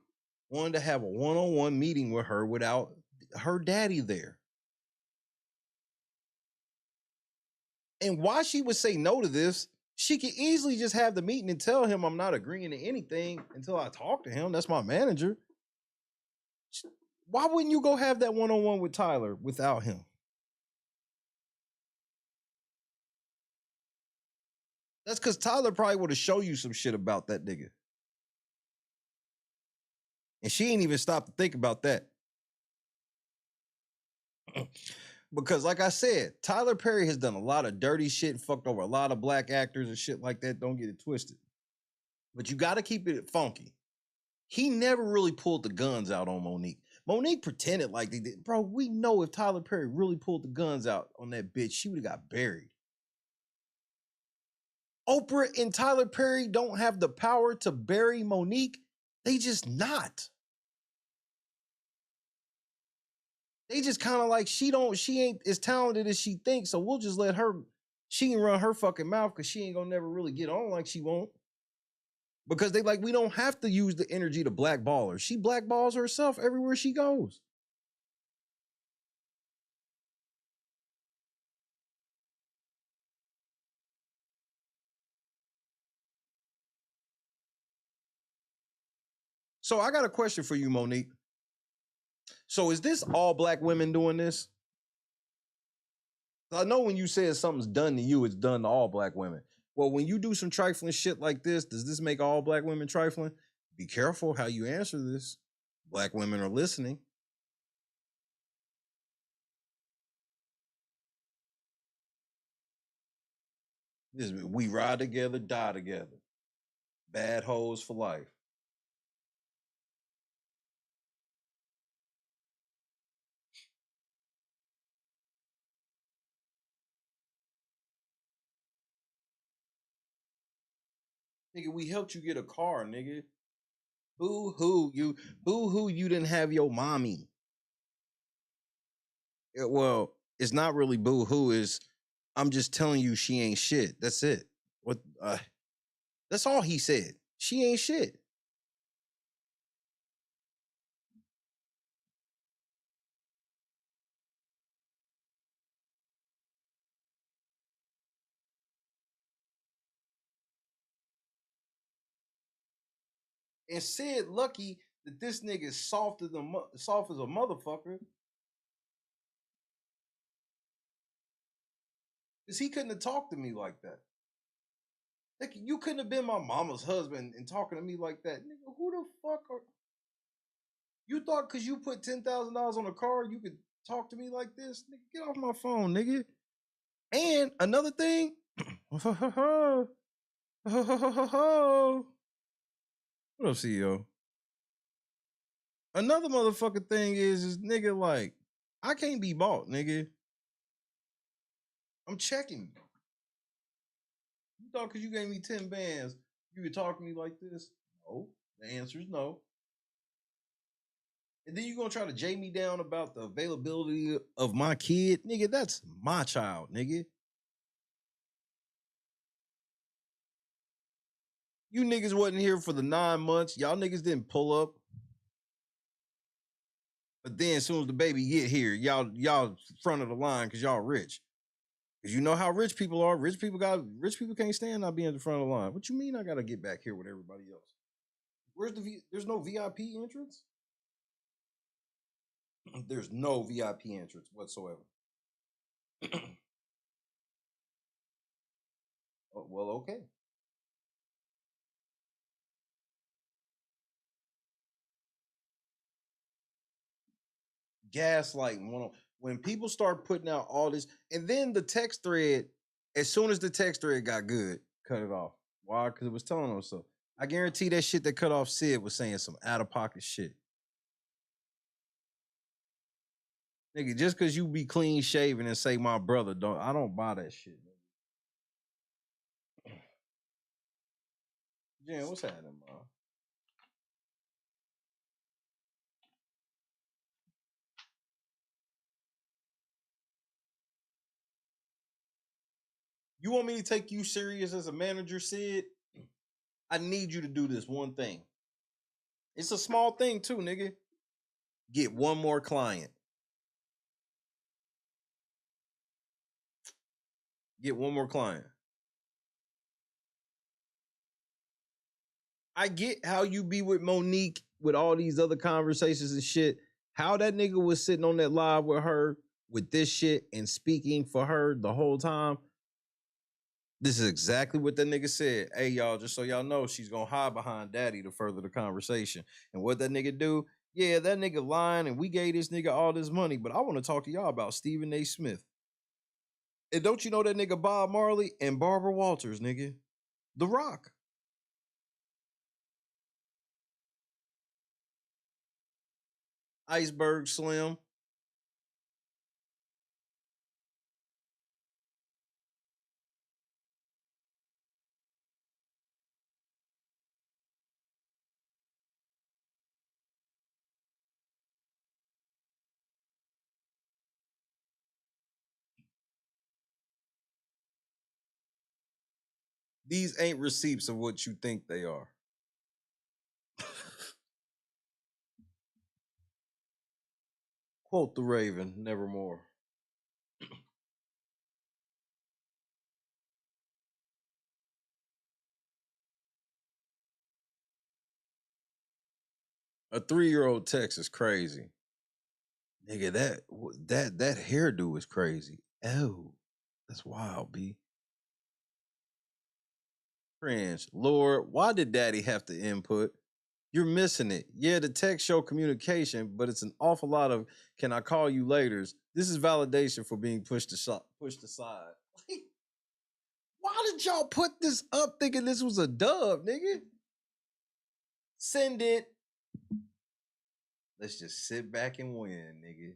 wanted to have a one-on-one meeting with her without her daddy there. And why she would say no to this, she could easily just have the meeting and tell him I'm not agreeing to anything until I talk to him. That's my manager. Why wouldn't you go have that one-on-one with Tyler without him? That's because Tyler probably would have showed you some shit about that nigga. And she ain't even stopped to think about that. Because like I said, Tyler Perry has done a lot of dirty shit and fucked over a lot of black actors and shit like that. Don't get it twisted. But you got to keep it funky. He never really pulled the guns out on Monique. Monique pretended like they did. Bro, we know if Tyler Perry really pulled the guns out on that bitch, she would have got buried. Oprah and Tyler Perry don't have the power to bury Monique. They just not. They just kind of like, she ain't as talented as she thinks, so we'll just let her, she can run her fucking mouth because she ain't gonna never really get on like she won't. Because they like, we don't have to use the energy to blackball her. She blackballs herself everywhere she goes. So I got a question for you, Monique. So is this all black women doing this? I know when you say something's done to you, it's done to all black women. Well, when you do some trifling shit like this, does this make all black women trifling? Be careful how you answer this. Black women are listening. We ride together, die together. Bad hoes for life. Nigga, we helped you get a car, nigga. Boo-hoo, you didn't have your mommy. Well, it's not really boo-hoo, it's I'm just telling you she ain't shit. That's it. What that's all he said. She ain't shit. And said lucky that this nigga is soft as a motherfucker. Because he couldn't have talked to me like that. Like, you couldn't have been my mama's husband and talking to me like that. Nigga, who the fuck are you? Thought because you put $10,000 on a car, you could talk to me like this? Nigga, get off my phone, nigga. And another thing, what up, CEO? Another motherfucking thing is nigga, like, I can't be bought, nigga. I'm checking. You thought because you gave me 10 bands, you could talk to me like this? No. The answer is no. And then you gonna try to jay me down about the availability of my kid? Nigga, that's my child, nigga. You niggas wasn't here for the 9 months. Y'all niggas didn't pull up. But then as soon as the baby get here, y'all front of the line because y'all rich. Because you know how rich people are. Rich people can't stand not being at the front of the line. What you mean I gotta get back here with everybody else? Where's there's no VIP entrance? There's no VIP entrance whatsoever. Oh, well, okay. Gaslighting. When people start putting out all this, and then the text thread, as soon as the text thread got good, cut it off. Why? Because it was telling them so. I guarantee that shit that cut off Sid was saying some out-of-pocket shit. Nigga, just because you be clean shaven and say my brother, I don't buy that shit. Jen, what's happening, man? You want me to take you serious as a manager, Sid? I need you to do this one thing. It's a small thing too, nigga. Get one more client. Get one more client. I get how you be with Monique with all these other conversations and shit. How that nigga was sitting on that live with her with this shit and speaking for her the whole time. This is exactly what that nigga said. Hey, y'all, just so y'all know, she's gonna hide behind daddy to further the conversation. And what that nigga do? Yeah, that nigga lying, and we gave this nigga all this money. But I want to talk to y'all about Stephen A. Smith. And don't you know that nigga Bob Marley and Barbara Walters, nigga? The Rock. Iceberg Slim. These ain't receipts of what you think they are. Quote the Raven, nevermore. A 3-year-old text is crazy. Nigga, that hairdo is crazy. Oh, that's wild, B. Cringe. Lord, why did daddy have to input? You're missing it. Yeah, the text show communication, but it's an awful lot of can I call you laters. This is validation for being pushed aside. Why did y'all put this up thinking this was a dub, nigga? Send it. Let's just sit back and win, nigga.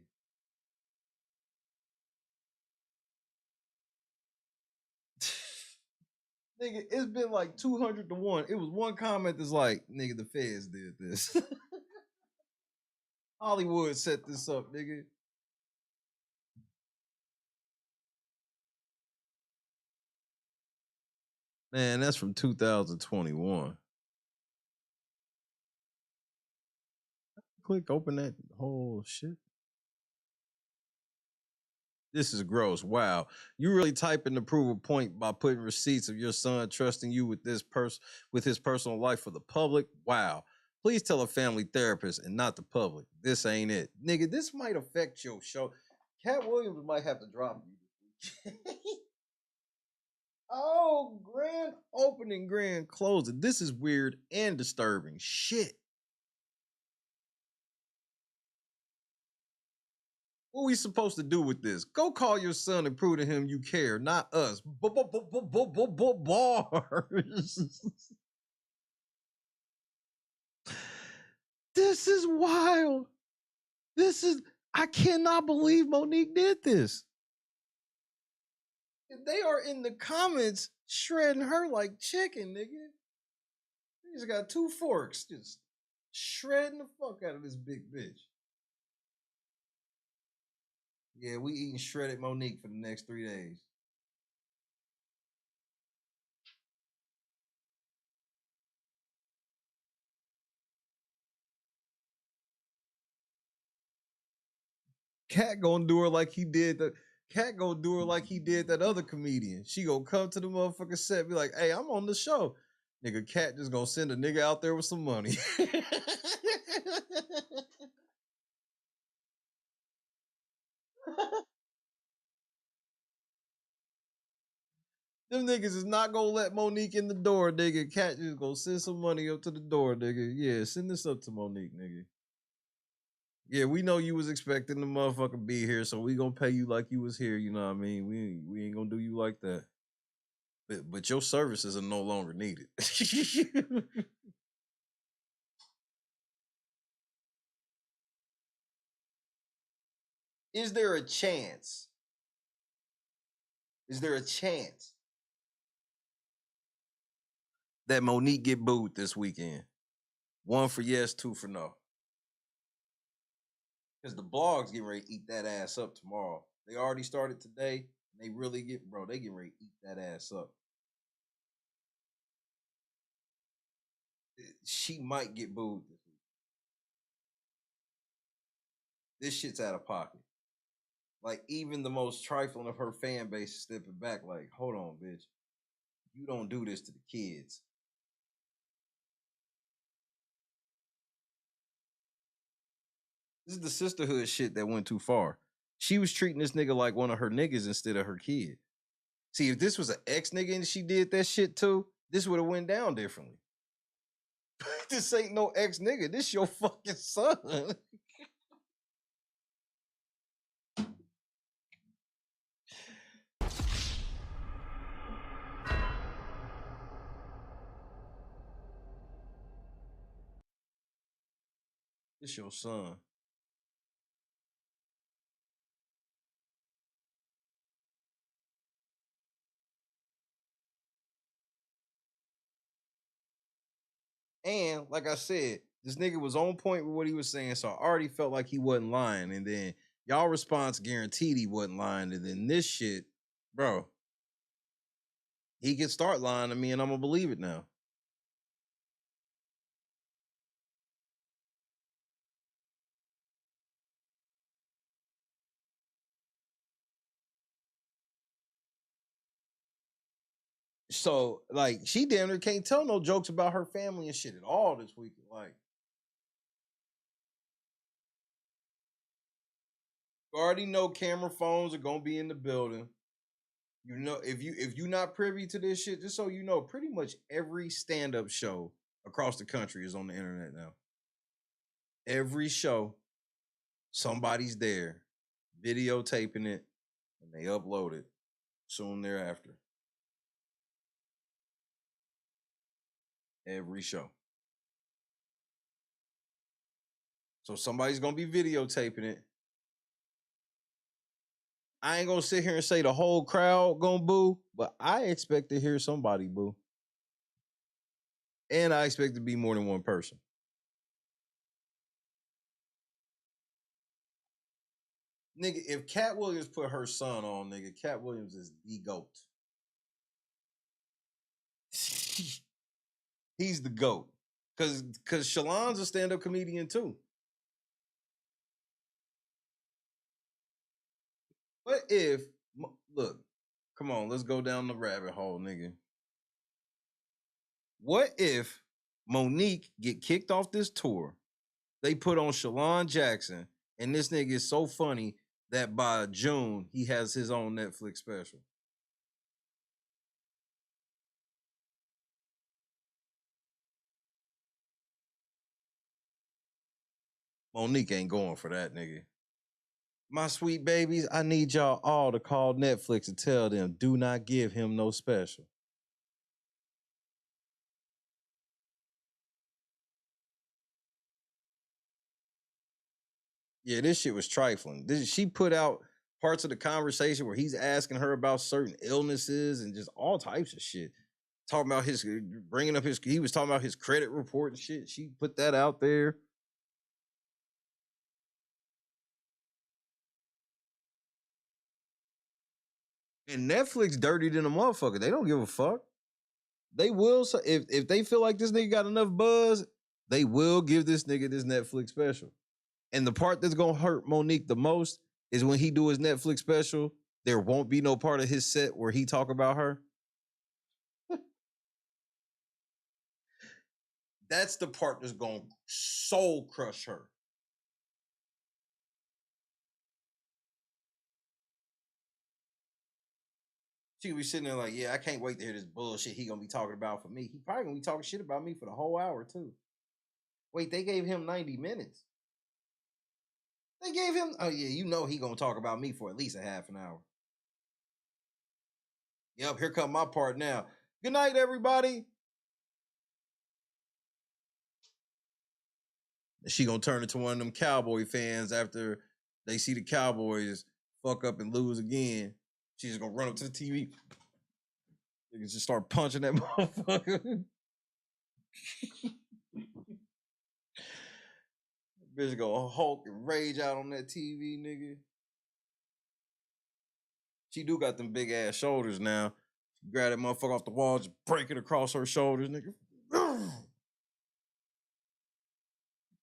Nigga, it's been like 200 to 1. It was one comment that's like, nigga, the feds did this. Hollywood set this up, nigga. Man, that's from 2021. Click open that whole shit. This is gross. Wow. You really typing to prove a point by putting receipts of your son trusting you with this with his personal life for the public. Wow. Please tell a family therapist and not the public. This ain't it. Nigga, this might affect your show. Cat Williams might have to drop you. Oh, grand opening, grand closing. This is weird and disturbing. Shit. What we supposed to do with this? Go call your son and prove to him you care, not us. Bars. This is wild. I cannot believe Monique did this. They are in the comments shredding her like chicken, nigga. He's got 2 forks just shredding the fuck out of this big bitch. Yeah, we eating shredded Monique for the next 3 days. Cat gonna do her like he did that other comedian. She gonna come to the motherfucking set, be like, hey, I'm on the show. Nigga, Cat just gonna send a nigga out there with some money. Them niggas is not gonna let Monique in the door, nigga. Cat just gonna send some money up to the door, nigga. Yeah, send this up to Monique, nigga. Yeah, we know you was expecting the motherfucker be here, so we gonna pay you like you was here, you know what I mean? We ain't gonna do you like that. But your services are no longer needed. Is there a chance? Is there a chance that Monique get booed this weekend? 1 for yes, 2 for no. Because the blogs getting ready to eat that ass up tomorrow. They already started today. And they really they getting ready to eat that ass up. She might get booed this week. This shit's out of pocket. Like, even the most trifling of her fan base is stepping back like, hold on, bitch. You don't do this to the kids. This is the sisterhood shit that went too far. She was treating this nigga like one of her niggas instead of her kid. See, if this was an ex nigga and she did that shit too, this would have went down differently. This ain't no ex nigga. This your fucking son. This your son. And like I said, this nigga was on point with what he was saying, so I already felt like he wasn't lying. And then y'all response guaranteed he wasn't lying. And then this shit, bro, he can start lying to me, and I'm gonna believe it now. So, like, she damn near can't tell no jokes about her family and shit at all this weekend. Like, you already know camera phones are gonna be in the building. You know, if you're not privy to this shit, just so you know, pretty much every stand-up show across the country is on the internet now. Every show, somebody's there videotaping it, and they upload it soon thereafter. Every show. So somebody's gonna be videotaping it. I ain't gonna sit here and say the whole crowd gonna boo, but I expect to hear somebody boo. And I expect it to be more than one person. Nigga, if Cat Williams put her son on, nigga, Cat Williams is the GOAT. He's the GOAT. Cause Shalon's a stand-up comedian too. What if, look, come on, let's go down the rabbit hole, nigga. What if Monique get kicked off this tour? They put on Shalon Jackson, and this nigga is so funny that by June, he has his own Netflix special. Monique ain't going for that, nigga. My sweet babies, I need y'all all to call Netflix and tell them, do not give him no special. Yeah, this shit was trifling. She put out parts of the conversation where he's asking her about certain illnesses and just all types of shit. Talking about he was talking about his credit report and shit. She put that out there. And Netflix dirty than a motherfucker. They don't give a fuck. They will, if they feel like this nigga got enough buzz, they will give this nigga this Netflix special. And the part that's gonna hurt Monique the most is when he do his Netflix special, there won't be no part of his set where he talk about her. That's the part that's gonna soul crush her. She be sitting there like, yeah, I can't wait to hear this bullshit he gonna be talking about for me. He probably gonna be talking shit about me for the whole hour too. Wait, they gave him 90 minutes. They gave him, oh yeah, you know he gonna talk about me for at least a half an hour. Yep, here come my part now. Good night, everybody. She gonna turn into one of them Cowboy fans after they see the Cowboys fuck up and lose again. She's just gonna run up to the TV. They can just start punching that motherfucker. Bitch gonna Hulk and rage out on that TV, nigga. She do got them big ass shoulders now. She grab that motherfucker off the wall, just break it across her shoulders, nigga.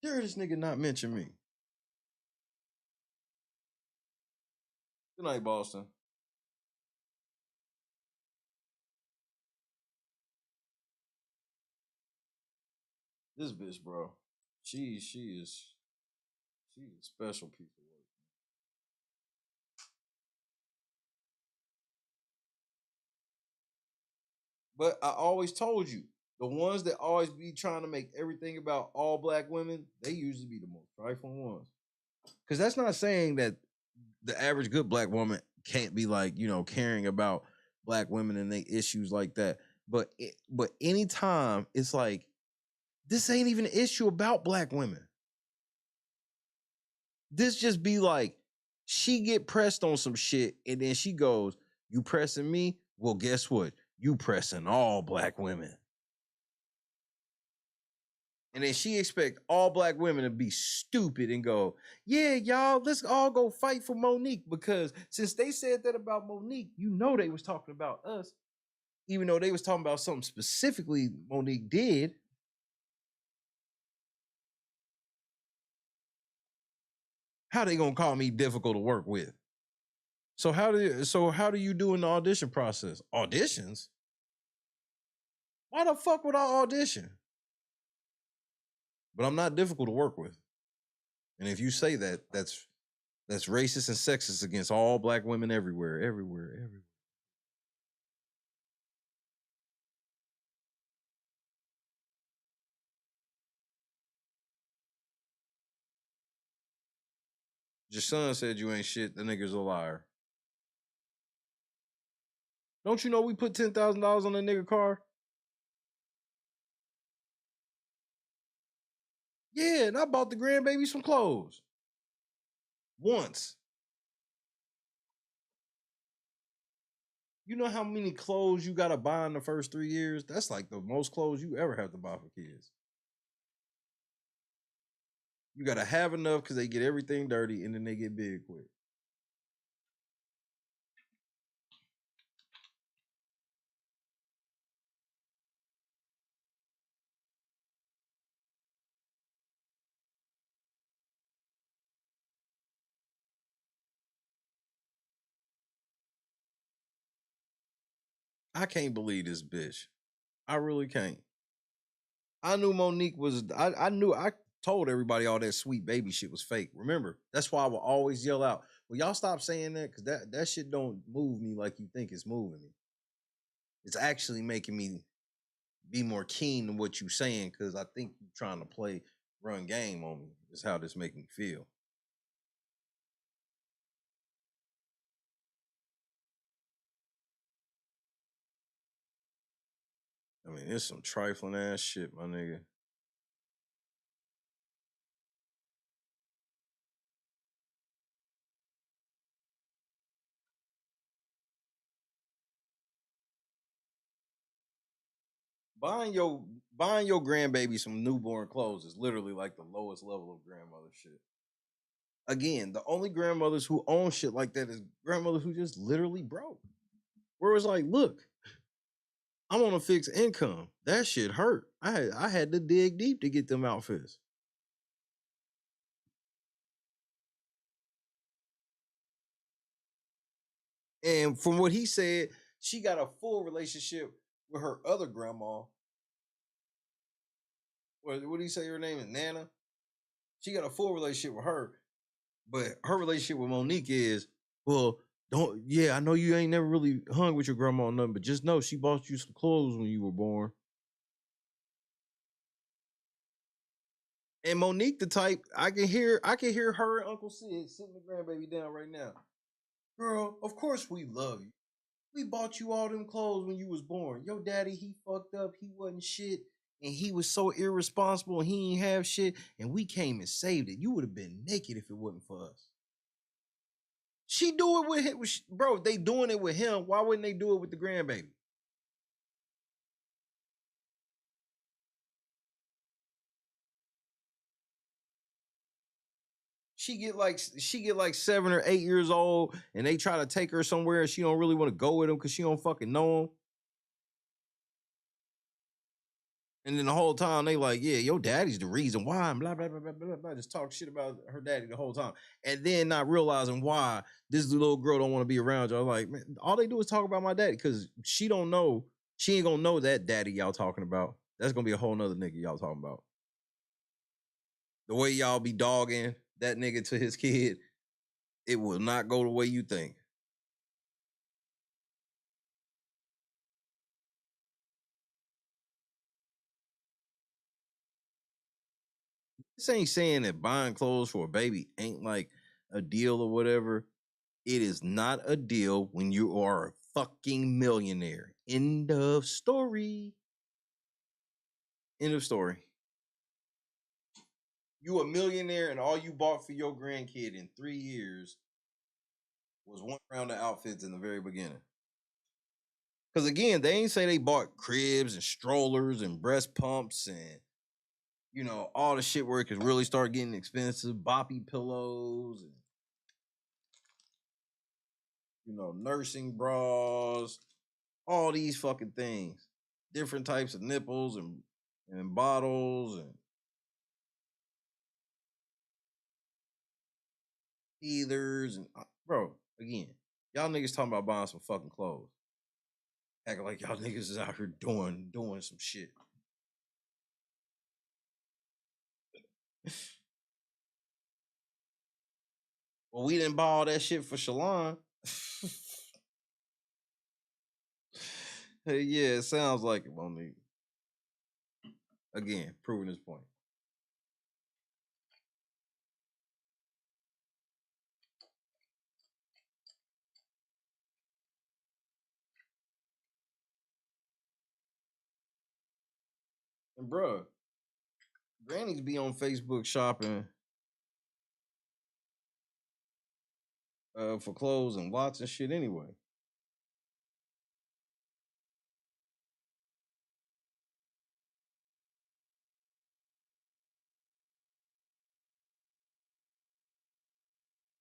Dare this nigga not mention me. Good night, Boston. This bitch, bro. She's a special piece of work. But I always told you, the ones that always be trying to make everything about all black women, they usually be the most trifling ones. Because that's not saying that the average good black woman can't be like, caring about black women and they issues like that. But anytime it's like, this ain't even an issue about black women. This just be like, she get pressed on some shit and then she goes, you pressing me? Well, guess what? You pressing all black women. And then she expect all black women to be stupid and go, yeah, y'all, let's all go fight for Monique. Because since they said that about Monique, they was talking about us. Even though they was talking about something specifically Monique did. How they gonna call me difficult to work with? So how do you do in the audition process? Auditions? Why the fuck would I audition? But I'm not difficult to work with. And if you say that, that's racist and sexist against all black women everywhere. Your son said you ain't shit. The nigga's a liar. Don't you know we put $10,000 on that nigga car? Yeah, and I bought the grandbaby some clothes. Once. You know how many clothes you gotta buy in the first 3 years? That's like the most clothes you ever have to buy for kids. You gotta have enough because they get everything dirty and then they get big quick. I can't believe this bitch. I really can't. I knew Monique was. I told everybody all that sweet baby shit was fake. Remember, that's why I would always yell out, "Well, y'all stop saying that because that shit don't move me like you think it's moving me. It's actually making me be more keen to what you saying because I think you're trying to run game on me. Is how this make me feel." I mean, it's some trifling ass shit, my nigga. Buying your grandbaby some newborn clothes is literally like the lowest level of grandmother shit. Again, the only grandmothers who own shit like that is grandmothers who just literally broke. Where it's like, look, I'm on a fixed income. That shit hurt. I had to dig deep to get them outfits. And from what he said, she got a full relationship with her other grandma. What did he say her name is? Nana? She got a full relationship with her, but her relationship with Monique is, well, I know you ain't never really hung with your grandma or nothing, but just know she bought you some clothes when you were born. And Monique the type, I can hear her and Uncle Sid sitting the grandbaby down right now. Girl, of course we love you. We bought you all them clothes when you was born. Your daddy, he fucked up. He wasn't shit. And he was so irresponsible and he ain't have shit. And we came and saved it. You would have been naked if it wasn't for us. She do it with him. Bro, they doing it with him. Why wouldn't they do it with the grandbaby? She get like 7 or 8 years old and they try to take her somewhere and she don't really want to go with them because she don't fucking know them. And then the whole time they like, yeah, your daddy's the reason why, and blah, blah, blah, blah, blah, blah. Just talk shit about her daddy the whole time. And then not realizing why this little girl don't want to be around y'all. Like, man, all they do is talk about my daddy because she don't know, she ain't gonna know that daddy y'all talking about. That's gonna be a whole nother nigga y'all talking about. The way y'all be dogging that nigga to his kid, it will not go the way you think. This ain't saying that buying clothes for a baby ain't like a deal or whatever. It is not a deal when you are a fucking millionaire. End of story. End of story. You a millionaire and all you bought for your grandkid in 3 years was one round of outfits in the very beginning. Because again, they ain't say they bought cribs and strollers and breast pumps and, you know, all the shit where it could really start getting expensive. Boppy pillows and, you know, nursing bras, all these fucking things. Different types of nipples and bottles and heaters and bro, again, y'all niggas talking about buying some fucking clothes. Acting like y'all niggas is out here doing some shit. Well, we didn't buy all that shit for Shalon. Hey, yeah, it sounds like it, Monique. Again, proving his point. And bruh, grannies be on Facebook shopping for clothes and lots of shit anyway.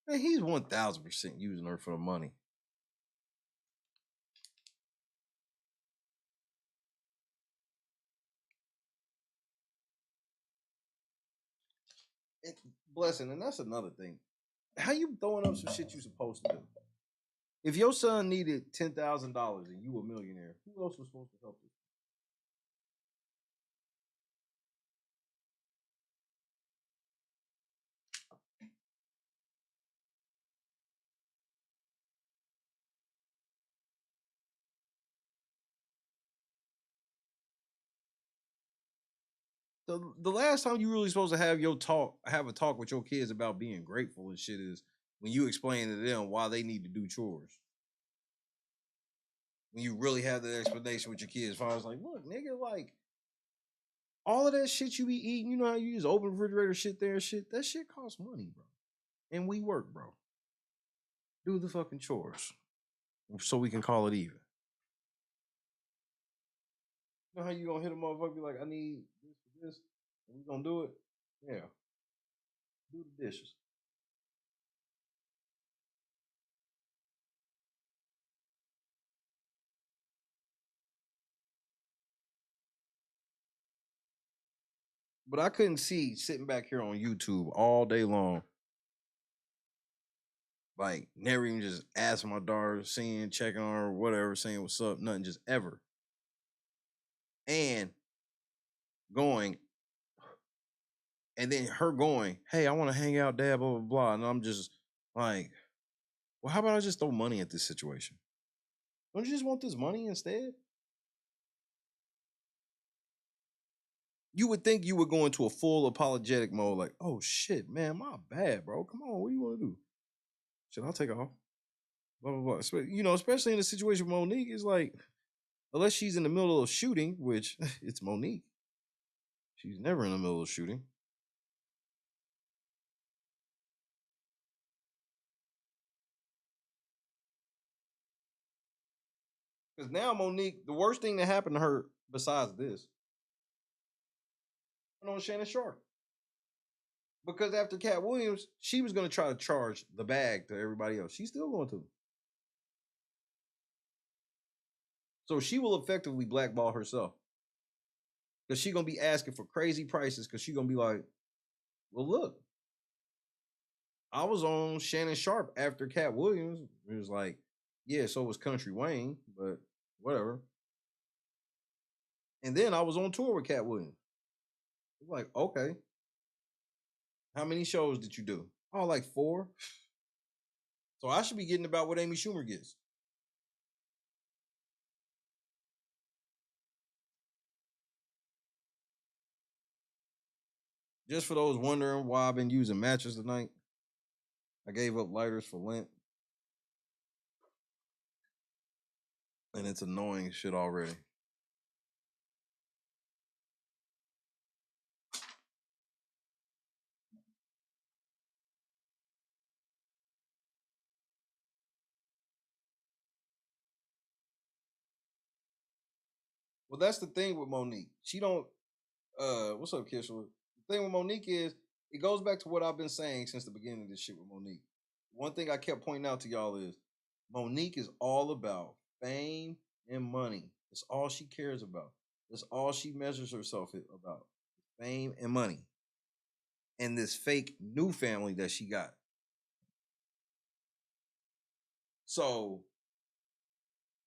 Man, he's 1000% using her for the money. Blessing, and that's another thing. How you throwing up some shit you supposed to do? If your son needed $10,000 and you a millionaire, who else was supposed to help you? The last time you really supposed to have a talk with your kids about being grateful and shit is when you explain to them why they need to do chores. When you really have that explanation with your kids, father's like, look, nigga, like all of that shit you be eating, you know how you just open the refrigerator shit there and shit, that shit costs money, bro. And we work, bro. Do the fucking chores so we can call it even. You know how you gonna hit a motherfucker be like, I need this for this, and we gonna do it? Yeah. Do the dishes. But I couldn't see sitting back here on YouTube all day long, like never even just asking my daughter, seeing, checking on her, whatever, saying what's up, nothing, just ever. And going, and then her going, hey, I want to hang out, dad, blah, blah, blah. And I'm just like, well, how about I just throw money at this situation? Don't you just want this money instead? You would think you would go into a full apologetic mode, like, oh shit, man, my bad, bro. Come on, what do you want to do? Shit, I'll take off. Blah, blah, blah. You know, especially in a situation with Monique, it's like, unless she's in the middle of shooting, which it's Monique. She's never in the middle of shooting. Because now Monique, the worst thing that happened to her besides this, went on Shannon Sharpe. Because after Cat Williams, she was going to try to charge the bag to everybody else. She's still going to. So she will effectively blackball herself. Because she's going to be asking for crazy prices because she's going to be like, well, look, I was on Shannon Sharpe after Cat Williams. It was like, yeah, so was Country Wayne, but whatever. And then I was on tour with Cat Williams. Like, okay. How many shows did you do? Oh, like 4. So I should be getting about what Amy Schumer gets. Just for those wondering why I've been using matches tonight, I gave up lighters for Lent. And it's annoying shit already. Well, that's the thing with Monique. She don't what's up, Kishla? The thing with Monique is it goes back to what I've been saying since the beginning of this shit with Monique. One thing I kept pointing out to y'all is Monique is all about fame and money. That's all she cares about. That's all she measures herself about. Fame and money. And this fake new family that she got. So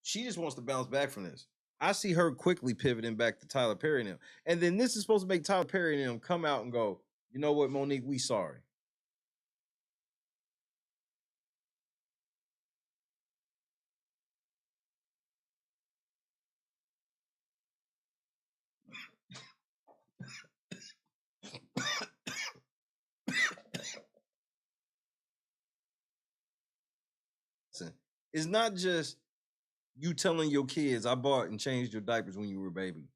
she just wants to bounce back from this. I see her quickly pivoting back to Tyler Perry and them. And then this is supposed to make Tyler Perry and them come out and go, you know what, Monique, we sorry. Listen, it's not just you telling your kids, I bought and changed your diapers when you were a baby.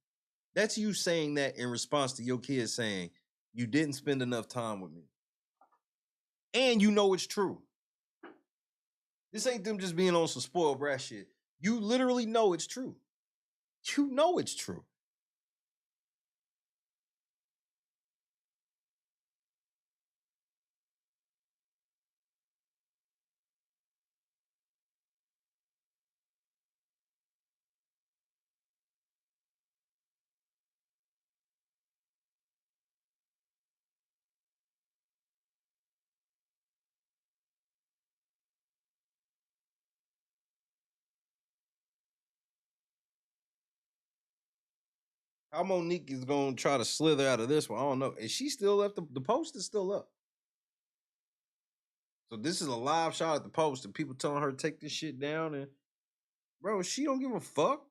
That's you saying that in response to your kids saying, you didn't spend enough time with me. And you know it's true. This ain't them just being on some spoiled brat shit. You literally know it's true. You know it's true. How Monique is going to try to slither out of this one, I don't know. And she still left the post is still up. So this is a live shot at the post and people telling her to take this shit down. And bro, she don't give a fuck.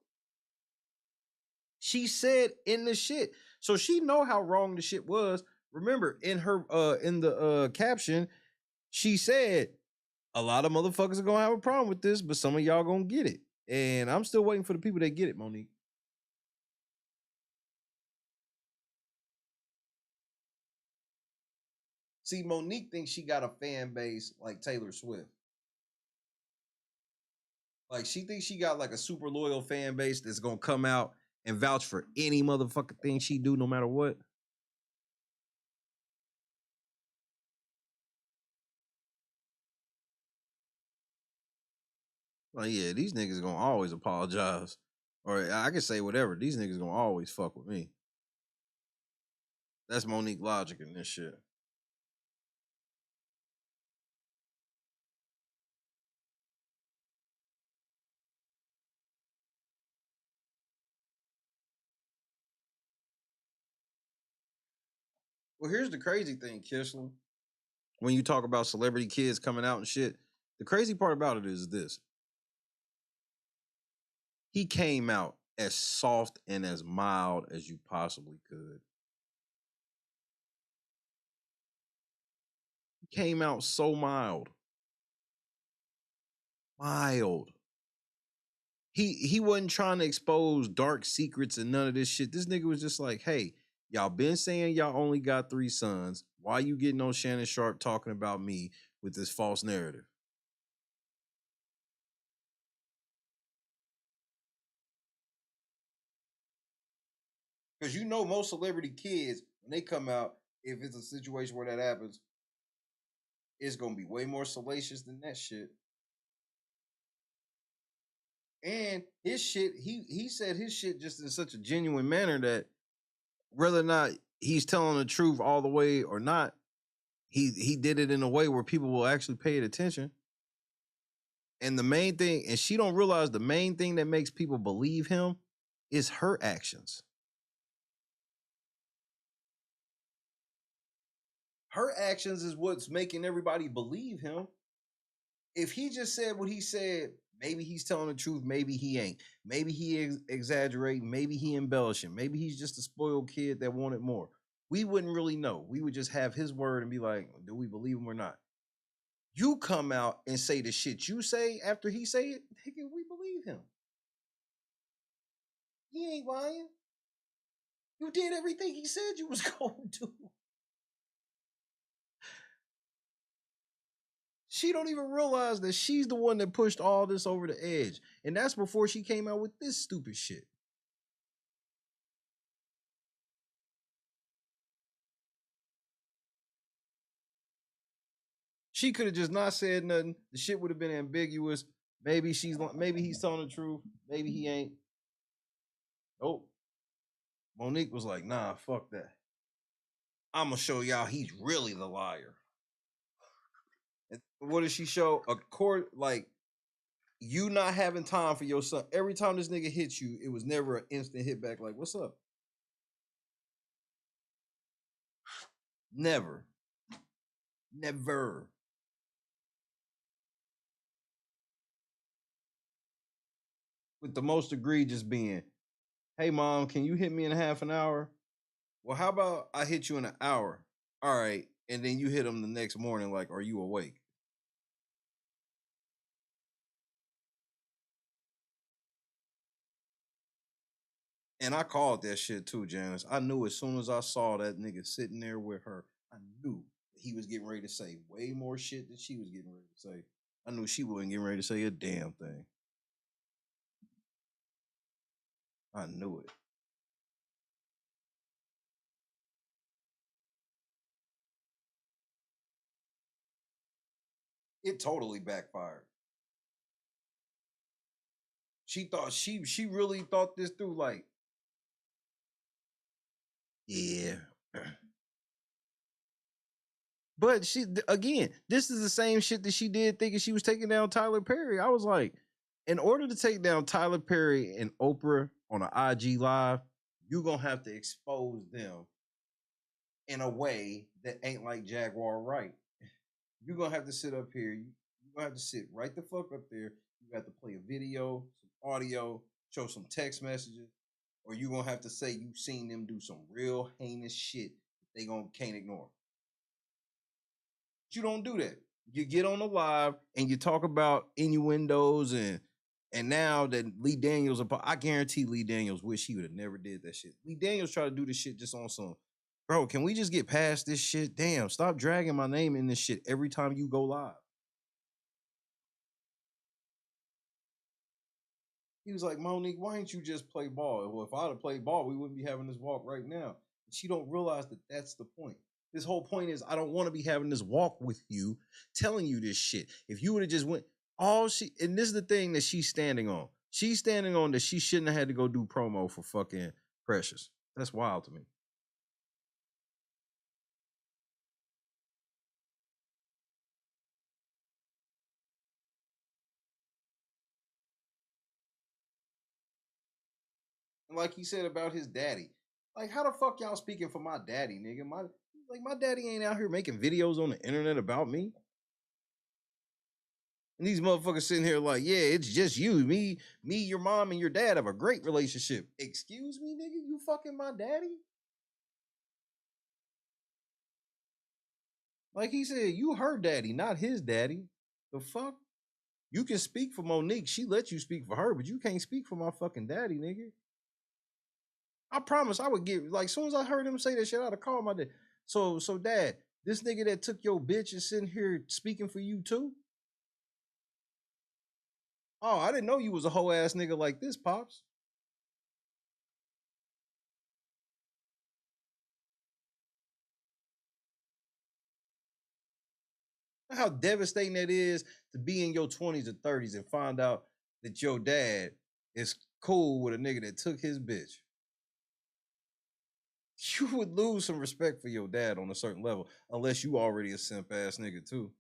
She said in the shit. So she know how wrong the shit was. Remember, in her in the caption, she said a lot of motherfuckers are gonna have a problem with this, but some of y'all gonna get it. And I'm still waiting for the people that get it, Monique. See, Monique thinks she got a fan base like Taylor Swift. Like, she thinks she got like a super loyal fan base that's gonna come out and vouch for any motherfucking thing she do, no matter what. Like, yeah, these niggas gonna always apologize. Or I can say whatever. These niggas gonna always fuck with me. That's Monique logic in this shit. Well, here's the crazy thing, Kishlan. When you talk about celebrity kids coming out and shit, the crazy part about it is this. He came out as soft and as mild as you possibly could. He came out so mild. Mild. He wasn't trying to expose dark secrets and none of this shit. This nigga was just like, hey, y'all been saying y'all only got 3 sons. Why you getting on Shannon Sharpe talking about me with this false narrative? Because you know most celebrity kids, when they come out, if it's a situation where that happens, it's going to be way more salacious than that shit. And his shit, he said his shit just in such a genuine manner that whether or not he's telling the truth all the way or not, he did it in a way where people will actually pay attention. And the main thing, and she don't realize the main thing that makes people believe him is her actions. Her actions is what's making everybody believe him. If he just said what he said, maybe he's telling the truth, maybe he ain't. Maybe he exaggerating, maybe he embellishing, maybe he's just a spoiled kid that wanted more. we wouldn't really know. We would just have his word and be like, do we believe him or not? You come out and say the shit you say after he say it, nigga, we believe him. He ain't lying. You did everything he said you was going to do. She don't even realize that she's the one that pushed all this over the edge. And that's before she came out with this stupid shit. She could have just not said nothing. The shit would have been ambiguous. Maybe he's telling the truth. Maybe he ain't. Nope. Monique was like, nah, fuck that. I'm gonna show y'all he's really the liar. And what did she show? A court, like, you not having time for your son. Every time this nigga hits you, it was never an instant hit back like, what's up? Never. Never. With the most egregious being, hey mom, can you hit me in half an hour? Well, how about I hit you in an hour? All right. And then you hit him the next morning, like, are you awake? And I called that shit too, Janice. I knew as soon as I saw that nigga sitting there with her, I knew he was getting ready to say way more shit than she was getting ready to say. I knew she wasn't getting ready to say a damn thing. I knew it. It totally backfired. She thought she really thought this through, like, yeah. But again, this is the same shit that she did thinking she was taking down Tyler Perry. I was like, in order to take down Tyler Perry and Oprah on an IG Live, you're going to have to expose them in a way that ain't like Jaguar Wright. You're going to have to sit up here. You're going to have to sit right the fuck up there. You got to play a video, some audio, show some text messages, or you're going to have to say you've seen them do some real heinous shit they can't ignore. You don't do that. You get on the live and you talk about innuendos and now that Lee Daniels, I guarantee Lee Daniels wish he would have never did that shit. Lee Daniels tried to do this shit just on some, bro, can we just get past this shit? Damn, stop dragging my name in this shit every time you go live. He was like, Monique, why didn't you just play ball? Well, if I'd have played ball, we wouldn't be having this walk right now. She don't realize that that's the point. This whole point is I don't want to be having this walk with you, telling you this shit. If you would have just went, and this is the thing that she's standing on. She's standing on that she shouldn't have had to go do promo for fucking Precious. That's wild to me. And like he said about his daddy, like how the fuck y'all speaking for my daddy, nigga? My daddy ain't out here making videos on the internet about me. And these motherfuckers sitting here like, yeah, it's just you, me, your mom, and your dad have a great relationship. Excuse me, nigga, you fucking my daddy? Like he said, you her daddy, not his daddy. The fuck? You can speak for Monique. She let you speak for her, but you can't speak for my fucking daddy, nigga. I promise I would get, like, as soon as I heard him say that shit, I'd have called my dad. So dad, this nigga that took your bitch is sitting here speaking for you too? Oh, I didn't know you was a hoe ass nigga like this, Pops. How devastating that is to be in your 20s or 30s and find out that your dad is cool with a nigga that took his bitch. You would lose some respect for your dad on a certain level, unless you already a simp ass nigga too.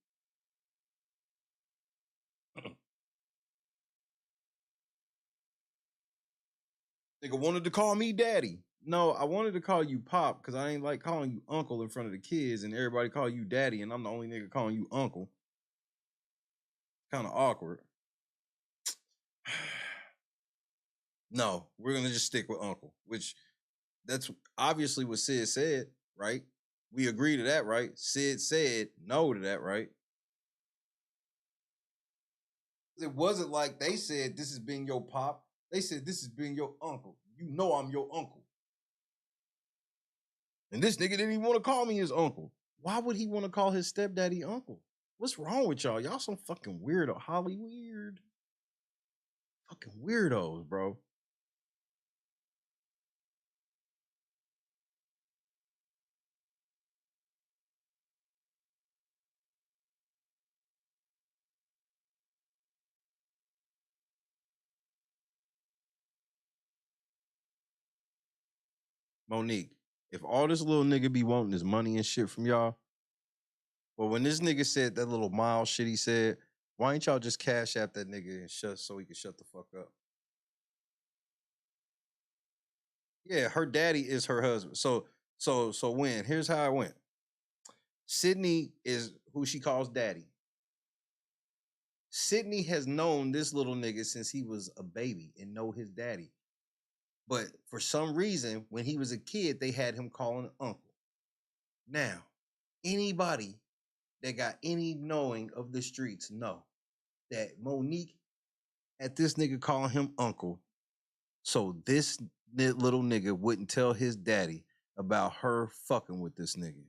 Nigga wanted to call me daddy. No, I wanted to call you Pop because I ain't like calling you uncle in front of the kids and everybody call you daddy and I'm the only nigga calling you uncle. Kind of awkward. No, we're gonna just stick with uncle, which that's obviously what Sid said. right? We agree to that, right? Sid said no to that, right? It wasn't like they said this is being your pop. They said this is being your uncle. You know I'm your uncle. And this nigga didn't even want to call me his uncle. Why would he want to call his stepdaddy uncle? What's wrong with y'all? Y'all some fucking weirdo. Holly weird. Fucking weirdos, bro. Monique, if all this little nigga be wanting is money and shit from y'all, well, when this nigga said that little mild shit he said, why ain't y'all just cash app that nigga and shut so he can shut the fuck up? Yeah, her daddy is her husband. So when here's how it went. Sydney is who she calls daddy. Sydney has known this little nigga since he was a baby and know his daddy. But for some reason, when he was a kid, they had him calling uncle. Now, anybody that got any knowing of the streets know that Monique at this nigga calling him uncle. So this little nigga wouldn't tell his daddy about her fucking with this nigga.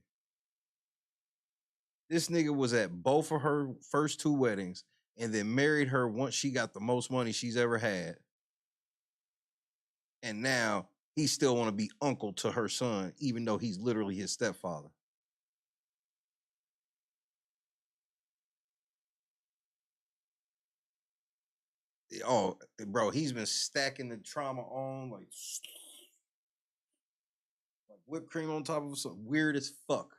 This nigga was at both of her first two weddings and then married her once she got the most money she's ever had. And now he still want to be uncle to her son, even though he's literally his stepfather. Oh, bro, he's been stacking the trauma on like whipped cream on top of some weird as fuck.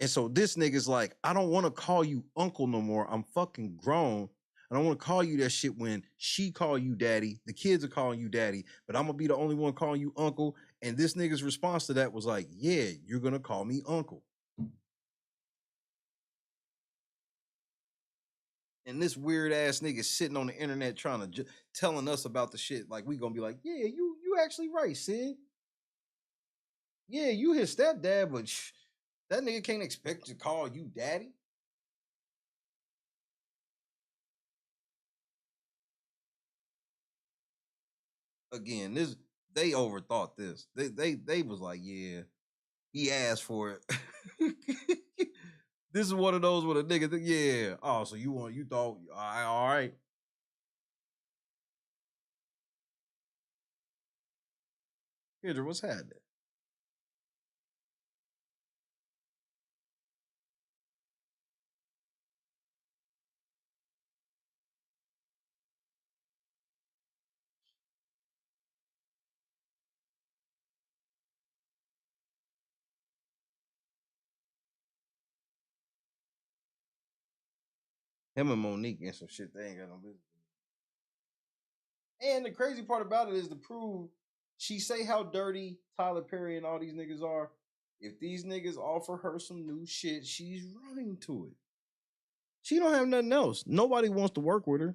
And so this nigga's like, I don't want to call you uncle no more. I'm fucking grown. I don't want to call you that shit when she call you daddy. The kids are calling you daddy, but I'm gonna be the only one calling you uncle. And this nigga's response to that was like, yeah, you're gonna call me uncle. And this weird ass nigga sitting on the internet trying to telling us about the shit. Like we gonna be like, yeah, you actually right, Sid. Yeah, you his stepdad, but that nigga can't expect to call you daddy. Again, they overthought this. They was like, yeah, he asked for it. This is one of those with a nigga. Yeah. Oh, so you thought all right. Kendra, what's happening? Him and Monique and some shit they ain't got no business. And the crazy part about it is to prove she say how dirty Tyler Perry and all these niggas are. If these niggas offer her some new shit, she's running to it. She don't have nothing else. Nobody wants to work with her.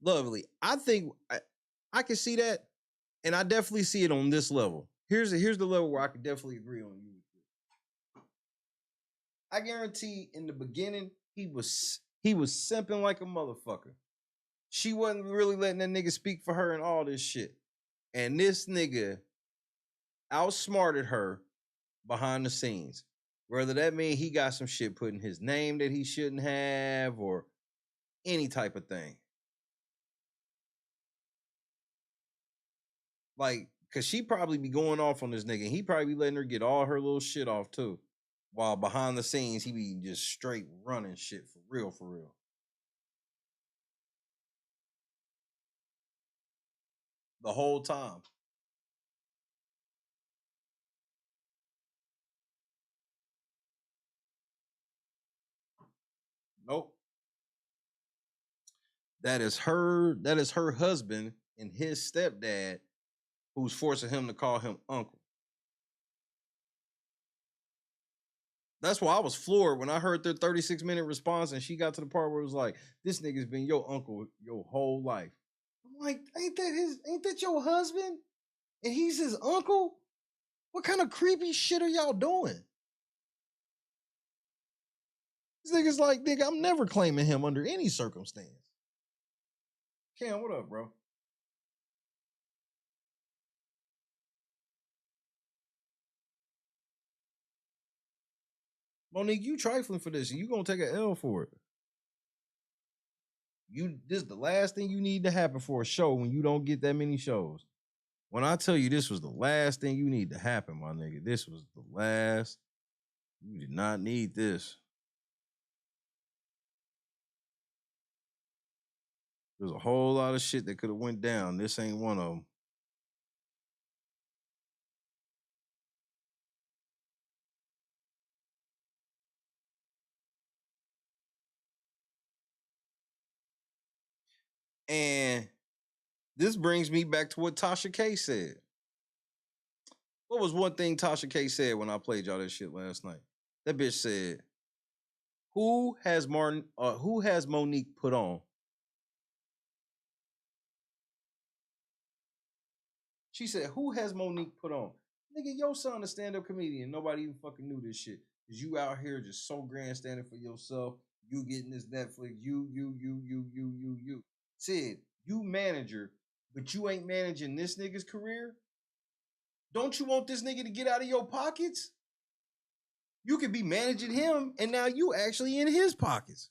Lovely. I think I can see that, and I definitely see it on this level. Here's the level where I could definitely agree on you. I guarantee in the beginning he was simping like a motherfucker. She wasn't really letting that nigga speak for her and all this shit. And this nigga outsmarted her behind the scenes. Whether that mean he got some shit put in his name that he shouldn't have or any type of thing. Like, cause she probably be going off on this nigga. And he probably be letting her get all her little shit off too. While behind the scenes, he be just straight running shit for real, for real. The whole time. Nope. That is her husband and his stepdad who's forcing him to call him uncle. That's why I was floored when I heard their 36-minute response and she got to the part where it was like, this nigga's been your uncle your whole life. I'm like, ain't that your husband? And he's his uncle? What kind of creepy shit are y'all doing? This nigga's like, nigga, I'm never claiming him under any circumstance. Cam, what up, bro? Monique, you trifling for this, and you gonna take an L for it. This is the last thing you need to happen for a show when you don't get that many shows. When I tell you this was the last thing you need to happen, my nigga, this was the last. You did not need this. There's a whole lot of shit that could have went down. This ain't one of them. And this brings me back to what Tasha K said. What was one thing Tasha K said when I played y'all this shit last night? That bitch said, who has Monique put on? She said, who has Monique put on? Nigga, your son a stand-up comedian. Nobody even fucking knew this shit. Cause you out here just so grandstanding for yourself. You getting this Netflix. You. Sid, you manager, but you ain't managing this nigga's career? Don't you want this nigga to get out of your pockets? You could be managing him, and now you actually in his pockets.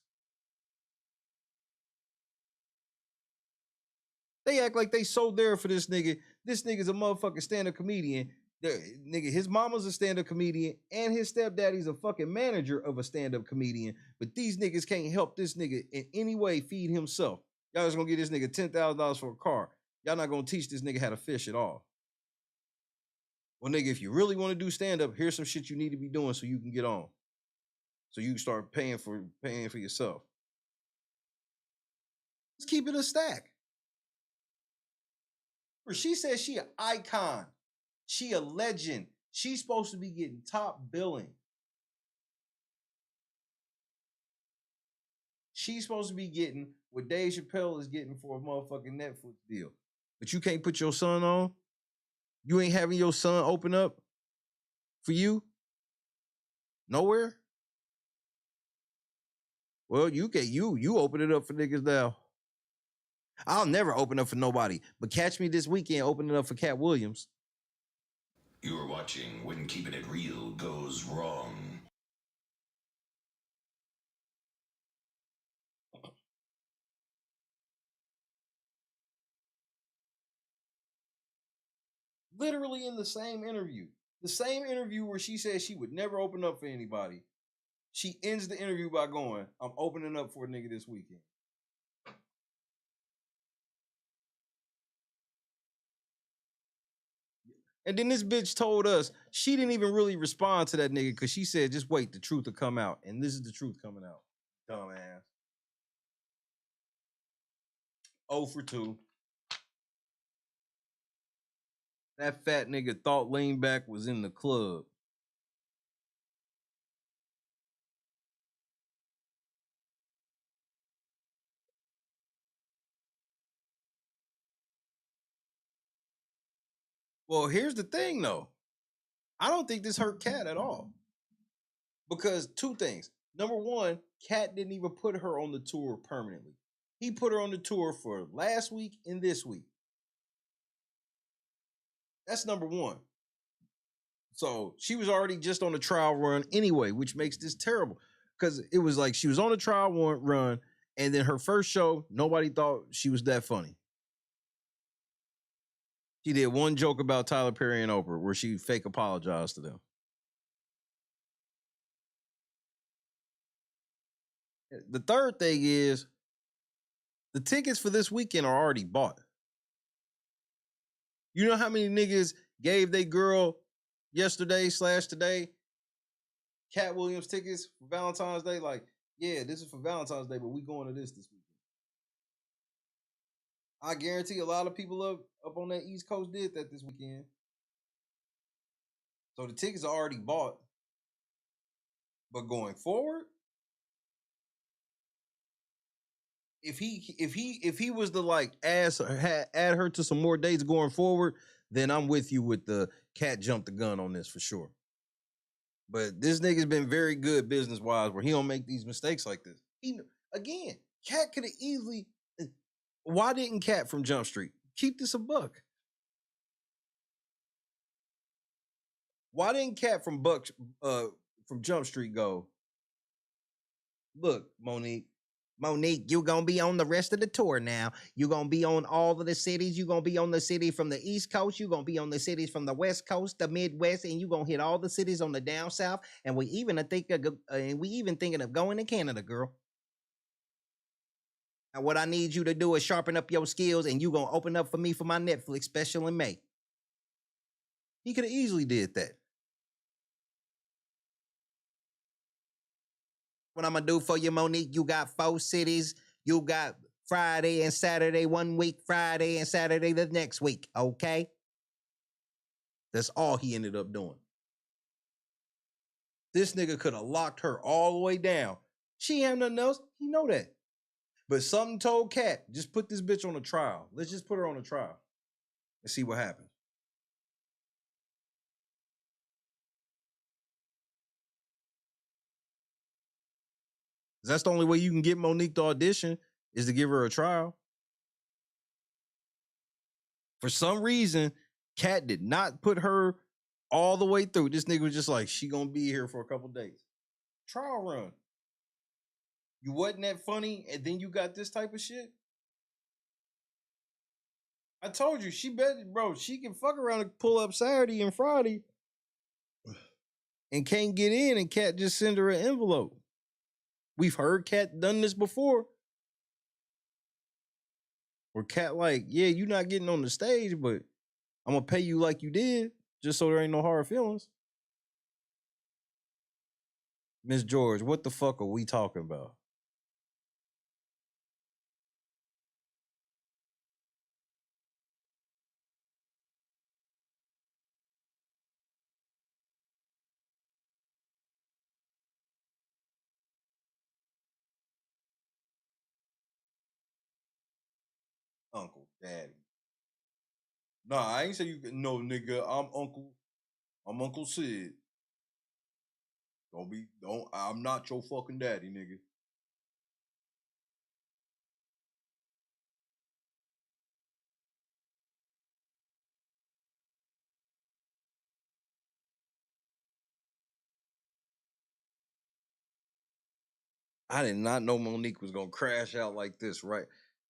They act like they so there for this nigga. This nigga's a motherfucking stand-up comedian. Nigga, his mama's a stand-up comedian, and his stepdaddy's a fucking manager of a stand-up comedian. But these niggas can't help this nigga in any way feed himself. Y'all just gonna get this nigga $10,000 for a car. Y'all not gonna teach this nigga how to fish at all. Well, nigga, if you really want to do stand-up, here's some shit you need to be doing so you can get on. So you can start paying for yourself. Let's keep it a stack. She says she an icon. She a legend. She's supposed to be getting top billing. She's supposed to be getting what Dave Chappelle is getting for a motherfucking Netflix deal. But you can't put your son on? You ain't having your son open up for you? Nowhere? Well, you open it up for niggas now. I'll never open up for nobody, but catch me this weekend opening up for Cat Williams. You are watching When Keeping It Real Goes Wrong. Literally in the same interview where she said she would never open up for anybody, she ends the interview by going, I'm opening up for a nigga this weekend. And then this bitch told us she didn't even really respond to that nigga because she said, just wait, the truth will come out. And this is the truth coming out. Dumbass. 0 for 2. That fat nigga thought Lean Back was in the club. Well, here's the thing, though. I don't think this hurt Cat at all. Because two things. Number one, Cat didn't even put her on the tour permanently. He put her on the tour for last week and this week. That's number one. So she was already just on a trial run anyway, which makes this terrible. Because it was like she was on a trial run, and then her first show, nobody thought she was that funny. She did one joke about Tyler Perry and Oprah where she fake apologized to them. The third thing is the tickets for this weekend are already bought. You know how many niggas gave they girl yesterday/today Cat Williams tickets for Valentine's Day? Like, yeah, this is for Valentine's Day, but we going to this weekend. I guarantee a lot of people up on that East Coast did that this weekend. So the tickets are already bought. But going forward, if he was to like add her to some more dates going forward, then I'm with you with the Cat jumped the gun on this for sure. But this nigga's been very good business wise, where he don't make these mistakes like this. Again, Cat could have easily. Why didn't Cat from Jump Street keep this a buck? Why didn't Cat from Jump Street go? Look, Monique, you gonna be on the rest of the tour now. You gonna be on all of the cities. You gonna be on the city from the East Coast. You gonna be on the cities from the West Coast, the Midwest, and you gonna hit all the cities on the down south. And we even thinking of going to Canada, girl. And what I need you to do is sharpen up your skills, and you gonna open up for me for my Netflix special in May. He could have easily did that. What I'm gonna do for you, Monique, you got 4 cities. You got Friday and Saturday 1 week, Friday and Saturday the next week, okay? That's all he ended up doing. This nigga could have locked her all the way down. She ain't have nothing else. He know that. But something told Cat, just put this bitch on a trial. Let's just put her on a trial and see what happens. That's the only way you can get Monique to audition, is to give her a trial. For some reason, Cat did not put her all the way through. This nigga was just like, she gonna be here for a couple days. Trial run. You wasn't that funny, and then you got this type of shit? I told you, she can fuck around and pull up Saturday and Friday and can't get in, and Cat just send her an envelope. We've heard Cat done this before. Where Cat like, yeah, you not getting on the stage, but I'm gonna pay you like you did, just so there ain't no hard feelings. Miss George, what the fuck are we talking about? Uncle Daddy. Nah, I ain't say you can. No, nigga, I'm Uncle Sid. I'm not your fucking daddy, nigga. I did not know Monique was gonna crash out like this, right?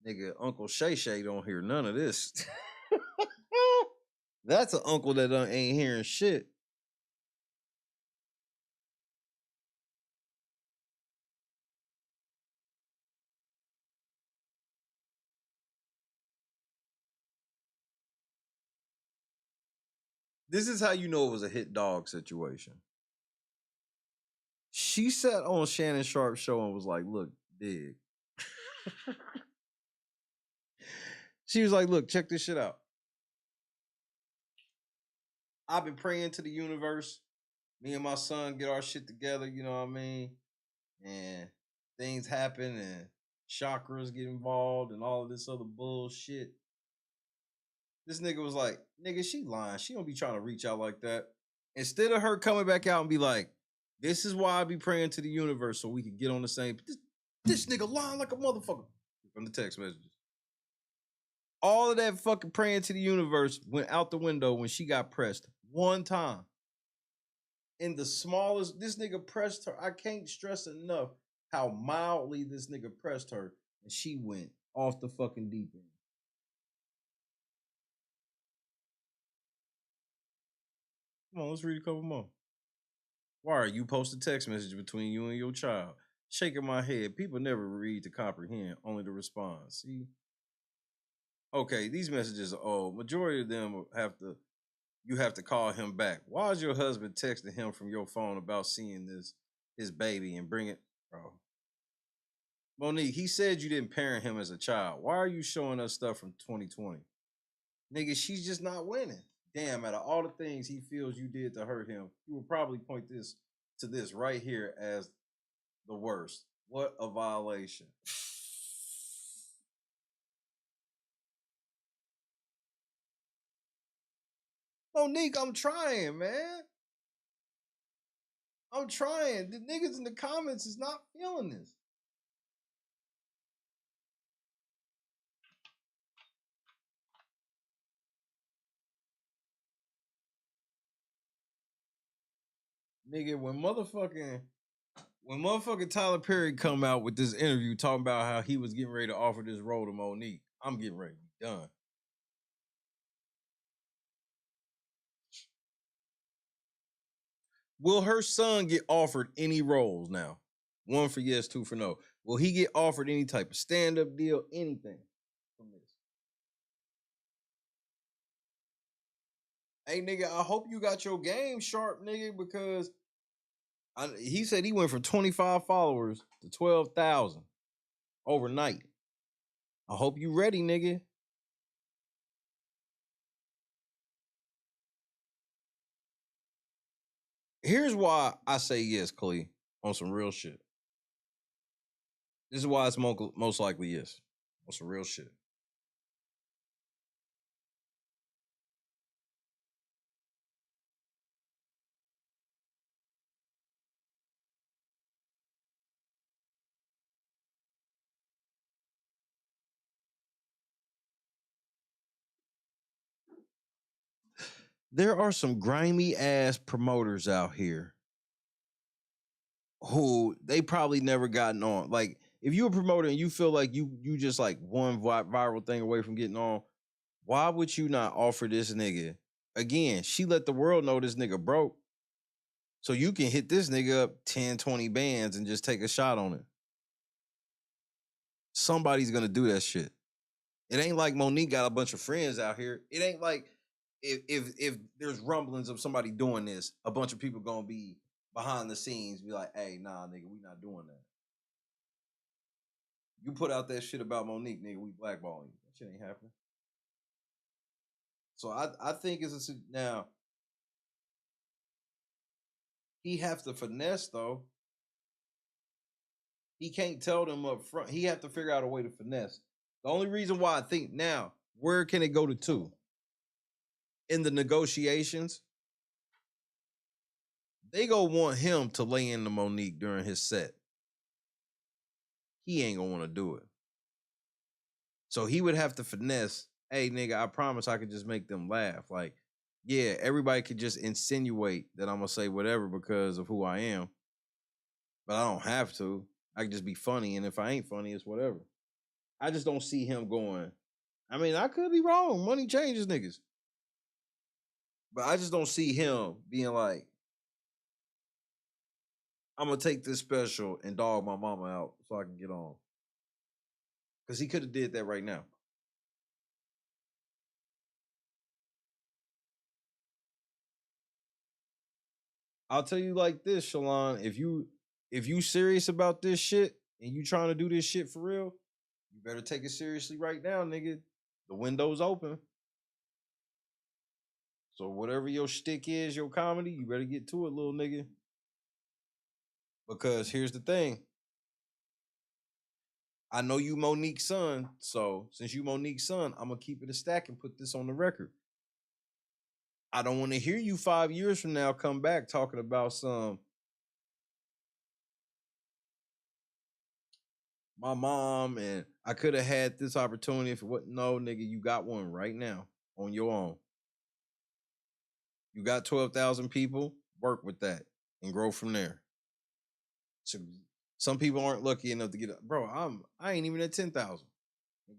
Nigga, Uncle Shay Shay don't hear none of this. That's an uncle that ain't hearing shit. This is how you know it was a hit dog situation. She sat on Shannon Sharpe's show and was like, look, dig. She was like, look, check this shit out. I've been praying to the universe. Me and my son get our shit together, you know what I mean? And things happen and chakras get involved and all of this other bullshit. This nigga was like, nigga, she lying. She don't be trying to reach out like that. Instead of her coming back out and be like, this is why I be praying to the universe so we can get on the same. This nigga lying like a motherfucker from the text messages. All of that fucking praying to the universe went out the window when she got pressed one time. In the smallest, this nigga pressed her. I can't stress enough how mildly this nigga pressed her, and she went off the fucking deep end. Come on, let's read a couple more. Why are you post a text message between you and your child? Shaking my head. People never read to comprehend, only to respond. See? Okay, these messages are old. Majority of them you have to call him back. Why is your husband texting him from your phone about seeing his baby and bring it? Bro. Monique, he said you didn't parent him as a child. Why are you showing us stuff from 2020? Nigga, she's just not winning. Damn, out of all the things he feels you did to hurt him, he would probably point this to this right here as the worst. What a violation. Monique, I'm trying, man. I'm trying. The niggas in the comments is not feeling this. Nigga, when motherfucking Tyler Perry come out with this interview talking about how he was getting ready to offer this role to Monique, I'm getting ready to be done. Will her son get offered any roles now? 1 for yes, 2 for no. Will he get offered any type of stand-up deal, anything from this? Hey, nigga, I hope you got your game sharp, nigga, because he said he went from 25 followers to 12,000 overnight. I hope you ready, nigga. Here's why I say yes, Clee, on some real shit. This is why it's most likely yes, on some real shit. There are some grimy ass promoters out here who they probably never gotten on. Like, if you're a promoter and you feel like you just like one viral thing away from getting on, why would you not offer this nigga? Again, she let the world know this nigga broke. So you can hit this nigga up 10, 20 bands and just take a shot on it. Somebody's gonna do that shit. It ain't like Monique got a bunch of friends out here. It ain't like if there's rumblings of somebody doing this, a bunch of people gonna be behind the scenes, be like, hey, nah, nigga, we not doing that. You put out that shit about Monique, nigga, we blackballing you. That shit ain't happening. So I think it's now he have to finesse though. He can't tell them up front. He have to figure out a way to finesse. The only reason why I think now, where can it go to two? In the negotiations, they gonna want him to lay into Monique during his set. He ain't gonna want to do it. So he would have to finesse, hey, nigga, I promise I could just make them laugh. Like, yeah, everybody could just insinuate that I'm gonna say whatever because of who I am. But I don't have to. I can just be funny, and if I ain't funny, it's whatever. I just don't see him going. I mean, I could be wrong. Money changes niggas. But I just don't see him being like, I'm gonna take this special and dog my mama out so I can get on. Because he could have did that right now. I'll tell you like this, Shalon, if you serious about this shit and you trying to do this shit for real, you better take it seriously right now, nigga. The window's open. So whatever your shtick is, your comedy, you better get to it, little nigga. Because here's the thing. I know you Monique's son, so since you Monique's son, I'm gonna keep it a stack and put this on the record. I don't want to hear you 5 years from now come back talking about my mom and I could have had this opportunity if it wasn't. No, nigga, you got one right now on your own. You got 12,000 people, work with that and grow from there. So some people aren't lucky enough to get up. Bro, I ain't even at 10,000.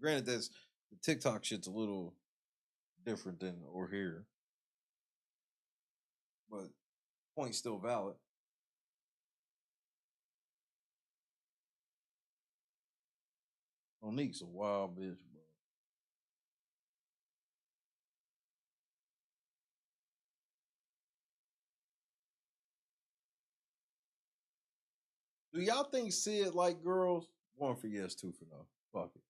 Granted, that's the TikTok shit's a little different than over here. But point's still valid. Monique's a wild bitch, bro. Do y'all think Sid like girls? 1 for yes, 2 for no. Fuck it.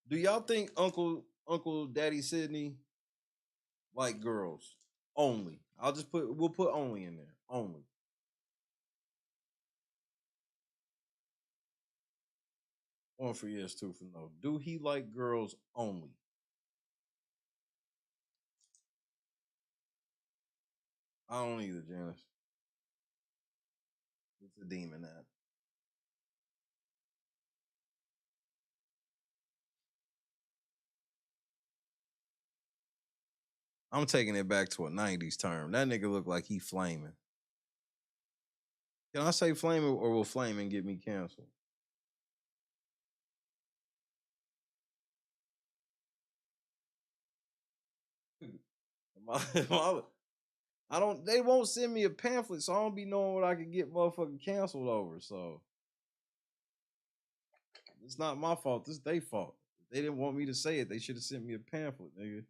Do y'all think Uncle Daddy Sydney like girls? Only. We'll put only in there. Only. One for yes, two for no. Do he like girls only? I don't either, Janice. It's a demon that. I'm taking it back to a 90s term. That nigga look like he flaming. Can I say flaming or will flaming get me canceled? I don't, they won't send me a pamphlet, so I don't be knowing what I can get motherfucking canceled over. So it's not my fault. This their fault. If they didn't want me to say it, they should have sent me a pamphlet, nigga.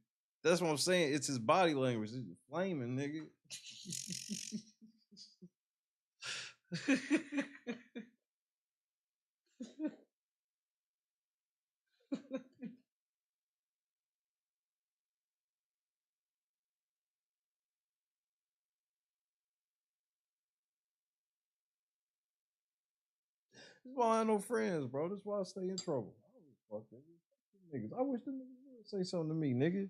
That's what I'm saying. It's his body language. It's flaming, nigga. That's why I ain't no friends, bro. That's why I stay in trouble. I don't give a fuck, nigga. Fuck them niggas. I wish them niggas would say something to me, nigga.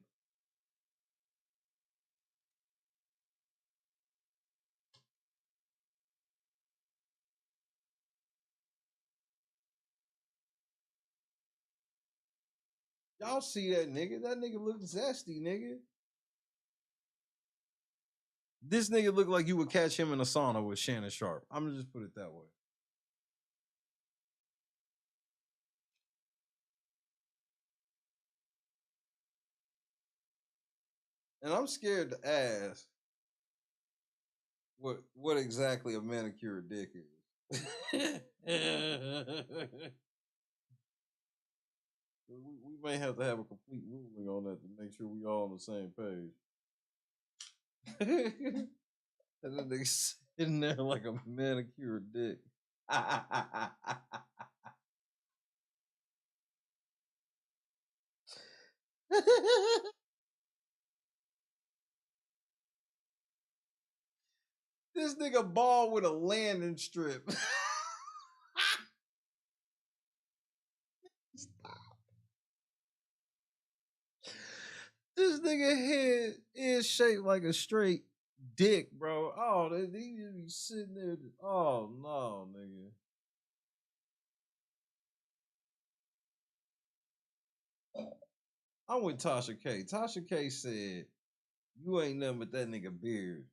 Y'all see that nigga? That nigga look zesty, nigga. This nigga look like you would catch him in a sauna with Shannon Sharpe. I'm gonna just put it that way. And I'm scared to ask what exactly a manicured dick is. we may have to have a complete ruling on that to make sure we all on the same page. And then they sitting there like a manicured dick. This nigga ball with a landing strip. This nigga head is shaped like a straight dick, bro. Oh, he just be sitting there. Oh no, nigga. I'm with Tasha K. Tasha K said, "You ain't nothing but that nigga beard."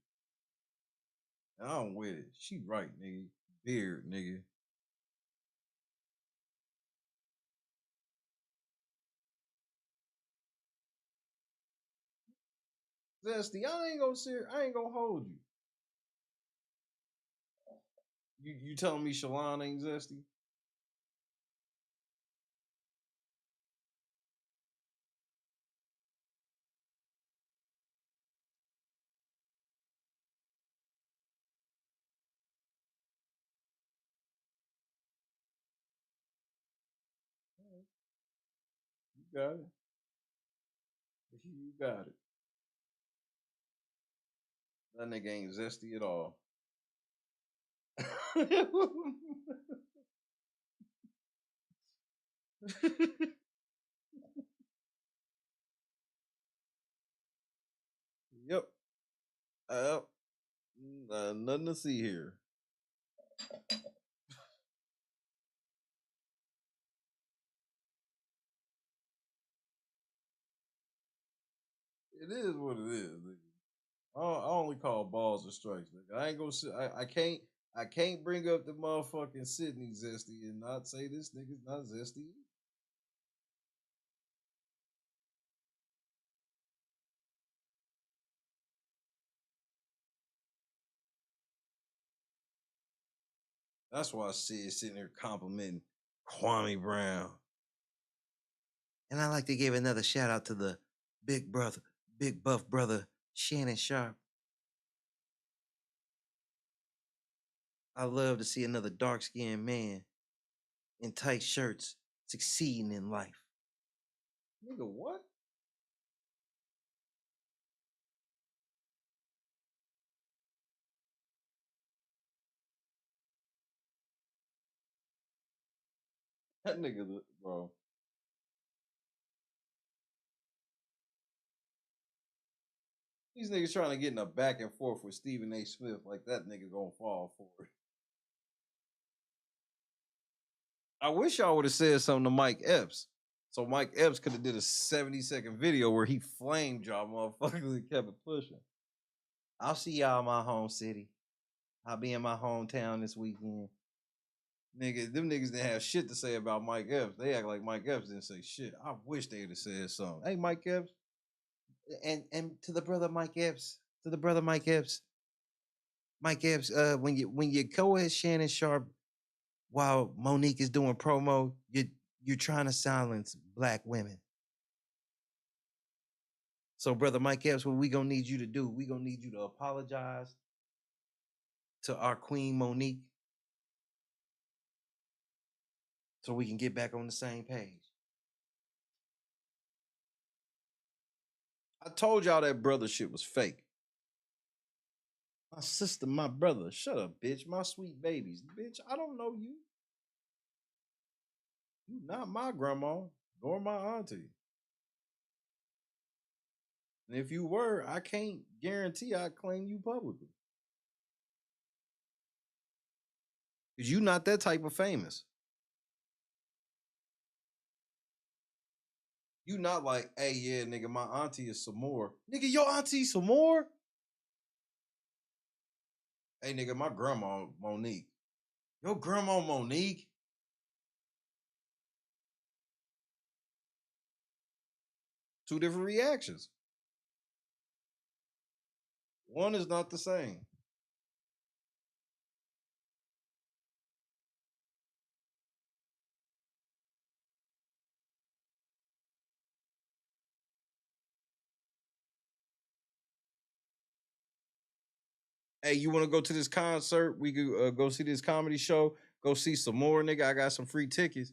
And I'm with it. She right, nigga. Beard, nigga. Zesty, I ain't gonna hold you. You telling me Shalon ain't zesty? You got it. You got it. That nigga ain't zesty at all. Yep. Nothing to see here. It is what it is, nigga. I only call balls and strikes, nigga. I ain't gonna sit. I can't bring up the motherfucking Sydney zesty and not say this nigga's not zesty. That's why I see it sitting there complimenting Kwame Brown. And I like to give another shout out to the big buff brother, Shannon Sharpe. I love to see another dark skinned man in tight shirts succeeding in life. Nigga, what? That nigga, bro. These niggas trying to get in a back and forth with Stephen A. Smith like that nigga gonna fall for it. I wish y'all would have said something to Mike Epps. So Mike Epps could have did a 70-second video where he flame dropped motherfuckers and kept it pushing. I'll see y'all in my home city. I'll be in my hometown this weekend. Nigga, them niggas didn't have shit to say about Mike Epps. They act like Mike Epps didn't say shit. I wish they'd have said something. Hey, Mike Epps. And to the brother Mike Epps. To the brother Mike Epps. Mike Epps, when you go at Shannon Sharpe while Monique is doing promo, you're trying to silence black women. So, brother Mike Epps, what we gonna need you to do? We gonna need you to apologize to our queen Monique, so we can get back on the same page. I told y'all that brother shit was fake. My sister, my brother. Shut up, bitch. My sweet babies. Bitch, I don't know you. You not my grandma, nor my auntie. And if you were, I can't guarantee I'd claim you publicly. Because you not that type of famous. You not like, hey, yeah, nigga, my auntie is some more. Nigga, your auntie some more? Hey, nigga, my grandma, Monique. Your grandma, Monique? Two different reactions. One is not the same. Hey, you want to go to this concert? We could go see this comedy show. Go see some more, nigga. I got some free tickets.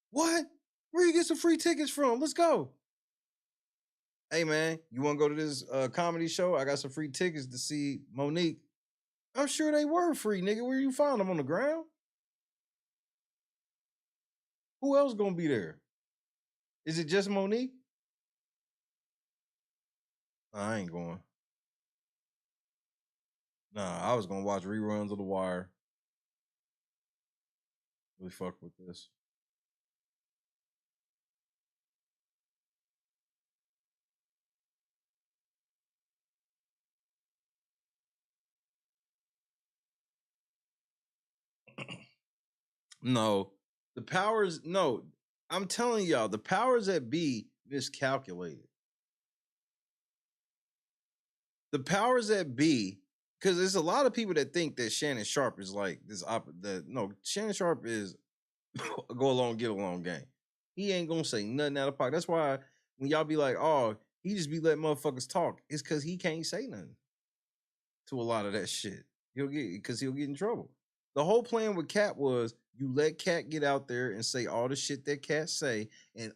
What? Where you get some free tickets from? Let's go. Hey, man, you want to go to this comedy show? I got some free tickets to see Monique. I'm sure they were free, nigga. Where you found them? On the ground? Who else gonna be there? Is it just Monique? I ain't going. Nah, I was gonna watch reruns of The Wire. Really fuck with this. No, the powers, no, I'm telling y'all, the powers that be miscalculated. The powers that be, because there's a lot of people that think that Shannon Sharpe is like this. No, Shannon Sharpe is go along, get along game. He ain't gonna say nothing out of pocket. That's why when y'all be like, oh, he just be letting motherfuckers talk, it's because he can't say nothing to a lot of that shit. He'll get in trouble. The whole plan with Cat was you let Cat get out there and say all the shit that Cat say, and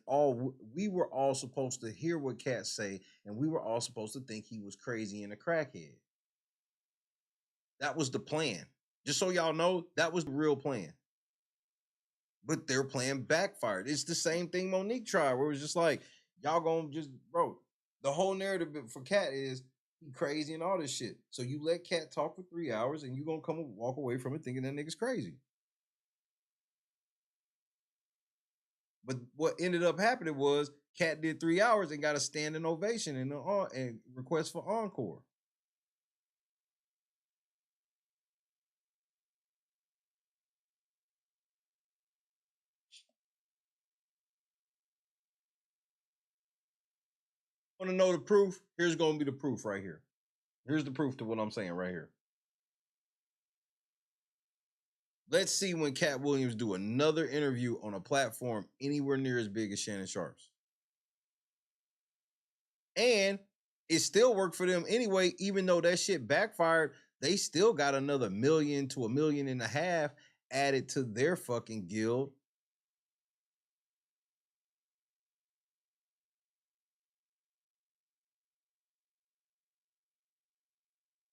we were all supposed to hear what Cat say, and we were all supposed to think he was crazy and a crackhead. That was the plan. Just so y'all know, that was the real plan. But their plan backfired. It's the same thing Monique tried, where it was just like, y'all gonna just, bro, the whole narrative for Cat is he crazy and all this shit. So you let Cat talk for 3 hours and you gonna come and walk away from it thinking that nigga's crazy. But what ended up happening was Cat did 3 hours and got a standing ovation and request for encore. Want to know the proof? Here's going to be the proof right here. Here's the proof to what I'm saying right here. Let's see when Cat Williams do another interview on a platform anywhere near as big as Shannon Sharpe's. And it still worked for them anyway, even though that shit backfired. They still got another $1 million to $1.5 million added to their fucking guild.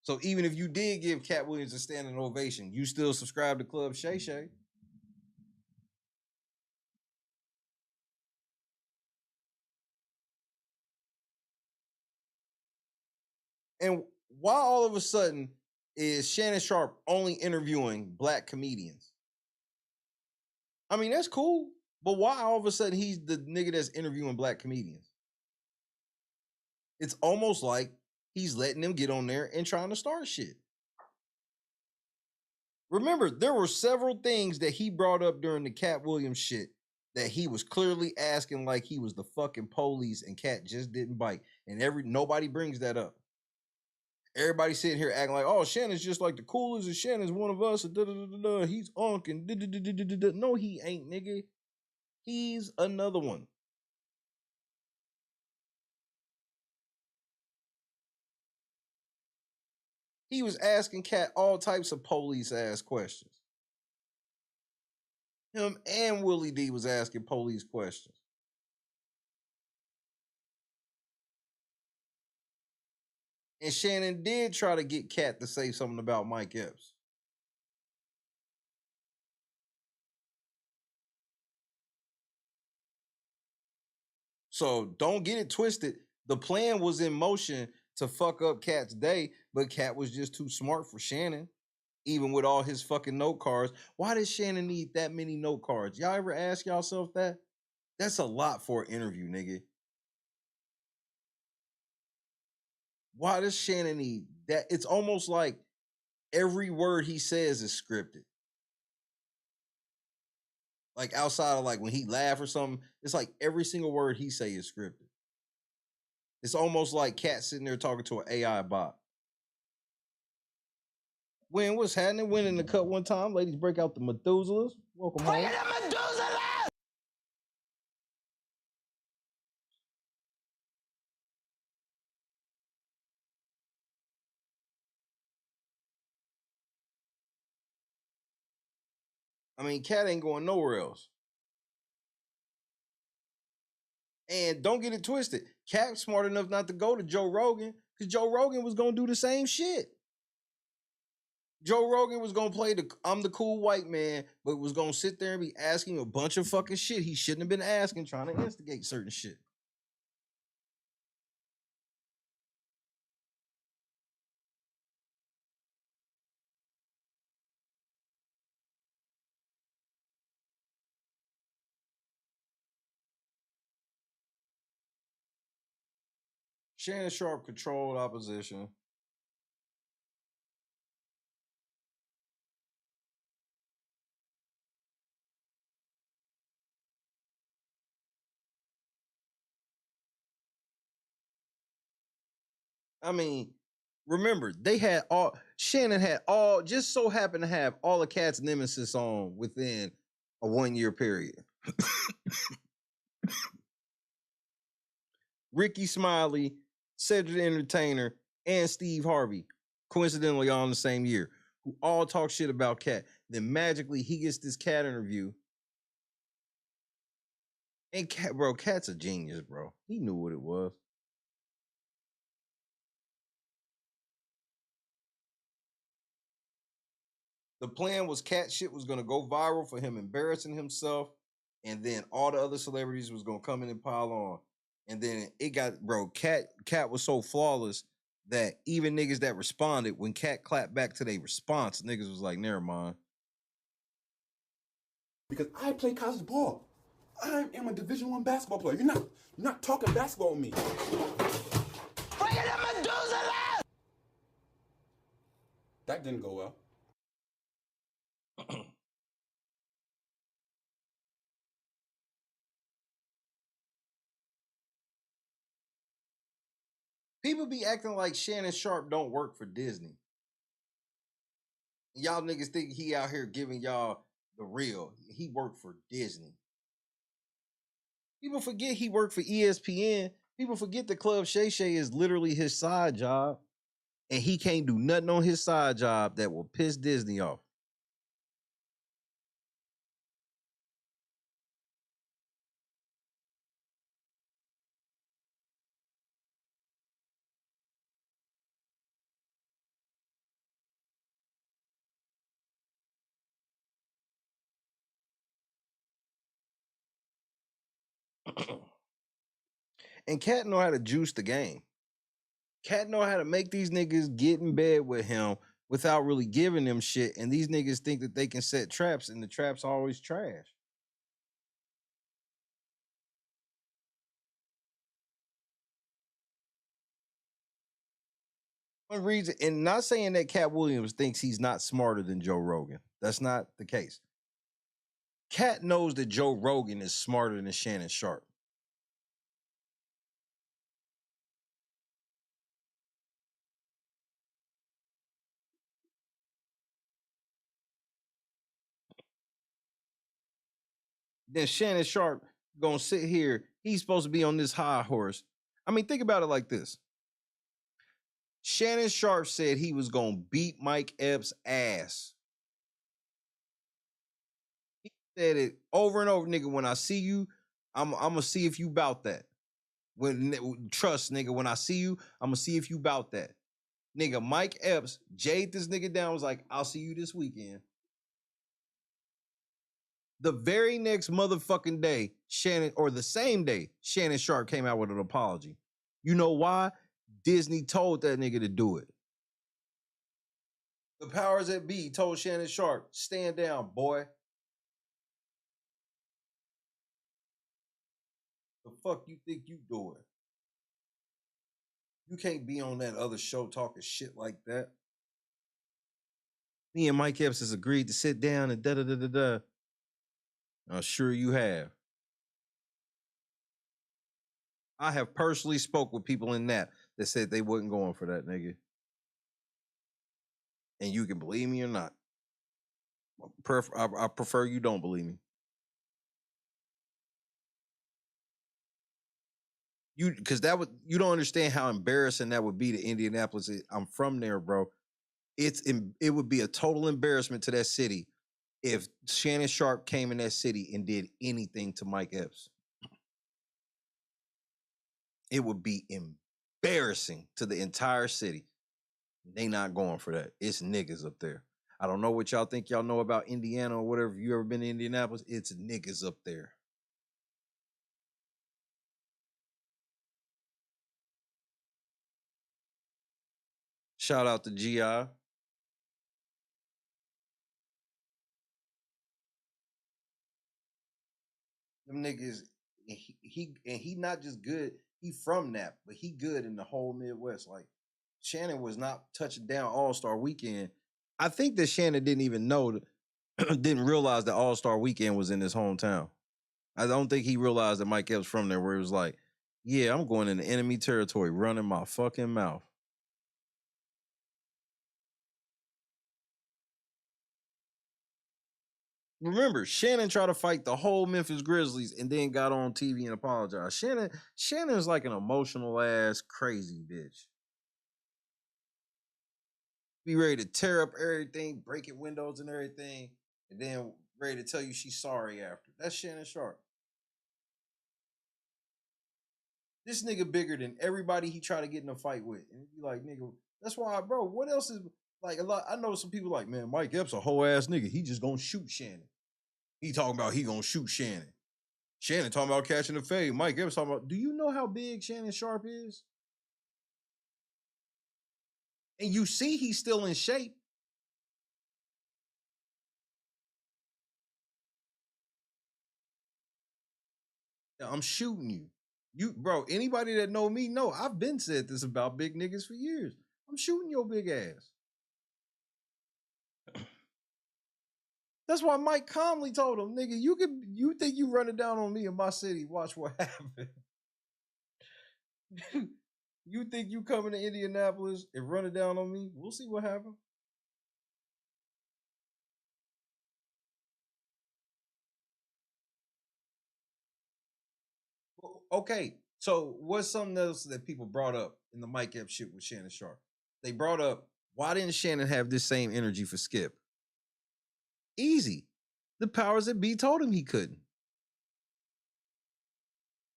So even if you did give Cat Williams a standing ovation, you still subscribe to Club Shay Shay. And why all of a sudden is Shannon Sharpe only interviewing black comedians? I mean, that's cool, but why all of a sudden he's the nigga that's interviewing black comedians? It's almost like he's letting them get on there and trying to start shit. Remember, there were several things that he brought up during the Cat Williams shit that he was clearly asking like he was the fucking police, and Cat just didn't bite. And nobody brings that up. Everybody sitting here acting like, oh, Shannon's just like the coolest, and Shannon's one of us, and he's unk, and no, he ain't, nigga. He's another one. He was asking Cat all types of police ass questions. Him and Willie D was asking police questions. And Shannon did try to get Cat to say something about Mike Epps. So don't get it twisted. The plan was in motion to fuck up Cat's day, but Cat was just too smart for Shannon. Even with all his fucking note cards. Why does Shannon need that many note cards? Y'all ever ask yourself that? That's a lot for an interview, nigga. Why does Shannon need that? It's almost like every word he says is scripted. Like outside of like when he laugh or something, it's like every single word he say is scripted. It's almost like Cat sitting there talking to an AI bot. When what's happening? Win in the cut one time. Ladies, break out the Methuselahs. Welcome home. I mean, Cat ain't going nowhere else. And don't get it twisted. Cat's smart enough not to go to Joe Rogan because Joe Rogan was going to do the same shit. Joe Rogan was going to play I'm the cool white man, but was going to sit there and be asking a bunch of fucking shit he shouldn't have been asking, trying to instigate certain shit. Shannon Sharpe controlled opposition. I mean, remember, Shannon had just so happened to have all of Cat's nemesis on within a 1 year period. Ricky Smiley, Cedric the Entertainer, and Steve Harvey, coincidentally all in the same year, who all talk shit about Cat. Then magically he gets this Cat interview. And Cat's a genius, bro. He knew what it was. The plan was Cat shit was gonna go viral for him embarrassing himself, and then all the other celebrities was gonna come in and pile on. And then it got, Cat was so flawless that even niggas that responded, when Cat clapped back to their response, niggas was like, never mind. Because I play college ball. I am a Division I basketball player. You're not talking basketball with me. That didn't go well. People be acting like Shannon Sharpe don't work for Disney. Y'all niggas think he out here giving y'all the real. He worked for Disney. People forget he worked for ESPN. People forget the Club Shay Shay is literally his side job. And he can't do nothing on his side job that will piss Disney off. And Cat know how to juice the game. Cat know how to make these niggas get in bed with him without really giving them shit. And these niggas think that they can set traps, and the traps are always trash. One reason, and not saying that Cat Williams thinks he's not smarter than Joe Rogan. That's not the case. Cat knows that Joe Rogan is smarter than Shannon Sharpe. Then Shannon Sharpe gonna sit here. He's supposed to be on this high horse. I mean, think about it like this. Shannon Sharpe said he was gonna beat Mike Epps' ass. He said it over and over, nigga. When I see you, I'm gonna see if you bout that. Trust, nigga. When I see you, I'm gonna see if you bout that. Nigga, Mike Epps jade this nigga down, was like, I'll see you this weekend. The very next motherfucking day, the same day, Shannon Sharpe came out with an apology. You know why? Disney told that nigga to do it. The powers that be told Shannon Sharpe, stand down, boy. The fuck you think you doing? You can't be on that other show talking shit like that. Me and Mike Epps has agreed to sit down and da-da-da-da-da. I'm sure you have. I have personally spoke with people in that said they wasn't going for that, nigga. And you can believe me or not. I prefer you don't believe me. Because you don't understand how embarrassing that would be to Indianapolis. I'm from there, bro. It would be a total embarrassment to that city if Shannon Sharpe came in that city and did anything to Mike Epps. It would be embarrassing to the entire city. They not going for that. It's niggas up there. I don't know what y'all think y'all know about Indiana or whatever. If you ever been to Indianapolis, it's niggas up there. Shout out to GI. Them niggas, he not just good. He from that, but he good in the whole Midwest. Like Shannon was not touching down All-Star Weekend. I think that Shannon didn't even know, didn't realize that All-Star Weekend was in his hometown. I don't think he realized that Mike Epps from there, where he was like, yeah, I'm going into enemy territory, running my fucking mouth. Remember, Shannon tried to fight the whole Memphis Grizzlies and then got on TV and apologized. Shannon's like an emotional ass crazy bitch. Be ready to tear up everything, breaking windows and everything, and then ready to tell you she's sorry after. That's Shannon Sharpe. This nigga bigger than everybody he tried to get in a fight with. And be like, nigga, that's why, bro, what else is like a lot? I know some people like, man, Mike Epps a whole ass nigga. He just gonna shoot Shannon. He talking about he gonna shoot Shannon. Shannon talking about catching the fade. Mike Epps talking about, do you know how big Shannon Sharpe is? And you see he's still in shape. I'm shooting you. You, bro, anybody that know me know I've been said this about big niggas for years. I'm shooting your big ass. That's why Mike calmly told him, nigga, you think you running down on me in my city, watch what happens. You think you coming to Indianapolis and running down on me? We'll see what happens. Okay, so what's something else that people brought up in the Mike Epps shit with Shannon Sharpe? They brought up, why didn't Shannon have this same energy for Skip? Easy. The powers that be told him he couldn't.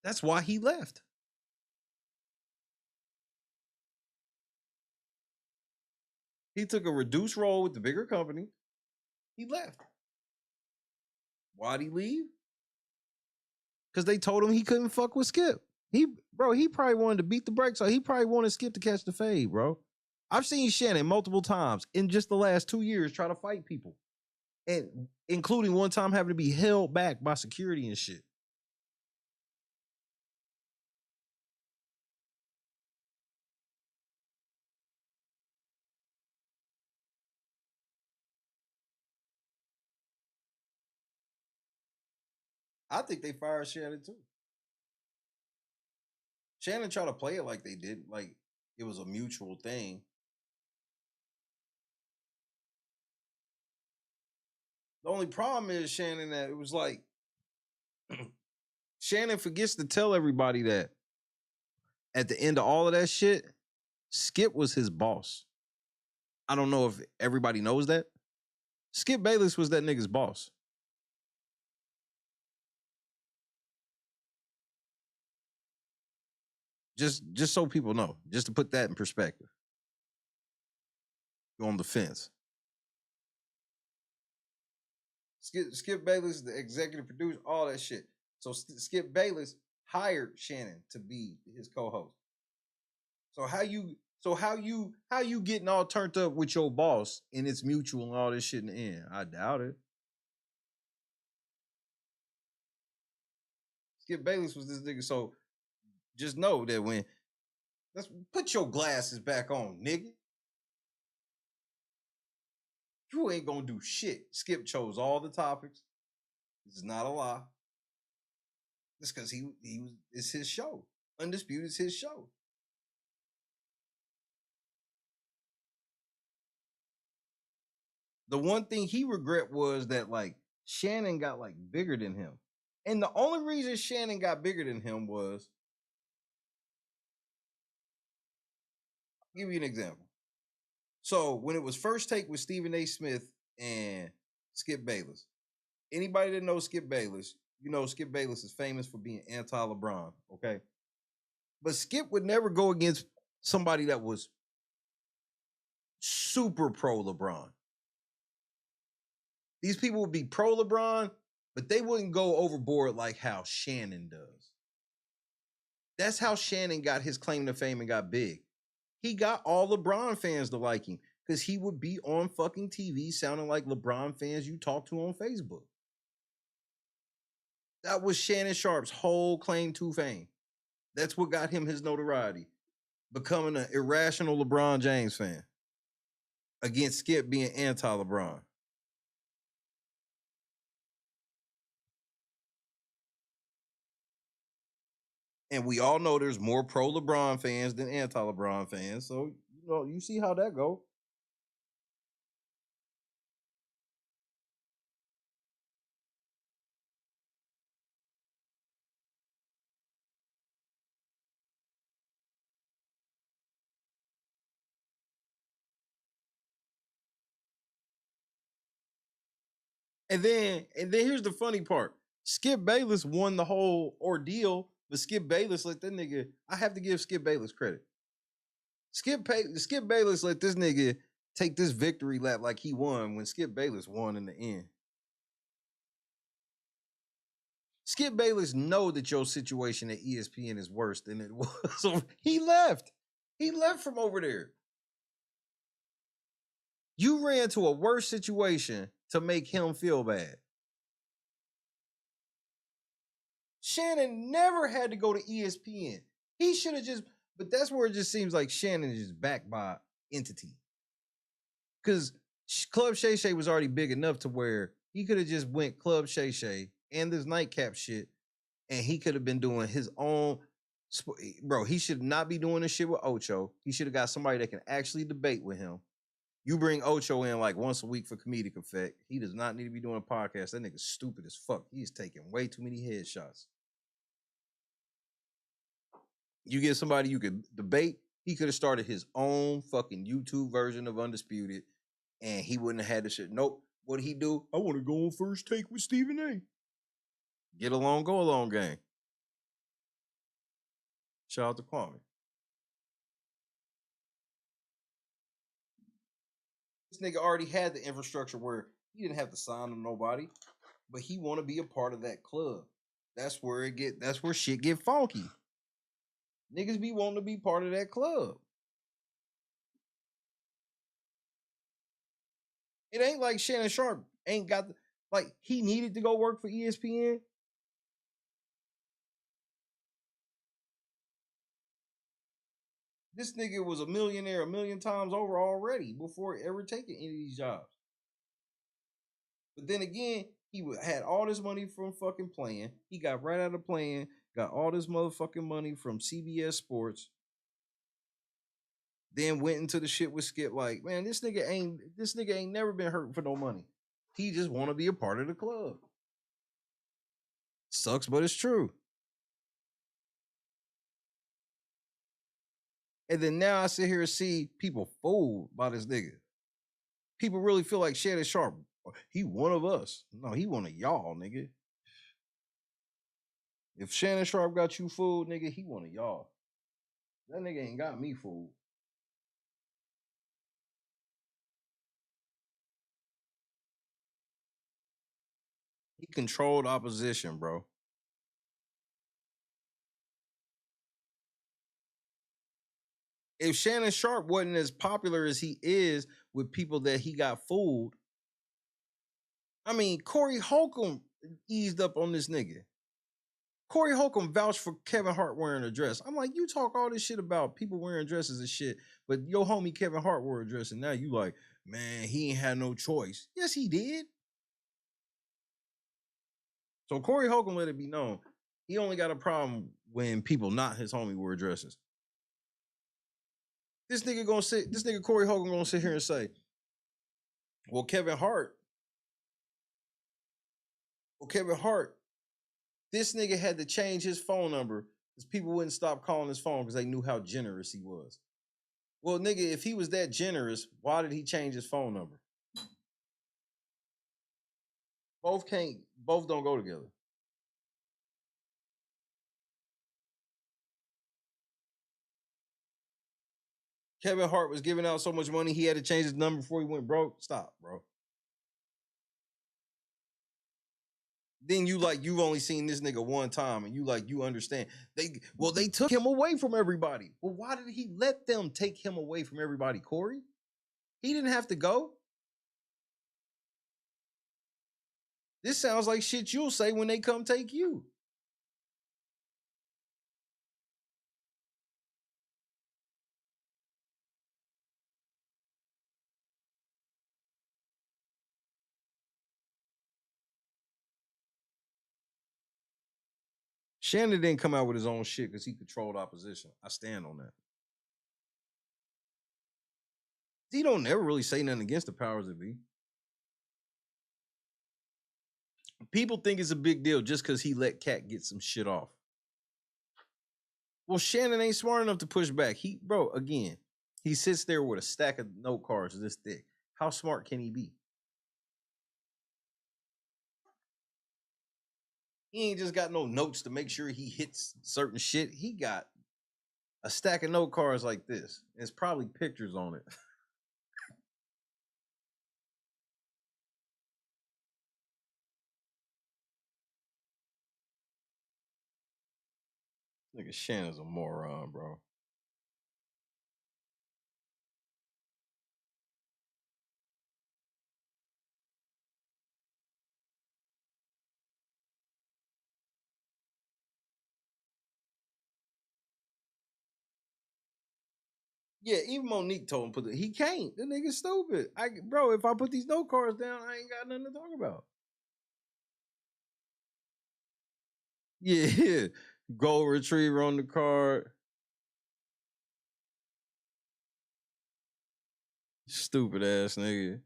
That's why he left. He took a reduced role with the bigger company. He left. Why'd he leave? Because they told him he couldn't fuck with Skip. He probably wanted to beat the brakes, so he probably wanted Skip to catch the fade, bro. I've seen Shannon multiple times in just the last 2 years try to fight people, and including one time having to be held back by security and shit. I think they fired Shannon too. Shannon tried to play it like they did, like it was a mutual thing. The only problem is, Shannon, that it was like Shannon forgets to tell everybody that at the end of all of that shit, Skip was his boss. I don't know if everybody knows that. Skip Bayless was that nigga's boss. Just so people know, just to put that in perspective. You're on the fence. Skip Bayless, the executive producer, all that shit. So Skip Bayless hired Shannon to be his co-host. So how you getting all turned up with your boss and it's mutual and all this shit in the end? I doubt it. Skip Bayless was this nigga, so just know that let's put your glasses back on, nigga. You ain't gonna do shit. Skip chose all the topics. This is not a lie. It's because it's his show. Undisputed is his show. The one thing he regret was that like Shannon got like bigger than him. And the only reason Shannon got bigger than him was, I'll give you an example. So when it was First Take with Stephen A. Smith and Skip Bayless, anybody that knows Skip Bayless, you know Skip Bayless is famous for being anti-LeBron, okay? But Skip would never go against somebody that was super pro-LeBron. These people would be pro-LeBron, but they wouldn't go overboard like how Shannon does. That's how Shannon got his claim to fame and got big. He got all LeBron fans to like him because he would be on fucking TV sounding like LeBron fans you talk to on Facebook. That was Shannon Sharpe's whole claim to fame. That's what got him his notoriety. Becoming an irrational LeBron James fan against Skip being anti-LeBron. And we all know there's more pro-LeBron fans than anti-LeBron fans. So, you see how that go. And then here's the funny part. Skip Bayless won the whole ordeal, but Skip Bayless let that nigga, I have to give Skip Bayless credit. Skip Bayless let this nigga take this victory lap like he won when Skip Bayless won in the end. Skip Bayless know that your situation at ESPN is worse than it was. So he left. He left from over there. You ran to a worse situation to make him feel bad. Shannon never had to go to ESPN. He should have just, but that's where it just seems like Shannon is just backed by entity. Because Club Shay Shay was already big enough to where he could have just went Club Shay Shay and this nightcap shit, and he could have been doing his own. Bro, he should not be doing this shit with Ocho. He should have got somebody that can actually debate with him. You bring Ocho in like once a week for comedic effect. He does not need to be doing a podcast. That nigga's stupid as fuck. He's taking way too many headshots. You get somebody you could debate. He could have started his own fucking YouTube version of Undisputed, and he wouldn't have had this shit. Nope. What'd he do? I want to go on First Take with Stephen A. Get along, go along gang. Shout out to Kwame. This nigga already had the infrastructure where he didn't have to sign to nobody, but he want to be a part of that club. That's where shit get funky. Niggas be wanting to be part of that club. It ain't like Shannon Sharpe ain't got like he needed to go work for ESPN. This nigga was a millionaire a million times over already before ever taking any of these jobs. But then again, he had all this money from fucking playing. He got right out of playing, got all this motherfucking money from CBS Sports. Then went into the shit with Skip. Like, man, this nigga ain't never been hurting for no money. He just want to be a part of the club. Sucks, but it's true. And then now I sit here and see people fooled by this nigga. People really feel like Shannon Sharpe, he one of us. No, he one of y'all, nigga. If Shannon Sharpe got you fooled, nigga, he one of y'all. That nigga ain't got me fooled. He controlled opposition, bro. If Shannon Sharpe wasn't as popular as he is with people that he got fooled, I mean, Corey Holcomb eased up on this nigga. Corey Holcomb vouched for Kevin Hart wearing a dress. I'm like, you talk all this shit about people wearing dresses and shit, but your homie Kevin Hart wore a dress, and now you like, man, he ain't had no choice. Yes, he did. So Corey Holcomb let it be known, he only got a problem when people not his homie wear dresses. This nigga Corey Holcomb gonna sit here and say, well, Kevin Hart, this nigga had to change his phone number because people wouldn't stop calling his phone because they knew how generous he was. Well, nigga, if he was that generous, why did he change his phone number? Both don't go together. Kevin Hart was giving out so much money, he had to change his number before he went broke. Stop, bro. Then you've only seen this nigga one time and you understand. They took him away from everybody. Well, why did he let them take him away from everybody, Corey? He didn't have to go. This sounds like shit you'll say when they come take you. Shannon didn't come out with his own shit because he controlled opposition. I stand on that. He don't never really say nothing against the powers that be. People think it's a big deal just because he let Cat get some shit off. Well, Shannon ain't smart enough to push back. He sits there with a stack of note cards this thick. How smart can he be? He ain't just got no notes to make sure he hits certain shit. He got a stack of note cards like this. There's probably pictures on it. Nigga, Shannon's a moron, bro. Yeah, even Monique told him he can't. The nigga's stupid. Bro, if I put these note cards down, I ain't got nothing to talk about. Yeah, gold retriever on the card. Stupid ass nigga.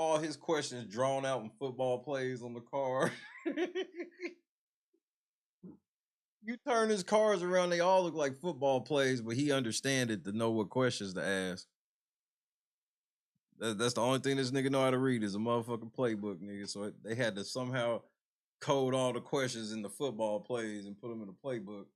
All his questions drawn out in football plays on the card. You turn his cards around, they all look like football plays, but he understand it to know what questions to ask. That's the only thing this nigga know how to read is a motherfucking playbook, nigga. So they had to somehow code all the questions in the football plays and put them in the playbook.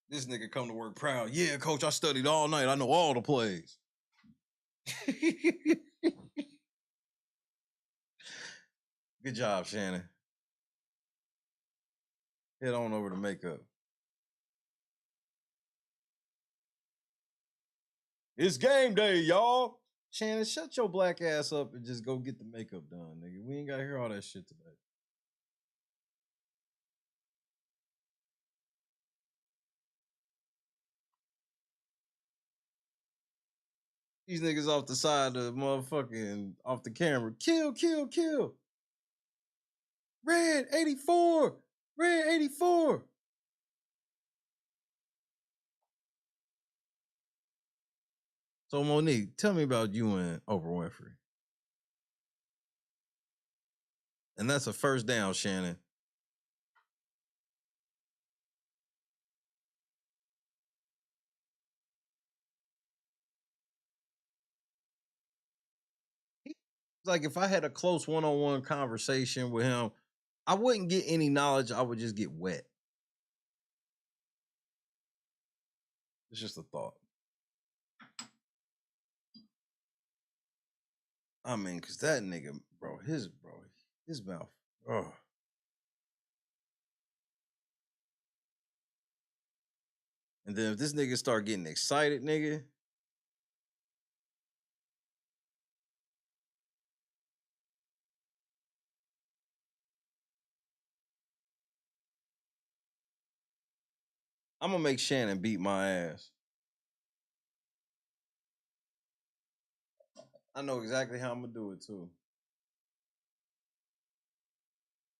This nigga come to work proud. Yeah, coach, I studied all night. I know all the plays. Good job, Shannon. Head on over to makeup. It's game day, y'all. Shannon, shut your black ass up and just go get the makeup done, nigga. We ain't gotta hear all that shit today. These niggas off the side of the motherfucking, off the camera. Kill, kill, kill. Red 84. Red 84. So Monique, tell me about you and Oprah Winfrey. And that's a first down, Shannon. Like if I had a close one-on-one conversation with him, I wouldn't get any knowledge. I would just get wet. It's just a thought. I mean, cause that nigga, his mouth. Oh. And then if this nigga start getting excited, nigga. I'm gonna make Shannon beat my ass. I know exactly how I'm gonna do it too.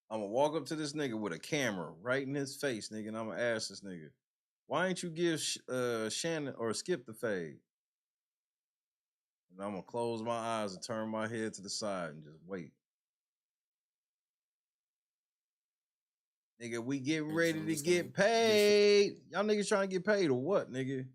I'm gonna walk up to this nigga with a camera right in his face, nigga, and I'm gonna ask this nigga, why ain't you give Shannon or Skip the fade? And I'm gonna close my eyes and turn my head to the side and just wait. Nigga, we getting ready to get paid. Y'all niggas trying to get paid or what, nigga?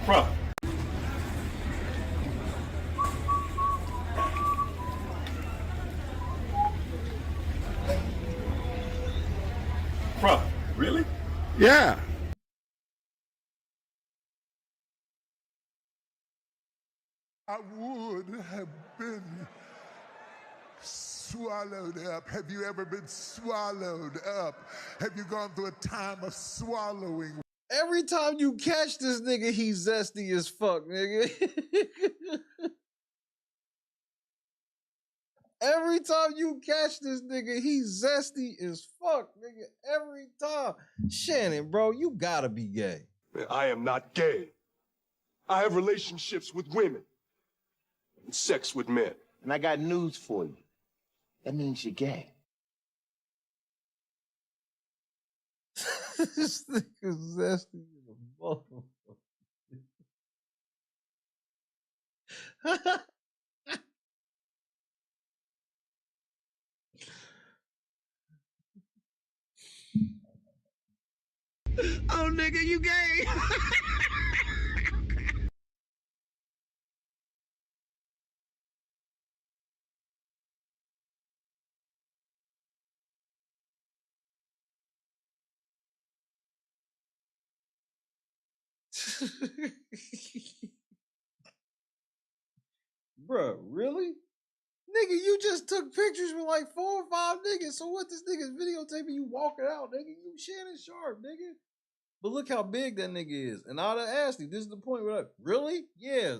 Bro. Bro, really? Yeah. I would have been swallowed up. Have you ever been swallowed up? Have you gone through a time of swallowing? Every time you catch this nigga, he's zesty as fuck, nigga. Every time you catch this nigga, he's zesty as fuck, nigga. Every time. Shannon, bro, you gotta be gay. Man, I am not gay. I have relationships with women and sex with men. And I got news for you. That means you're gay. This nigga's zesty as a motherfucker. Oh, nigga, you gay. Bruh, really? Nigga, you just took pictures with like 4 or 5 niggas. So what, this nigga's videotaping you walking out, nigga? You Shannon Sharpe, nigga. But look how big that nigga is. And I'd have asked you, this is the point where, like, really? Yeah.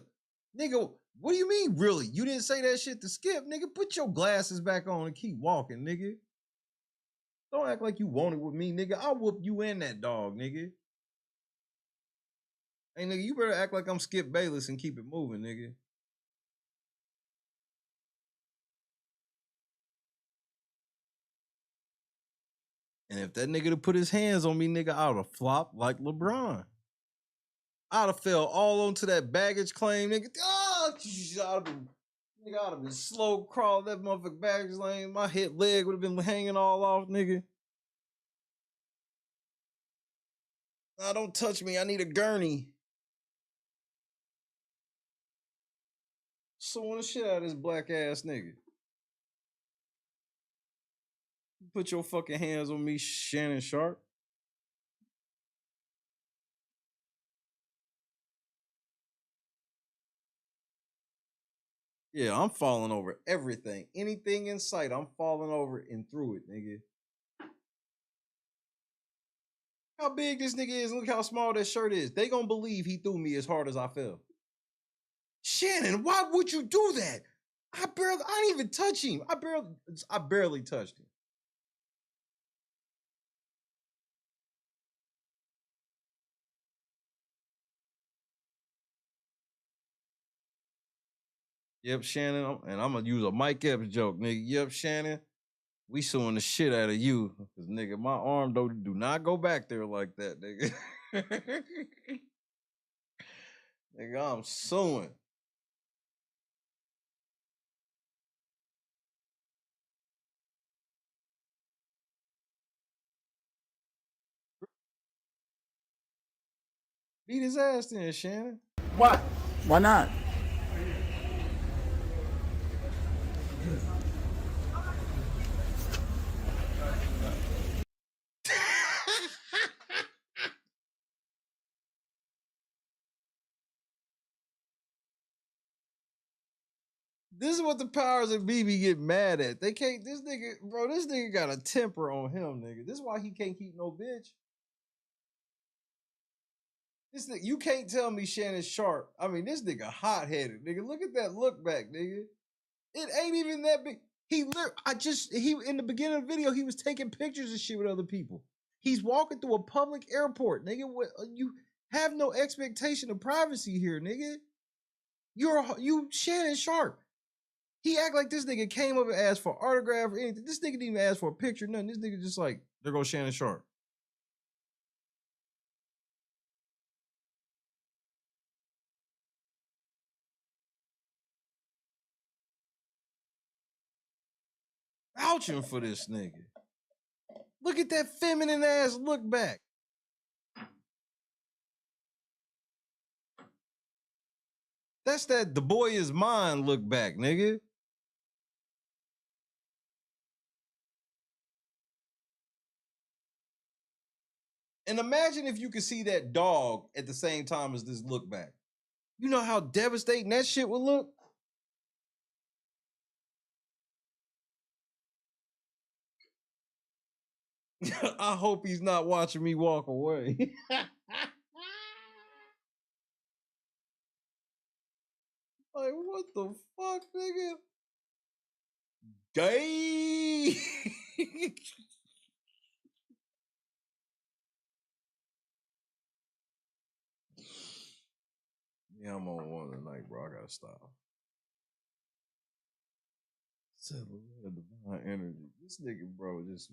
Nigga, what do you mean, really? You didn't say that shit to Skip, nigga. Put your glasses back on and keep walking, nigga. Don't act like you want it with me, nigga. I'll whoop you and that dog, nigga. Hey, nigga, you better act like I'm Skip Bayless and keep it moving, nigga. And if that nigga to put his hands on me, nigga, I would have flopped like LeBron. I'd have fell all onto that baggage claim, nigga. Oh, I'd have been slow crawl that motherfucking baggage lane. My leg would have been hanging all off, nigga. Nah, don't touch me. I need a gurney. Suing the shit out of this black ass nigga. Put your fucking hands on me, Shannon Sharpe. Yeah, I'm falling over everything. Anything in sight, I'm falling over and through it, nigga. How big this nigga is, look how small that shirt is. They gonna believe he threw me as hard as I fell. Shannon, why would you do that? I didn't even touch him. I barely touched him. Yep, Shannon, and I'm gonna use a Mike Epps joke, nigga. Yep, Shannon, we suing the shit out of you, cause nigga, my arm do not go back there like that, nigga. Nigga, I'm suing. Beat his ass then, Shannon. Why? Why not? This is what the powers that be get mad at. They can't, this nigga got a temper on him, nigga. This is why he can't keep no bitch. This nigga, you can't tell me Shannon Sharpe. I mean, this nigga hot-headed, nigga. Look at that look back, nigga. It ain't even that big. He in the beginning of the video, he was taking pictures of shit with other people. He's walking through a public airport, nigga. You have no expectation of privacy here, nigga. You Shannon Sharpe. He act like this nigga came up and asked for autograph or anything. This nigga didn't even ask for a picture, nothing. This nigga just like, there goes Shannon Sharpe. Vouching for this nigga. Look at that feminine ass look back. That's that the boy is mine look back, nigga. And imagine if you could see that dog at the same time as this look back. You know how devastating that shit would look? I hope he's not watching me walk away. Like, what the fuck, nigga? Gay. Yeah, I'm on one tonight, bro. I gotta stop. Divine energy. This nigga, bro, just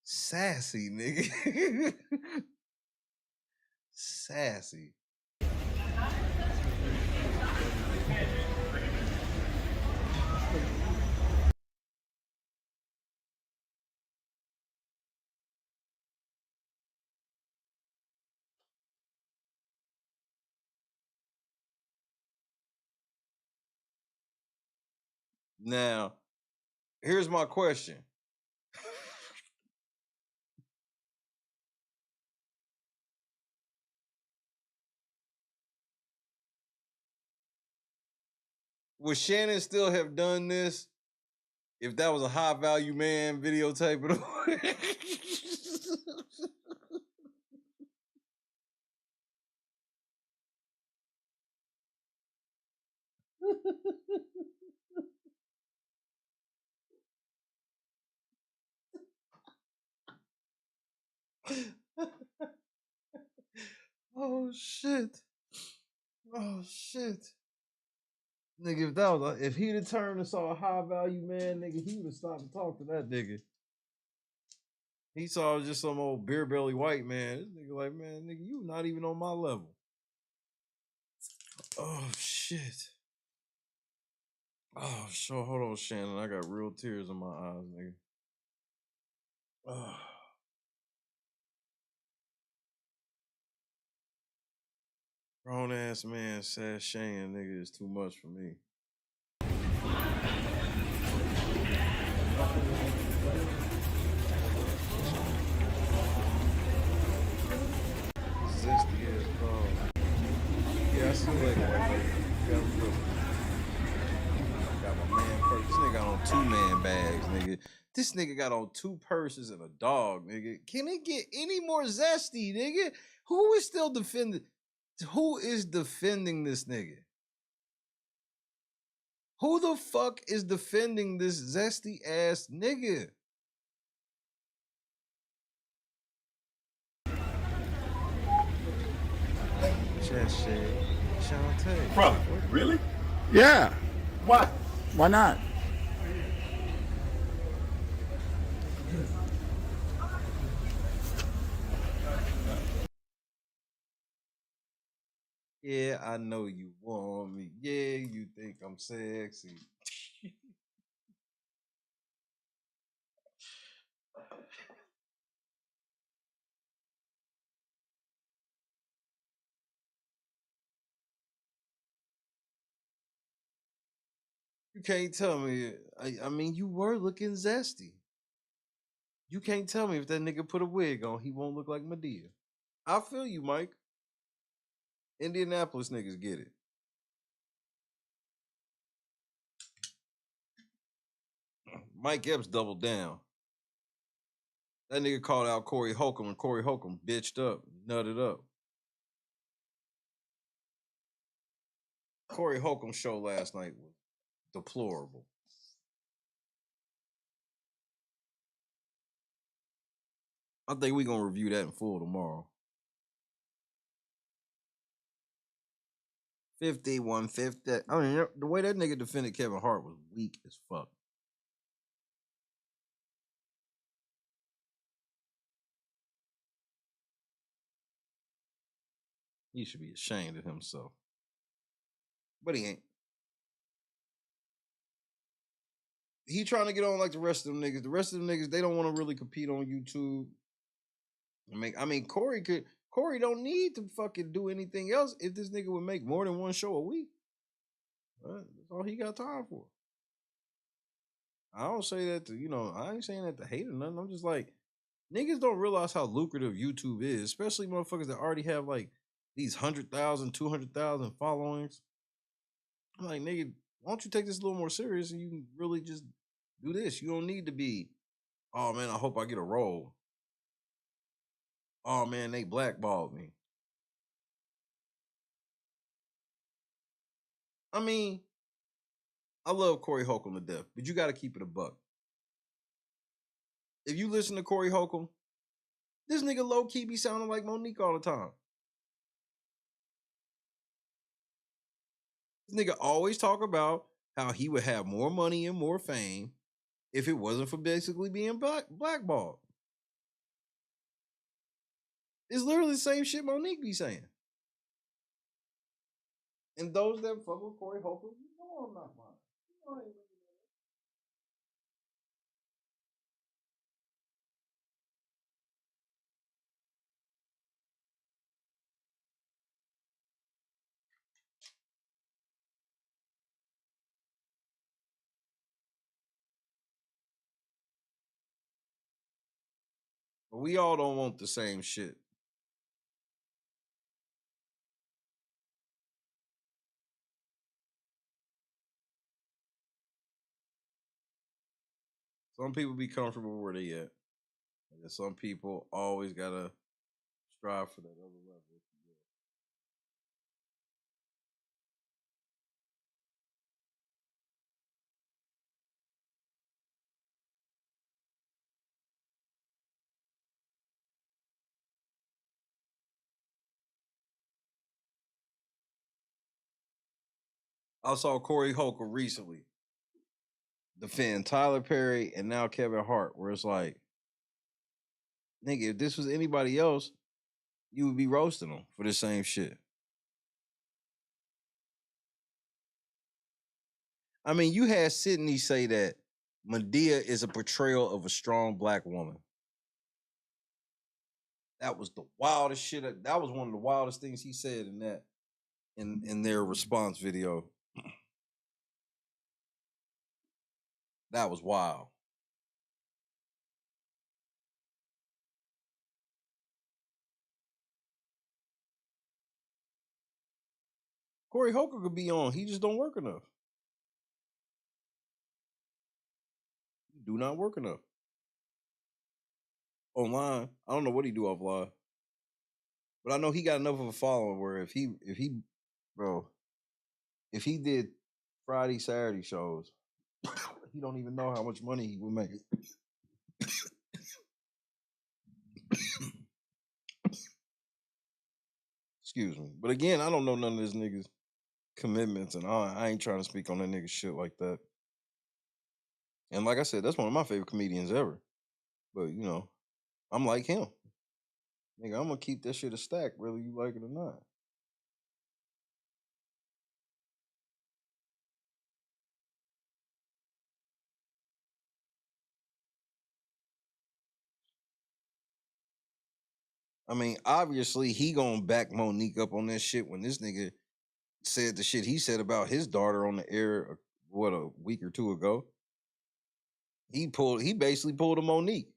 sassy, nigga. Sassy. Now, here's my question. Would Shannon still have done this if that was a high value man videotaping it? Oh shit. Oh shit. Nigga, if he'd have turned and saw a high value man, nigga, he would have stopped and talked to that nigga. He saw just some old beer belly white man. This nigga like, man, nigga, you not even on my level. Oh shit. Oh, sure. Hold on, Shannon. I got real tears in my eyes, nigga. Oh. Grown ass man says Shane, nigga, is too much for me. Zesty ass dog. Yeah, I see like white lady. Got my man purse. This nigga got on 2-man bags, nigga. This nigga got on 2 purses and a dog, nigga. Can it get any more zesty, nigga? Who is still defending? Who is defending this nigga? Who the fuck is defending this zesty ass nigga? Just shit. Shantae. Bro, really? Yeah. Why? Why not? Yeah, I know you want me. Yeah, you think I'm sexy. You can't tell me. I mean, you were looking zesty. You can't tell me if that nigga put a wig on, he won't look like Medea. I feel you, Mike. Indianapolis niggas get it. Mike Epps doubled down. That nigga called out Corey Holcomb, and Corey Holcomb bitched up, nutted up. Corey Holcomb's show last night was deplorable. I think we're gonna review that in full tomorrow. 5150. I mean, the way that nigga defended Kevin Hart was weak as fuck. He should be ashamed of himself. But he ain't. He trying to get on like the rest of them niggas. The rest of them niggas, they don't want to really compete on YouTube. I mean, Corey don't need to fucking do anything else if this nigga would make more than one show a week. That's all he got time for. I don't say that to, I ain't saying that to hate or nothing. I'm just like, niggas don't realize how lucrative YouTube is, especially motherfuckers that already have like these 100,000, 200,000 followings. I'm like, nigga, why don't you take this a little more serious and you can really just do this? You don't need to be, oh man, I hope I get a role. Oh man, they blackballed me. I mean, I love Corey Holcomb to death, but you got to keep it a buck. If you listen to Corey Holcomb, this nigga low key be sounding like Monique all the time. This nigga always talk about how he would have more money and more fame if it wasn't for basically being blackballed. It's literally the same shit Monique be saying. And those that fuck with Corey Holcomb, you know I'm not mine. You know I ain't looking at it. But we all don't want the same shit. Some people be comfortable where they at. And some people always gotta strive for that other level. I saw Corey Holcomb recently defend Tyler Perry and now Kevin Hart, where it's like, nigga, if this was anybody else, you would be roasting them for the same shit. I mean, you had Sydney say that Medea is a portrayal of a strong black woman. That was the wildest shit. That was one of the wildest things he said in their response video. That was wild. Corey Holcomb could be on. He just don't work enough. He do not work enough. Online, I don't know what he do offline. But I know he got enough of a following where if he did Friday, Saturday shows, he don't even know how much money he would make. Excuse me. But again, I don't know none of this niggas' commitments, and I ain't trying to speak on that nigga shit like that. And like I said, that's one of my favorite comedians ever. But you know, I'm like him. Nigga, I'm gonna keep that shit a stack, whether you like it or not. I mean, obviously he gonna back Monique up on that shit when this nigga said the shit he said about his daughter on the air, what, a week or two ago. He basically pulled a Monique.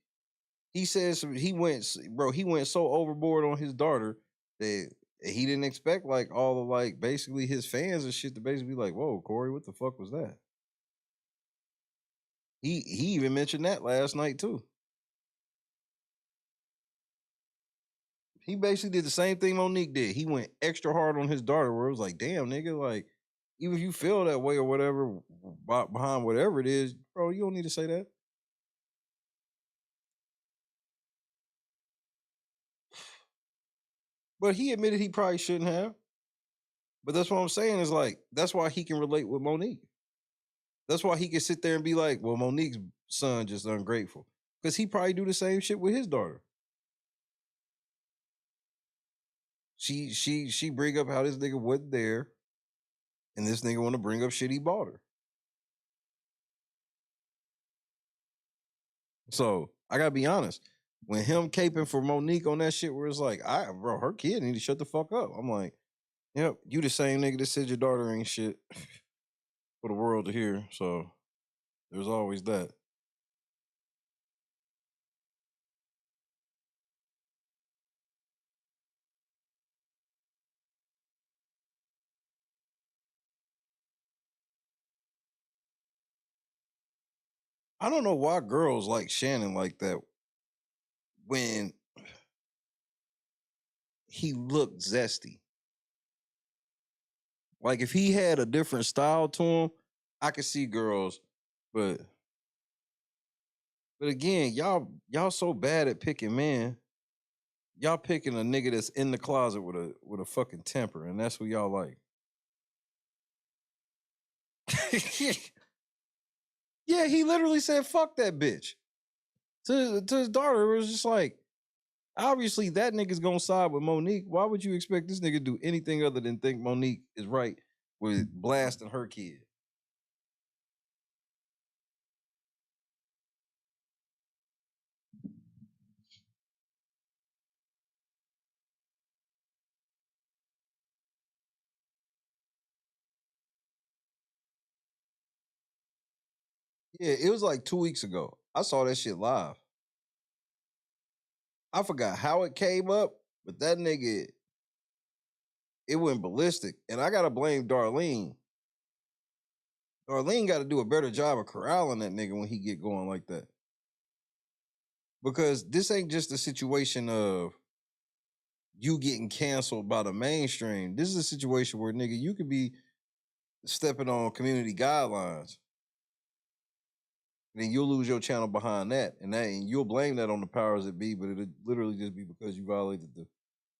He says he went so overboard on his daughter that he didn't expect like all of like basically his fans and shit to basically be like, whoa, Corey, what the fuck was that? He even mentioned that last night too. He basically did the same thing Monique did. He went extra hard on his daughter where it was like, damn, nigga, like, even if you feel that way or whatever, behind whatever it is, bro, you don't need to say that. But he admitted he probably shouldn't have. But that's what I'm saying is like, that's why he can relate with Monique. That's why he can sit there and be like, well, Monique's son just ungrateful. Because he probably do the same shit with his daughter. She bring up how this nigga wasn't there, and this nigga want to bring up shit he bought her. So I gotta be honest. When him caping for Monique on that shit, where it's like, bro, her kid need to shut the fuck up. I'm like, yep, you the same nigga that said your daughter ain't shit for the world to hear. So there's always that. I don't know why girls like Shannon like that when he looked zesty. Like if he had a different style to him, I could see girls, but again, y'all so bad at picking men. Y'all picking a nigga that's in the closet with a fucking temper, and that's what y'all like. Yeah, he literally said, fuck that bitch. To his daughter, it was just like, obviously that nigga's gonna side with Monique. Why would you expect this nigga to do anything other than think Monique is right with blasting her kid? Yeah, it was like 2 weeks ago. I saw that shit live. I forgot how it came up, but that nigga, it went ballistic. And I gotta blame Darlene. Darlene got to do a better job of corralling that nigga when he get going like that. Because this ain't just a situation of you getting canceled by the mainstream. This is a situation where, nigga, you could be stepping on community guidelines. And then you'll lose your channel behind that. And you'll blame that on the powers that be, but it'll literally just be because you violated the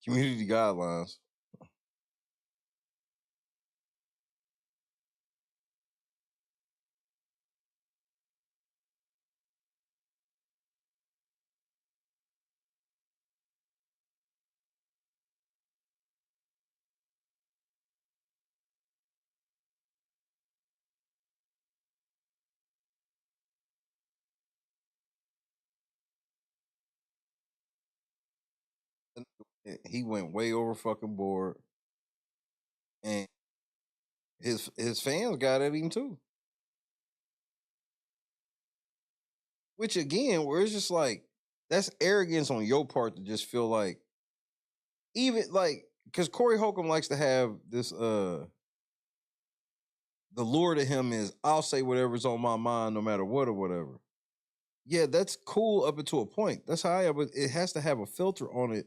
community guidelines. He went way over fucking board, and his fans got at him too. Which again, where it's just like that's arrogance on your part to just feel like, even like, because Corey Holcomb likes to have this the lure to him is I'll say whatever's on my mind no matter what or whatever. Yeah, that's cool up until a point. That's how I am, but it has to have a filter on it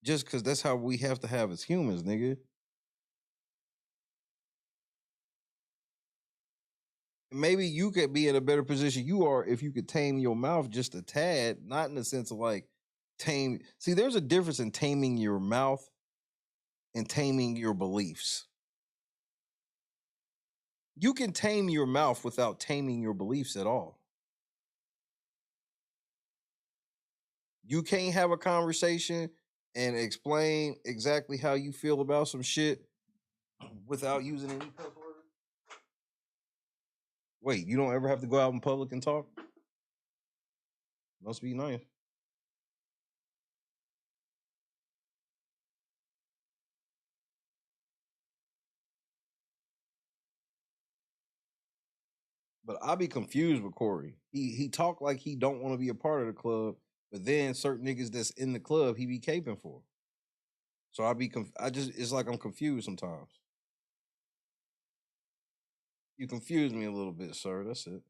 just because that's how we have to have as humans, nigga. Maybe you could be in a better position you are if you could tame your mouth just a tad, not in the sense of like tame. See, there's a difference in taming your mouth and taming your beliefs. You can tame your mouth without taming your beliefs at all. You can't have a conversation and explain exactly how you feel about some shit without using any cuss words. Wait, you don't ever have to go out in public and talk? Must be nice. But I be confused with Corey. He talk like he don't want to be a part of the club, but then certain niggas that's in the club he be caping for. So it's like I'm confused sometimes. You confuse me a little bit, sir. That's it.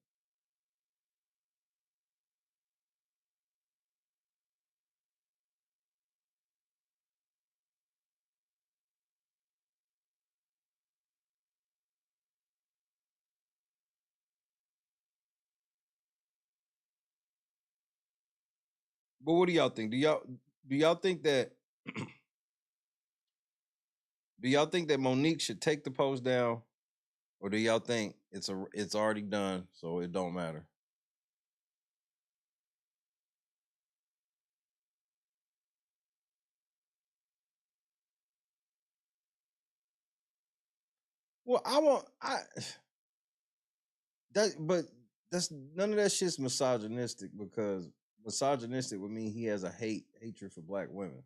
But what do y'all think? Do y'all think that do y'all think that Monique should take the post down, or do y'all think it's already done, so it don't matter? Well, but that's none of that shit's misogynistic, because misogynistic would mean he has a hatred for black women.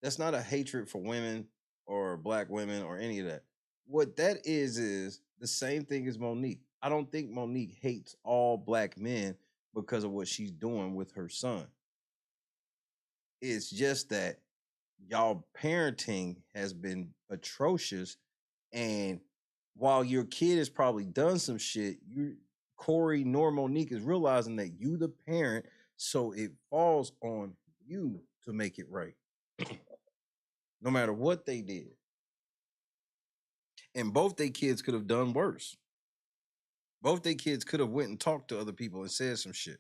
That's not a hatred for women or black women or any of that. What that is the same thing as Monique. I don't think Monique hates all black men because of what she's doing with her son. It's just that y'all parenting has been atrocious, and while your kid has probably done some shit, Corey nor Monique is realizing that you the parent, so it falls on you to make it right. No matter what they did. And both their kids could have done worse. Both their kids could have went and talked to other people and said some shit.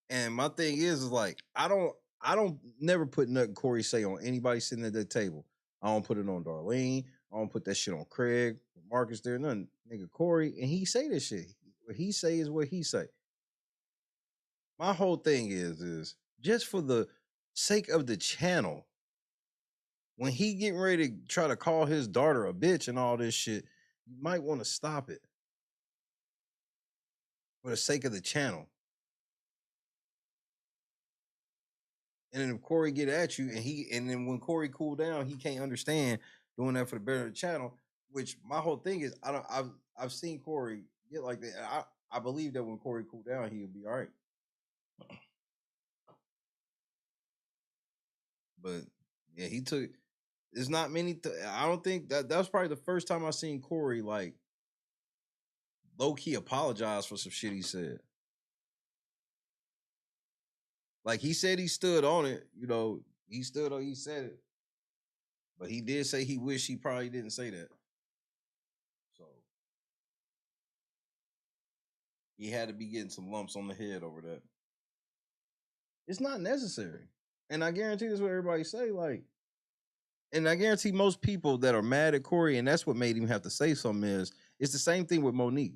And my thing is like, I don't never put nothing Corey say on anybody sitting at that table. I don't put it on Darlene. I don't put that shit on Craig, Marcus there, none. Nigga, Corey, and he say this shit. What he say is what he say. My whole thing is just for the sake of the channel, when he getting ready to try to call his daughter a bitch and all this shit, you might want to stop it for the sake of the channel. And then if Corey get at you and then when Corey cool down, he can't understand doing that for the better of the channel. Which my whole thing is, I've seen Corey get like that. I believe that when Corey cool down, he'll be all right. But yeah, he took. There's not many. I don't think that was probably the first time I seen Corey like low key apologize for some shit he said. Like he said he stood on it, he stood on, he said it. But he did say he wished he probably didn't say that. So he had to be getting some lumps on the head over that. It's not necessary. And I guarantee that's what everybody say, like, and I guarantee most people that are mad at Corey, and that's what made him have to say something, it's the same thing with Monique.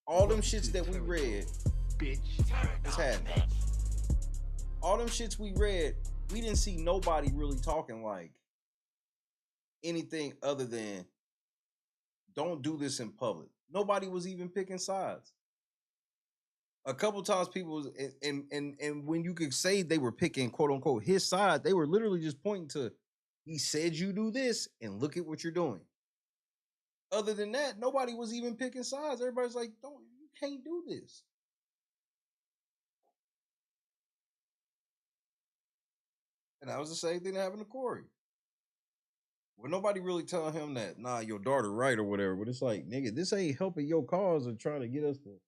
All them shits that we read, what's happening? All them shits we read, we didn't see nobody really talking like anything other than don't do this in public. Nobody was even picking sides. A couple times people was, and when you could say they were picking quote unquote his side, they were literally just pointing to, he said you do this and look at what you're doing. Other than that, nobody was even picking sides. Everybody's like, don't, you can't do this. And that was the same thing that happened to Corey. Well, nobody really telling him that, nah, your daughter right or whatever. But it's like, nigga, this ain't helping your cause or trying to get us to.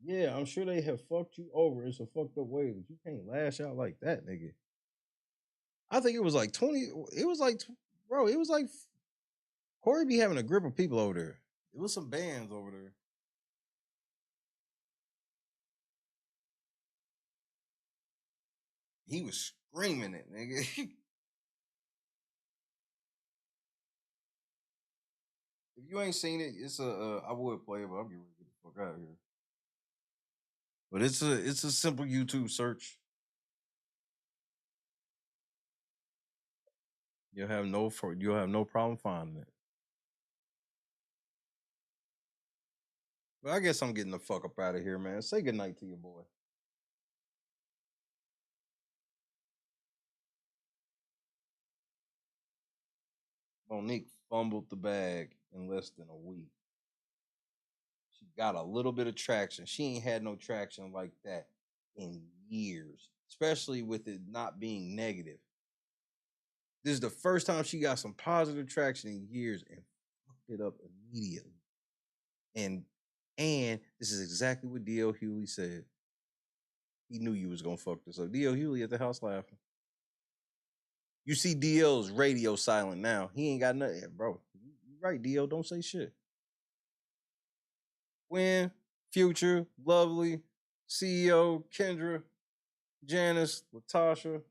Yeah, I'm sure they have fucked you over. It's a fucked up way, but you can't lash out like that, nigga. I think it was like 20. It was like, bro, it was like Corey be having a grip of people over there. It was some bands over there. He was screaming it, nigga. If you ain't seen it, it's a I would play it, but I'm getting ready to get the fuck out of here. But it's a simple YouTube search. You'll have no problem finding it. But I guess I'm getting the fuck up out of here, man. Say goodnight to your boy. Monique fumbled the bag in less than a week. She got a little bit of traction. She ain't had no traction like that in years, especially with it not being negative. This is the first time she got some positive traction in years and fucked it up immediately. And this is exactly what D.L. Hewley said. He knew you was gonna fuck this up. D.L. Hewley at the house laughing. You see DL's radio silent now. He ain't got nothing. Bro, you right, DL. Don't say shit. Gwen, Future, Lovely, CEO, Kendra, Janice, Latasha.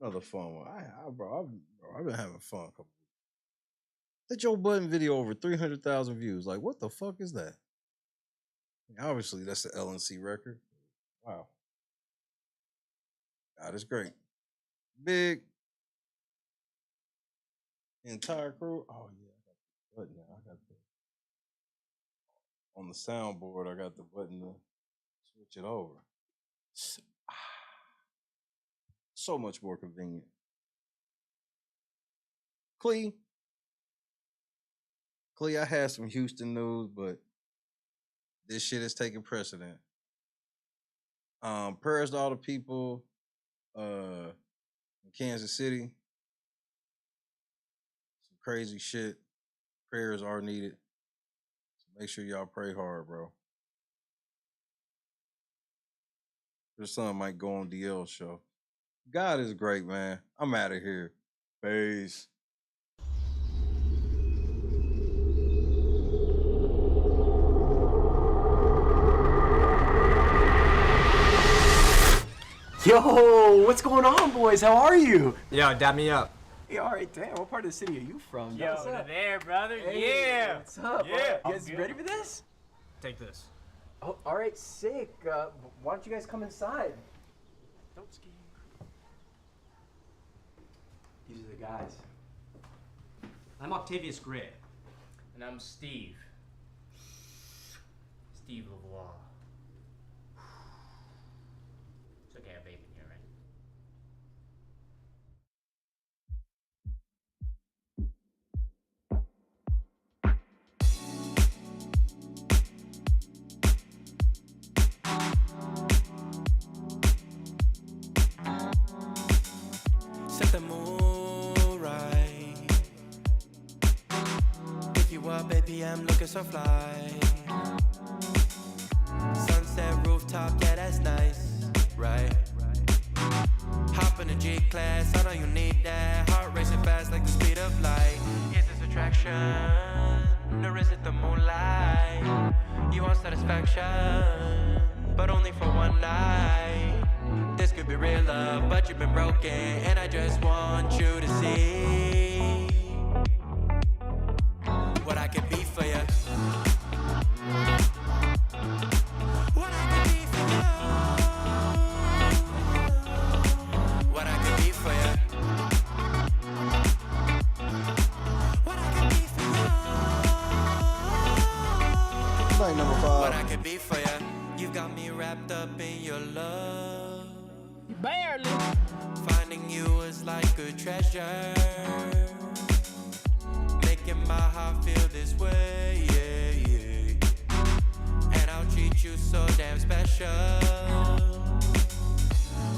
Another fun one. I've been having fun a couple weeks. That Joe Budden video over 300,000 views. Like, what the fuck is that? Obviously, that's the LNC record. Wow. God is great. Big. Entire crew. Oh, yeah. I got the button now. I got the. On the soundboard, I got the button to switch it over. So much more convenient. Clee, I had some Houston news, but this shit is taking precedent. Prayers to all the people in Kansas City. Some crazy shit. Prayers are needed. So make sure y'all pray hard, bro. Your son might go on DL's show. God is great, man. I'm out of here. Peace. Yo, what's going on, boys? How are you? Yo, dab me up. Hey, all right, damn. What part of the city are you from? Yo, what's up? there, brother. Hey, yeah. What's up? Yeah. You guys ready for this? Take this. Oh, all right, sick. Why don't you guys come inside? Don't ski. These are the guys. I'm Octavius Gray. And I'm Steve. Steve LeVois. It's okay, I have vape in here, right? Set the mood right. Pick you up, baby, I'm looking so fly. Sunset rooftop, yeah, that's nice, right? Hop in the G-Class, I know you need that. Heart racing fast like the speed of light. Is this attraction, or is it the moonlight? You want satisfaction, but only for one night. This could be real love, but you've been broken, and I just want you to see what I can be for you. What I can be for you. What I can be for you. What I can be for you. up in your love. Barely. Finding you was like a treasure, making my heart feel this way, yeah, yeah. And I'll treat you so damn special.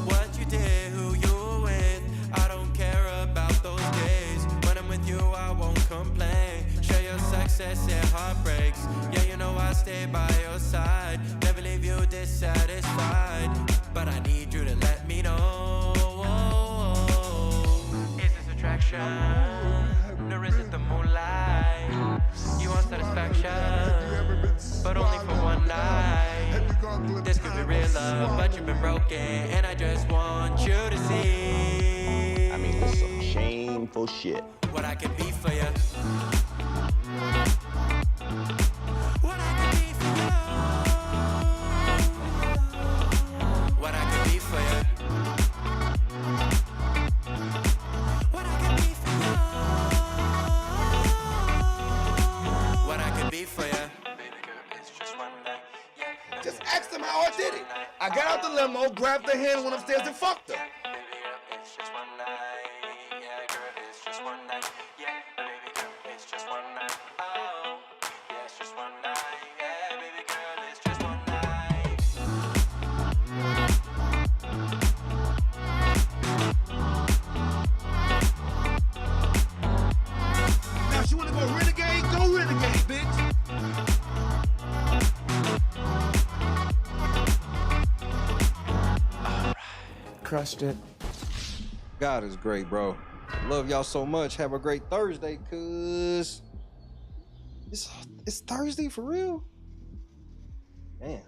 What you did, who you were with, I don't care about those days. When I'm with you, I won't complain. Share your success and heartbreaks. Yeah, you know I stay by your side. Never leave you dissatisfied. But I need you to let me know. Is this attraction? Or is it the moonlight? You want satisfaction, but only for one night. This could be real love, but you've been broken, and I just want you to see. I mean, this is some shameful shit. What I can be for you. What I can be for you. What I can be for you. What I can be for you. Baby girl, it's just one night. Yeah. Just ask them how I did it. I got out the limo, grabbed her hand, went upstairs and fucked her. Baby girl, it's just one night. Yeah, girl, it's just one night. Yeah, baby girl, it's just one night. Oh, yeah, it's just one night. Yeah, baby girl, it's just one night. Now, if you wanna go renegade, bitch. Crushed it. God is great, bro. Love y'all so much. Have a great Thursday, cuz it's Thursday for real. Man.